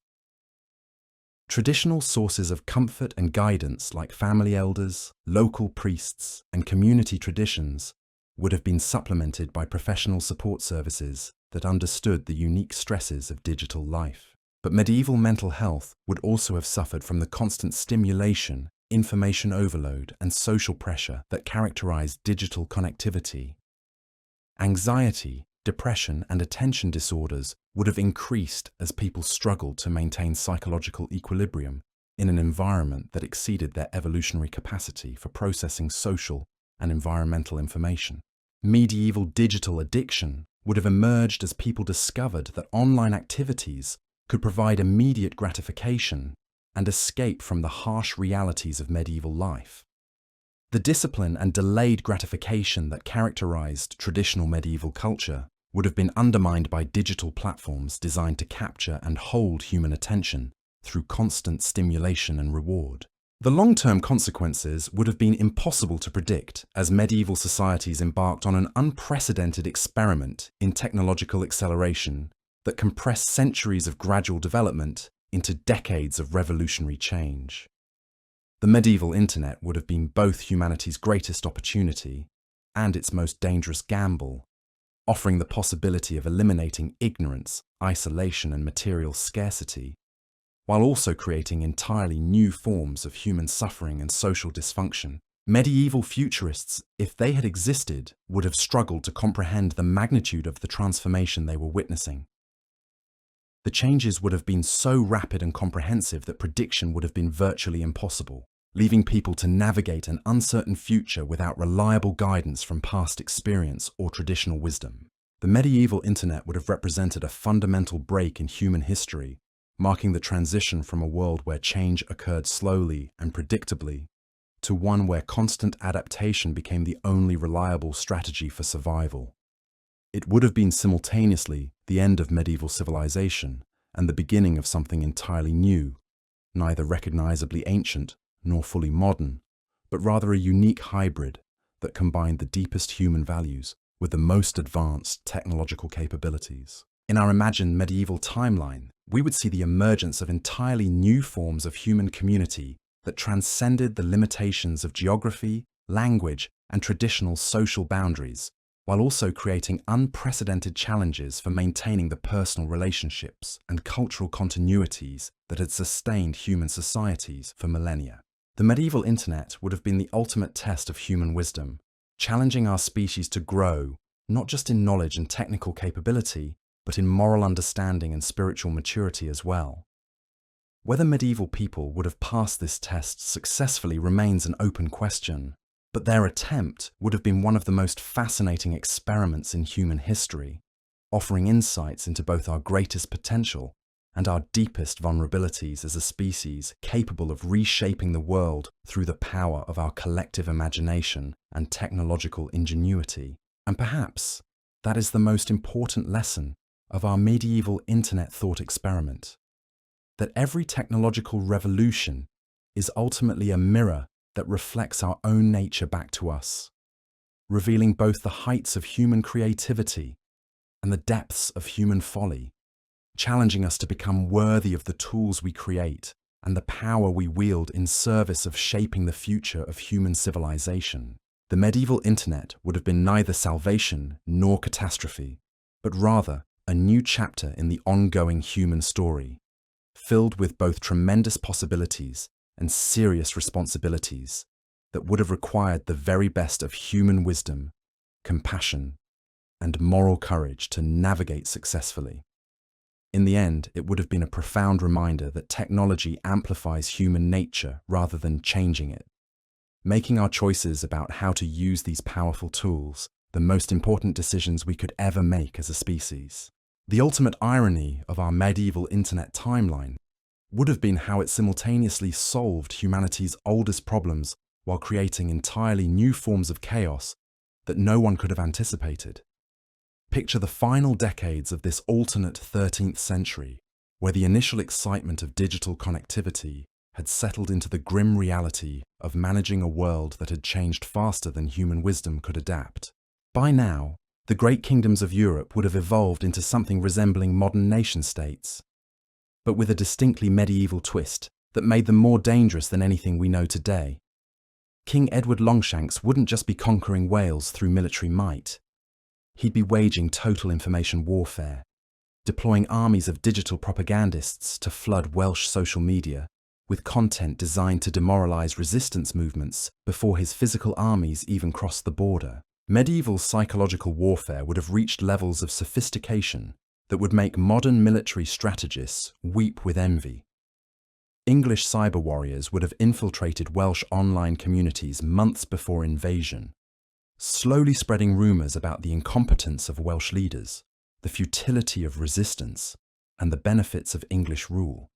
Traditional sources of comfort and guidance like family elders, local priests, and community traditions would have been supplemented by professional support services that understood the unique stresses of digital life. But medieval mental health would also have suffered from the constant stimulation, information overload, and social pressure that characterized digital connectivity. Anxiety, depression, and attention disorders would have increased as people struggled to maintain psychological equilibrium in an environment that exceeded their evolutionary capacity for processing social and environmental information. Medieval digital addiction would have emerged as people discovered that online activities could provide immediate gratification and escape from the harsh realities of medieval life. The discipline and delayed gratification that characterized traditional medieval culture would have been undermined by digital platforms designed to capture and hold human attention through constant stimulation and reward. The long-term consequences would have been impossible to predict as medieval societies embarked on an unprecedented experiment in technological acceleration that compressed centuries of gradual development into decades of revolutionary change. The medieval internet would have been both humanity's greatest opportunity and its most dangerous gamble, offering the possibility of eliminating ignorance, isolation, and material scarcity, while also creating entirely new forms of human suffering and social dysfunction. Medieval futurists, if they had existed, would have struggled to comprehend the magnitude of the transformation they were witnessing. The changes would have been so rapid and comprehensive that prediction would have been virtually impossible, leaving people to navigate an uncertain future without reliable guidance from past experience or traditional wisdom. The medieval internet would have represented a fundamental break in human history, marking the transition from a world where change occurred slowly and predictably to one where constant adaptation became the only reliable strategy for survival. It would have been simultaneously the end of medieval civilization and the beginning of something entirely new, neither recognizably ancient nor fully modern, but rather a unique hybrid that combined the deepest human values with the most advanced technological capabilities. In our imagined medieval timeline, we would see the emergence of entirely new forms of human community that transcended the limitations of geography, language, and traditional social boundaries, while also creating unprecedented challenges for maintaining the personal relationships and cultural continuities that had sustained human societies for millennia. The medieval internet would have been the ultimate test of human wisdom, challenging our species to grow, not just in knowledge and technical capability, but in moral understanding and spiritual maturity as well. Whether medieval people would have passed this test successfully remains an open question, but their attempt would have been one of the most fascinating experiments in human history, offering insights into both our greatest potential and our deepest vulnerabilities as a species capable of reshaping the world through the power of our collective imagination and technological ingenuity. And perhaps that is the most important lesson of our medieval internet thought experiment, that every technological revolution is ultimately a mirror that reflects our own nature back to us, revealing both the heights of human creativity and the depths of human folly, challenging us to become worthy of the tools we create and the power we wield in service of shaping the future of human civilization. The medieval internet would have been neither salvation nor catastrophe, but rather a new chapter in the ongoing human story, filled with both tremendous possibilities and serious responsibilities that would have required the very best of human wisdom, compassion, and moral courage to navigate successfully. In the end, it would have been a profound reminder that technology amplifies human nature rather than changing it, making our choices about how to use these powerful tools the most important decisions we could ever make as a species. The ultimate irony of our medieval internet timeline would have been how it simultaneously solved humanity's oldest problems while creating entirely new forms of chaos that no one could have anticipated. Picture the final decades of this alternate 13th century, where the initial excitement of digital connectivity had settled into the grim reality of managing a world that had changed faster than human wisdom could adapt. By now, the great kingdoms of Europe would have evolved into something resembling modern nation-states, but with a distinctly medieval twist that made them more dangerous than anything we know today. King Edward Longshanks wouldn't just be conquering Wales through military might. He'd be waging total information warfare, deploying armies of digital propagandists to flood Welsh social media with content designed to demoralize resistance movements before his physical armies even crossed the border. Medieval psychological warfare would have reached levels of sophistication that would make modern military strategists weep with envy. English cyber warriors would have infiltrated Welsh online communities months before invasion, slowly spreading rumours about the incompetence of Welsh leaders, the futility of resistance, and the benefits of English rule.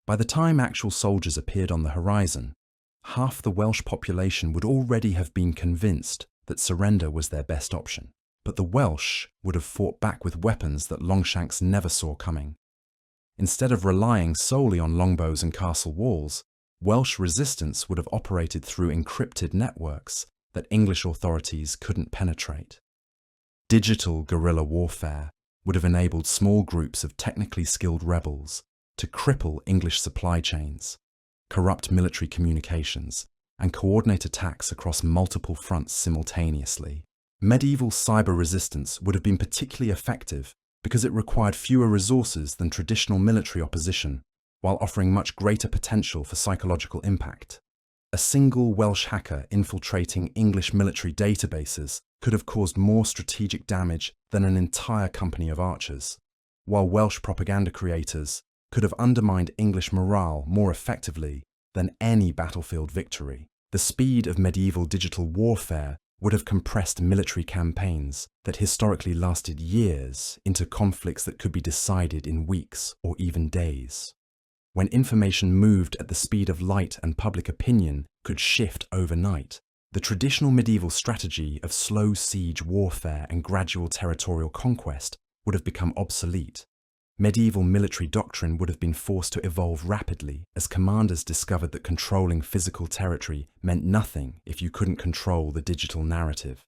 By the time actual soldiers appeared on the horizon, half the Welsh population would already have been convinced that surrender was their best option. But the Welsh would have fought back with weapons that Longshanks never saw coming. Instead of relying solely on longbows and castle walls, Welsh resistance would have operated through encrypted networks that English authorities couldn't penetrate. Digital guerrilla warfare would have enabled small groups of technically skilled rebels to cripple English supply chains, corrupt military communications, and coordinate attacks across multiple fronts simultaneously. Medieval cyber resistance would have been particularly effective because it required fewer resources than traditional military opposition, while offering much greater potential for psychological impact. A single Welsh hacker infiltrating English military databases could have caused more strategic damage than an entire company of archers, while Welsh propaganda creators could have undermined English morale more effectively than any battlefield victory. The speed of medieval digital warfare would have compressed military campaigns that historically lasted years into conflicts that could be decided in weeks or even days. When information moved at the speed of light and public opinion could shift overnight, the traditional medieval strategy of slow siege warfare and gradual territorial conquest would have become obsolete. Medieval military doctrine would have been forced to evolve rapidly as commanders discovered that controlling physical territory meant nothing if you couldn't control the digital narrative.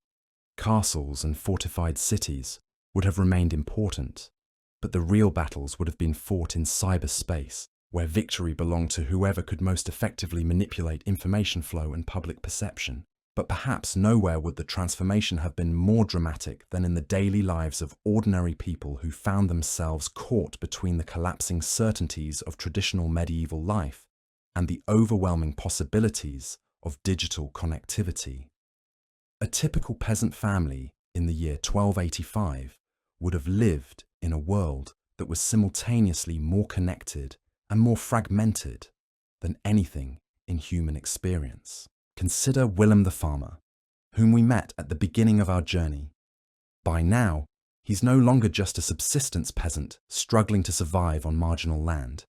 Castles and fortified cities would have remained important, but the real battles would have been fought in cyberspace, where victory belonged to whoever could most effectively manipulate information flow and public perception. But perhaps nowhere would the transformation have been more dramatic than in the daily lives of ordinary people who found themselves caught between the collapsing certainties of traditional medieval life and the overwhelming possibilities of digital connectivity. A typical peasant family in the year 1285 would have lived in a world that was simultaneously more connected and more fragmented than anything in human experience. Consider Willem the farmer, whom we met at the beginning of our journey. By now, he's no longer just a subsistence peasant struggling to survive on marginal land.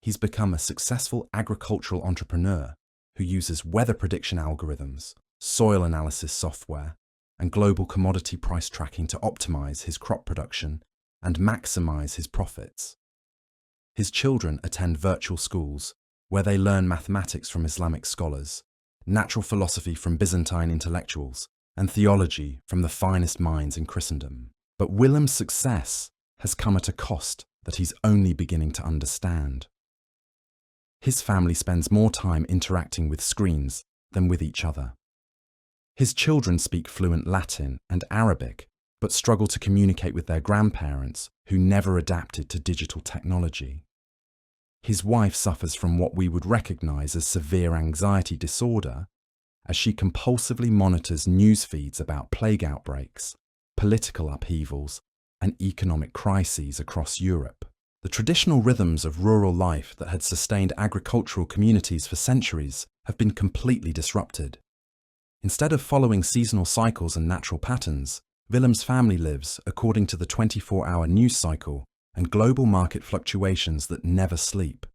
He's become a successful agricultural entrepreneur who uses weather prediction algorithms, soil analysis software, and global commodity price tracking to optimize his crop production and maximize his profits. His children attend virtual schools where they learn mathematics from Islamic scholars, natural philosophy from Byzantine intellectuals, and theology from the finest minds in Christendom. But Willem's success has come at a cost that he's only beginning to understand. His family spends more time interacting with screens than with each other. His children speak fluent Latin and Arabic, but struggle to communicate with their grandparents who never adapted to digital technology. His wife suffers from what we would recognize as severe anxiety disorder, as she compulsively monitors news feeds about plague outbreaks, political upheavals, and economic crises across Europe. The traditional rhythms of rural life that had sustained agricultural communities for centuries have been completely disrupted. Instead of following seasonal cycles and natural patterns, Willem's family lives according to the 24-hour news cycle and global market fluctuations that never sleep.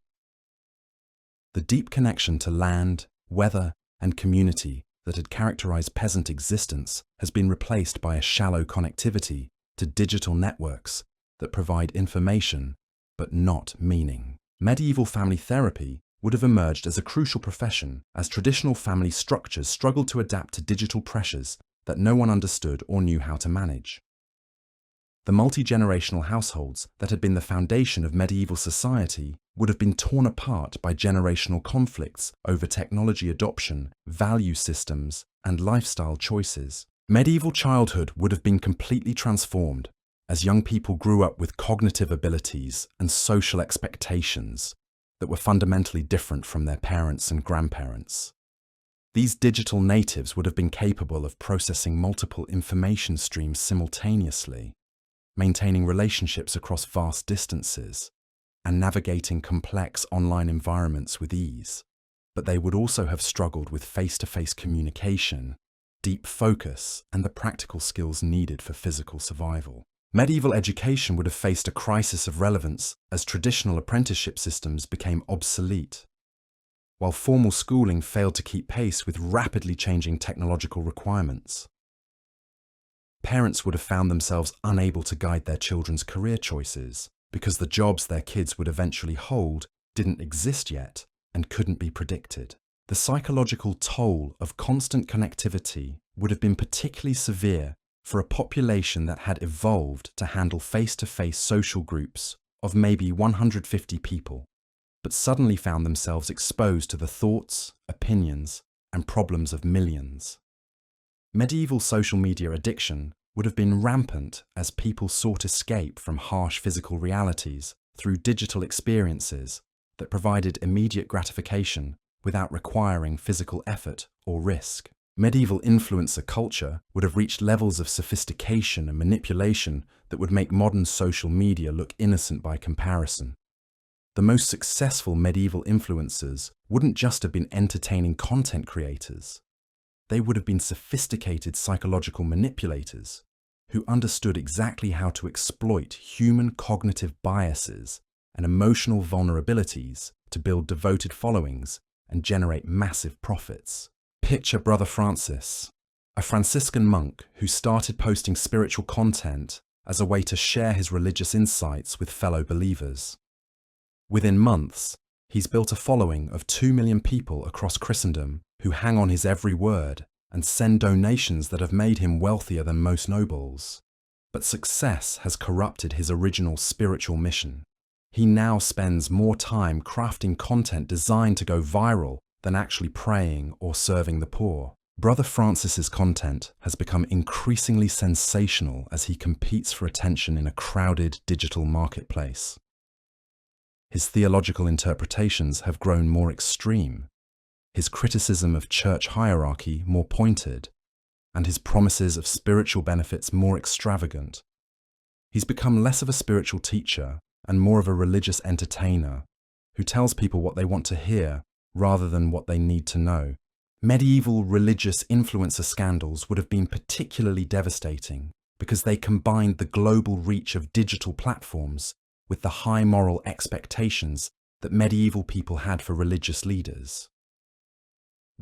The deep connection to land, weather, and community that had characterized peasant existence has been replaced by a shallow connectivity to digital networks that provide information but not meaning. Medieval family therapy would have emerged as a crucial profession as traditional family structures struggled to adapt to digital pressures that no one understood or knew how to manage. The multi-generational households that had been the foundation of medieval society would have been torn apart by generational conflicts over technology adoption, value systems, and lifestyle choices. Medieval childhood would have been completely transformed as young people grew up with cognitive abilities and social expectations that were fundamentally different from their parents and grandparents. These digital natives would have been capable of processing multiple information streams simultaneously, maintaining relationships across vast distances, and navigating complex online environments with ease. But they would also have struggled with face-to-face communication, deep focus, and the practical skills needed for physical survival. Medieval education would have faced a crisis of relevance as traditional apprenticeship systems became obsolete, while formal schooling failed to keep pace with rapidly changing technological requirements. Parents would have found themselves unable to guide their children's career choices because the jobs their kids would eventually hold didn't exist yet and couldn't be predicted. The psychological toll of constant connectivity would have been particularly severe for a population that had evolved to handle face-to-face social groups of maybe 150 people. but suddenly found themselves exposed to the thoughts, opinions, and problems of millions. Medieval social media addiction would have been rampant as people sought escape from harsh physical realities through digital experiences that provided immediate gratification without requiring physical effort or risk. Medieval influencer culture would have reached levels of sophistication and manipulation that would make modern social media look innocent by comparison. The most successful medieval influencers wouldn't just have been entertaining content creators. They would have been sophisticated psychological manipulators who understood exactly how to exploit human cognitive biases and emotional vulnerabilities to build devoted followings and generate massive profits. Picture Brother Francis, a Franciscan monk who started posting spiritual content as a way to share his religious insights with fellow believers. Within months, he's built a following of 2 million people across Christendom who hang on his every word and send donations that have made him wealthier than most nobles. But success has corrupted his original spiritual mission. He now spends more time crafting content designed to go viral than actually praying or serving the poor. Brother Francis's content has become increasingly sensational as he competes for attention in a crowded digital marketplace. His theological interpretations have grown more extreme, his criticism of church hierarchy more pointed, and his promises of spiritual benefits more extravagant. He's become less of a spiritual teacher and more of a religious entertainer who tells people what they want to hear rather than what they need to know. Medieval religious influencer scandals would have been particularly devastating because they combined the global reach of digital platforms with the high moral expectations that medieval people had for religious leaders.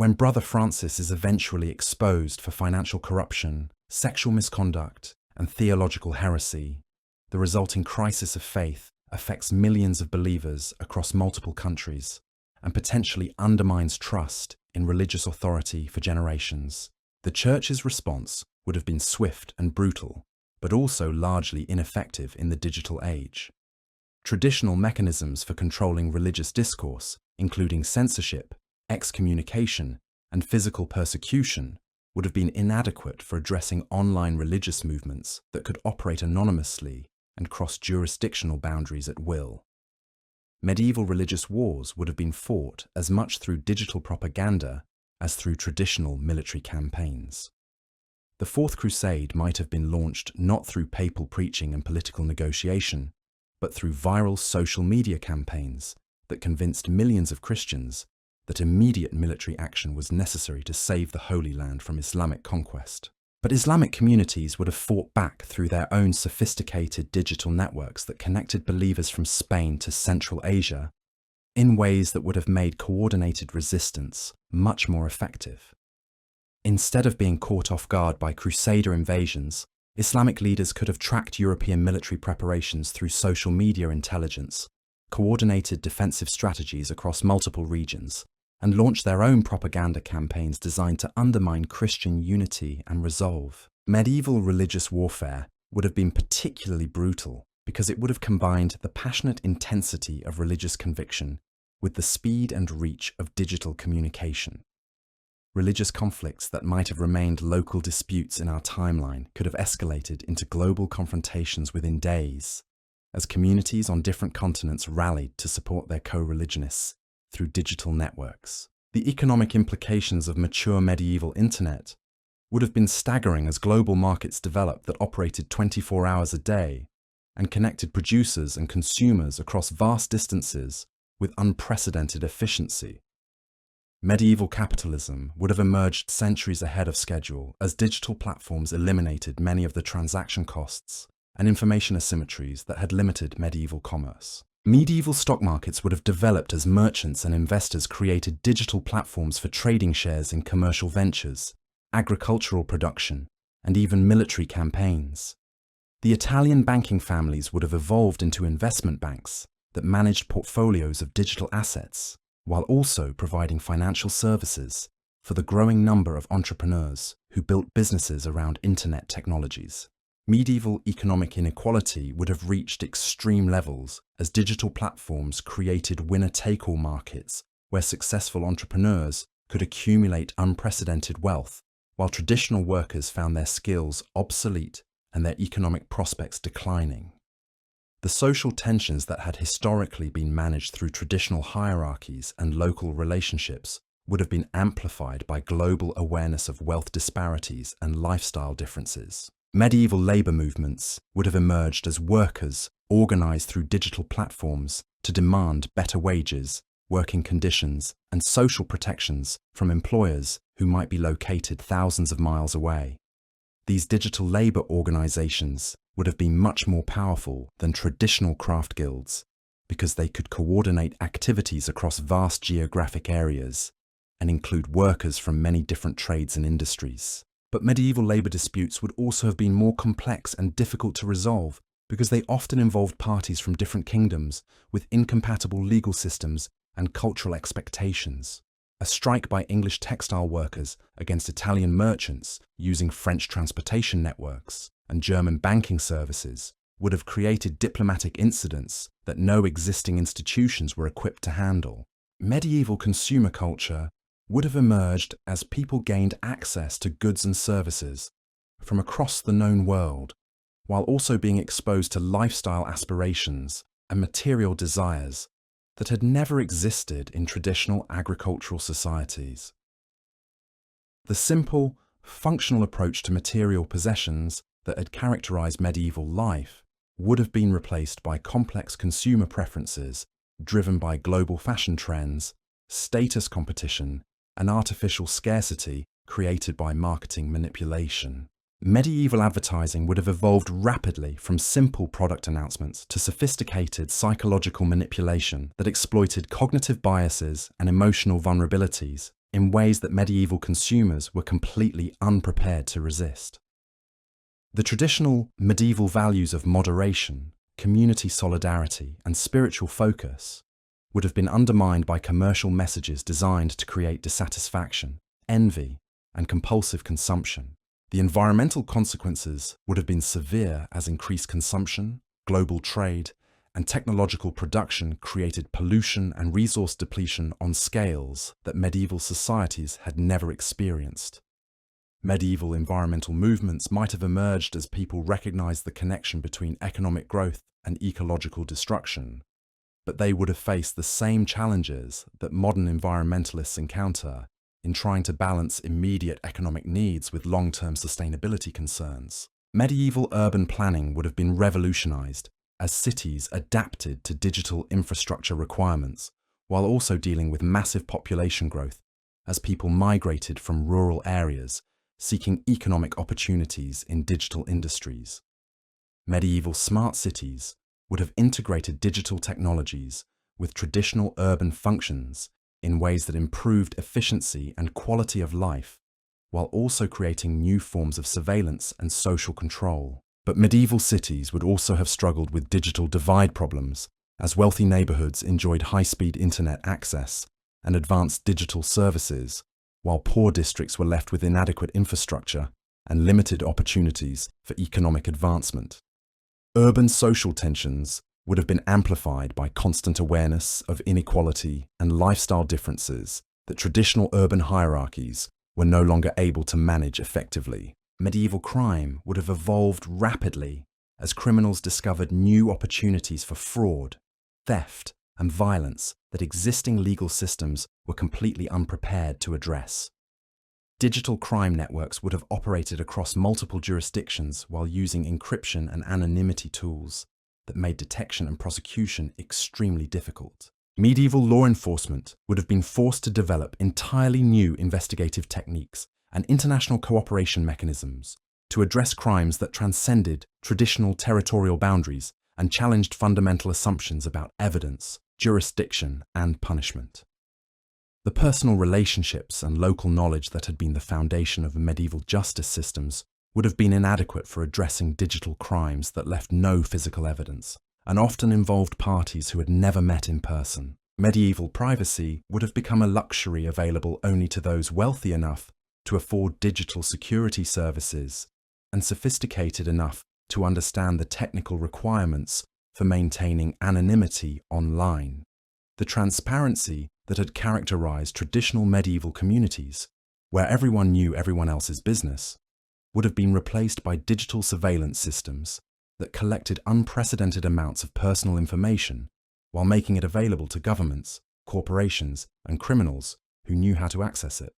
When Brother Francis is eventually exposed for financial corruption, sexual misconduct, and theological heresy, the resulting crisis of faith affects millions of believers across multiple countries and potentially undermines trust in religious authority for generations. The Church's response would have been swift and brutal, but also largely ineffective in the digital age. Traditional mechanisms for controlling religious discourse, including censorship, excommunication, and physical persecution, would have been inadequate for addressing online religious movements that could operate anonymously and cross jurisdictional boundaries at will. Medieval religious wars would have been fought as much through digital propaganda as through traditional military campaigns. The Fourth Crusade might have been launched not through papal preaching and political negotiation, but through viral social media campaigns that convinced millions of Christians that immediate military action was necessary to save the Holy Land from Islamic conquest. But Islamic communities would have fought back through their own sophisticated digital networks that connected believers from Spain to Central Asia in ways that would have made coordinated resistance much more effective. Instead of being caught off guard by crusader invasions, Islamic leaders could have tracked European military preparations through social media intelligence, coordinated defensive strategies across multiple regions, and launched their own propaganda campaigns designed to undermine Christian unity and resolve. Medieval religious warfare would have been particularly brutal because it would have combined the passionate intensity of religious conviction with the speed and reach of digital communication. Religious conflicts that might have remained local disputes in our timeline could have escalated into global confrontations within days, as communities on different continents rallied to support their co-religionists through digital networks. The economic implications of mature medieval internet would have been staggering as global markets developed that operated 24 hours a day and connected producers and consumers across vast distances with unprecedented efficiency. Medieval capitalism would have emerged centuries ahead of schedule as digital platforms eliminated many of the transaction costs and information asymmetries that had limited medieval commerce. Medieval stock markets would have developed as merchants and investors created digital platforms for trading shares in commercial ventures, agricultural production, and even military campaigns. The Italian banking families would have evolved into investment banks that managed portfolios of digital assets, while also providing financial services for the growing number of entrepreneurs who built businesses around internet technologies. Medieval economic inequality would have reached extreme levels as digital platforms created winner-take-all markets where successful entrepreneurs could accumulate unprecedented wealth, while traditional workers found their skills obsolete and their economic prospects declining. The social tensions that had historically been managed through traditional hierarchies and local relationships would have been amplified by global awareness of wealth disparities and lifestyle differences. Medieval labor movements would have emerged as workers organized through digital platforms to demand better wages, working conditions, and social protections from employers who might be located thousands of miles away. These digital labor organizations would have been much more powerful than traditional craft guilds because they could coordinate activities across vast geographic areas and include workers from many different trades and industries. But medieval labor disputes would also have been more complex and difficult to resolve because they often involved parties from different kingdoms with incompatible legal systems and cultural expectations. A strike by English textile workers against Italian merchants using French transportation networks and German banking services would have created diplomatic incidents that no existing institutions were equipped to handle. Medieval consumer culture would have emerged as people gained access to goods and services from across the known world, while also being exposed to lifestyle aspirations and material desires that had never existed in traditional agricultural societies. The simple, functional approach to material possessions that had characterized medieval life would have been replaced by complex consumer preferences driven by global fashion trends, status competition, and artificial scarcity created by marketing manipulation. Medieval advertising would have evolved rapidly from simple product announcements to sophisticated psychological manipulation that exploited cognitive biases and emotional vulnerabilities in ways that medieval consumers were completely unprepared to resist. The traditional medieval values of moderation, community solidarity, and spiritual focus would have been undermined by commercial messages designed to create dissatisfaction, envy, and compulsive consumption. The environmental consequences would have been severe as increased consumption, global trade, and technological production created pollution and resource depletion on scales that medieval societies had never experienced. Medieval environmental movements might have emerged as people recognized the connection between economic growth and ecological destruction, but they would have faced the same challenges that modern environmentalists encounter in trying to balance immediate economic needs with long-term sustainability concerns. Medieval urban planning would have been revolutionized as cities adapted to digital infrastructure requirements, while also dealing with massive population growth as people migrated from rural areas seeking economic opportunities in digital industries. Medieval smart cities would have integrated digital technologies with traditional urban functions in ways that improved efficiency and quality of life, while also creating new forms of surveillance and social control. But medieval cities would also have struggled with digital divide problems, as wealthy neighborhoods enjoyed high-speed internet access and advanced digital services, while poor districts were left with inadequate infrastructure and limited opportunities for economic advancement. Urban social tensions would have been amplified by constant awareness of inequality and lifestyle differences that traditional urban hierarchies were no longer able to manage effectively. Medieval crime would have evolved rapidly as criminals discovered new opportunities for fraud, theft, and violence that existing legal systems were completely unprepared to address. Digital crime networks would have operated across multiple jurisdictions while using encryption and anonymity tools that made detection and prosecution extremely difficult. Medieval law enforcement would have been forced to develop entirely new investigative techniques and international cooperation mechanisms to address crimes that transcended traditional territorial boundaries and challenged fundamental assumptions about evidence, jurisdiction, and punishment. The personal relationships and local knowledge that had been the foundation of medieval justice systems would have been inadequate for addressing digital crimes that left no physical evidence, and often involved parties who had never met in person. Medieval privacy would have become a luxury available only to those wealthy enough to afford digital security services and sophisticated enough to understand the technical requirements for maintaining anonymity online. The transparency that had characterized traditional medieval communities, where everyone knew everyone else's business, would have been replaced by digital surveillance systems that collected unprecedented amounts of personal information while making it available to governments, corporations, and criminals who knew how to access it.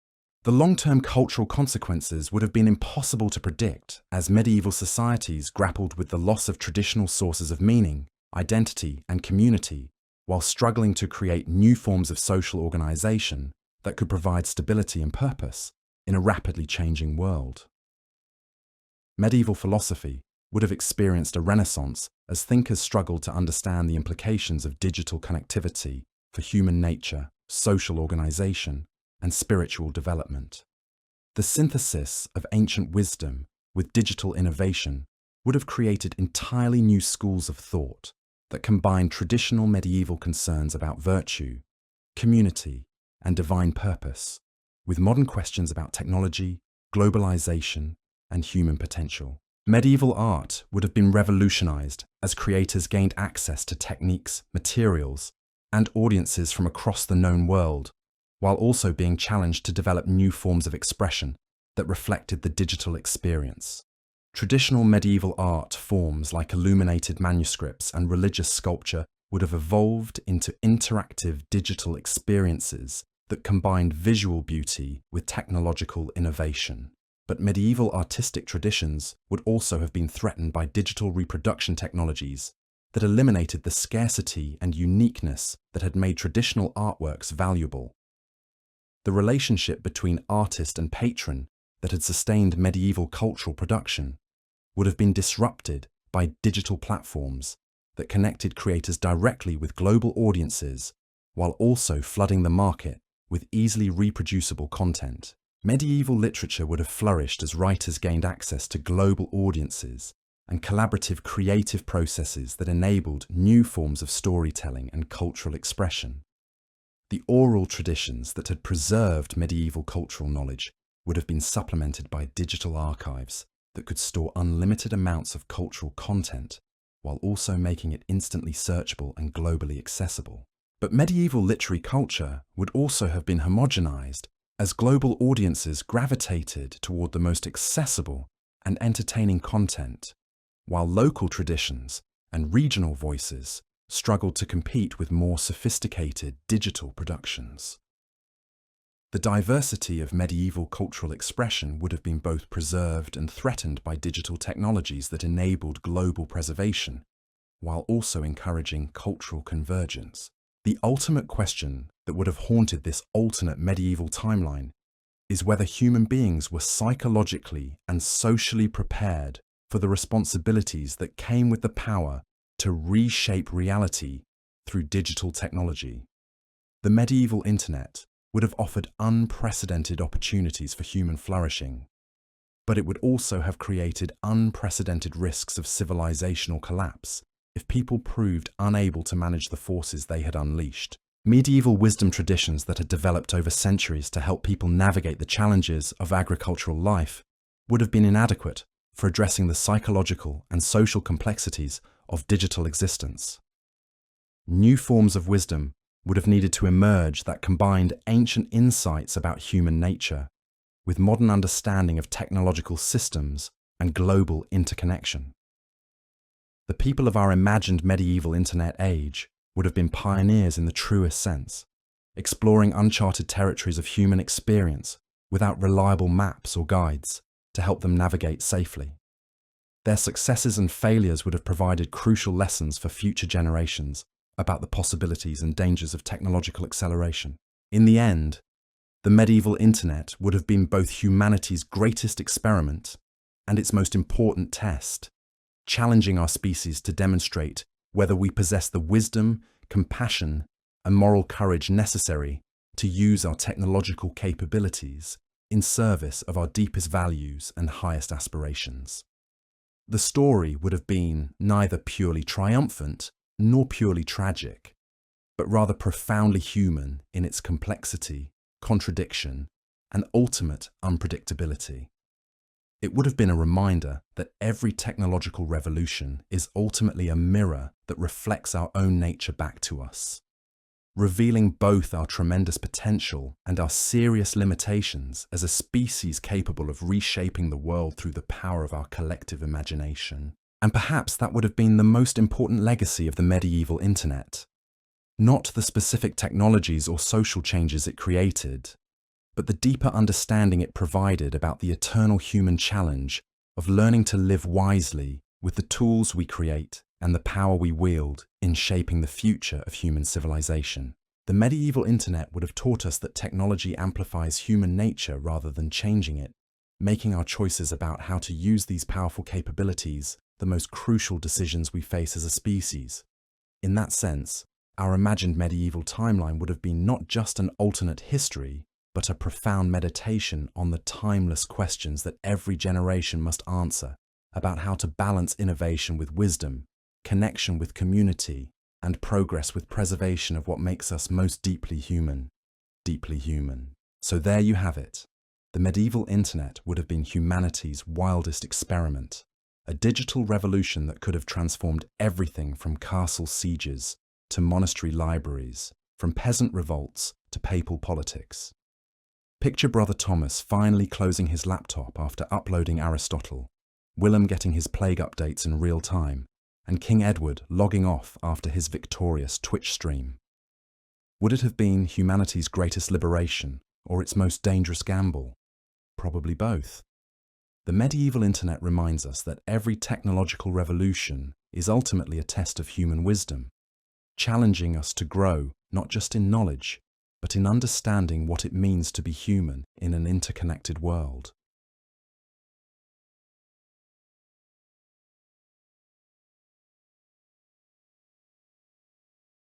The long-term cultural consequences would have been impossible to predict as medieval societies grappled with the loss of traditional sources of meaning, identity, and community, while struggling to create new forms of social organization that could provide stability and purpose in a rapidly changing world. Medieval philosophy would have experienced a renaissance as thinkers struggled to understand the implications of digital connectivity for human nature, social organization, and spiritual development. The synthesis of ancient wisdom with digital innovation would have created entirely new schools of thought that combined traditional medieval concerns about virtue, community, and divine purpose with modern questions about technology, globalization, and human potential. Medieval art would have been revolutionized as creators gained access to techniques, materials, and audiences from across the known world, while also being challenged to develop new forms of expression that reflected the digital experience. Traditional medieval art forms like illuminated manuscripts and religious sculpture would have evolved into interactive digital experiences that combined visual beauty with technological innovation. But medieval artistic traditions would also have been threatened by digital reproduction technologies that eliminated the scarcity and uniqueness that had made traditional artworks valuable. The relationship between artist and patron that had sustained medieval cultural production would have been disrupted by digital platforms that connected creators directly with global audiences while also flooding the market with easily reproducible content. Medieval literature would have flourished as writers gained access to global audiences and collaborative creative processes that enabled new forms of storytelling and cultural expression. The oral traditions that had preserved medieval cultural knowledge would have been supplemented by digital archives that could store unlimited amounts of cultural content while also making it instantly searchable and globally accessible. But medieval literary culture would also have been homogenized as global audiences gravitated toward the most accessible and entertaining content, while local traditions and regional voices struggled to compete with more sophisticated digital productions. The diversity of medieval cultural expression would have been both preserved and threatened by digital technologies that enabled global preservation, while also encouraging cultural convergence. The ultimate question that would have haunted this alternate medieval timeline is whether human beings were psychologically and socially prepared for the responsibilities that came with the power to reshape reality through digital technology. The medieval internet would have offered unprecedented opportunities for human flourishing, but it would also have created unprecedented risks of civilizational collapse if people proved unable to manage the forces they had unleashed. Medieval wisdom traditions that had developed over centuries to help people navigate the challenges of agricultural life would have been inadequate for addressing the psychological and social complexities of digital existence. New forms of wisdom would have needed to emerge that combined ancient insights about human nature with modern understanding of technological systems and global interconnection. The people of our imagined medieval internet age would have been pioneers in the truest sense, exploring uncharted territories of human experience without reliable maps or guides to help them navigate safely. Their successes and failures would have provided crucial lessons for future generations about the possibilities and dangers of technological acceleration. In the end, the medieval internet would have been both humanity's greatest experiment and its most important test, challenging our species to demonstrate whether we possess the wisdom, compassion, and moral courage necessary to use our technological capabilities in service of our deepest values and highest aspirations. The story would have been neither purely triumphant nor purely tragic, but rather profoundly human in its complexity, contradiction, and ultimate unpredictability. It would have been a reminder that every technological revolution is ultimately a mirror that that reflects our own nature back to us, revealing both our tremendous potential and our serious limitations as a species capable of reshaping the world through the power of our collective imagination. And perhaps that would have been the most important legacy of the medieval internet. Not the specific technologies or social changes it created, but the deeper understanding it provided about the eternal human challenge of learning to live wisely with the tools we create and the power we wield in shaping the future of human civilization. The medieval internet would have taught us that technology amplifies human nature rather than changing it, making our choices about how to use these powerful capabilities the most crucial decisions we face as a species. In that sense, our imagined medieval timeline would have been not just an alternate history, but a profound meditation on the timeless questions that every generation must answer about how to balance innovation with wisdom, connection with community, and progress with preservation of what makes us most deeply human. Deeply human. So there you have it. The medieval internet would have been humanity's wildest experiment, a digital revolution that could have transformed everything from castle sieges to monastery libraries, from peasant revolts to papal politics. Picture Brother Thomas finally closing his laptop after uploading Aristotle, Willem getting his plague updates in real time, and King Edward logging off after his victorious Twitch stream. Would it have been humanity's greatest liberation or its most dangerous gamble? Probably both. The medieval internet reminds us that every technological revolution is ultimately a test of human wisdom, challenging us to grow not just in knowledge, but in understanding what it means to be human in an interconnected world.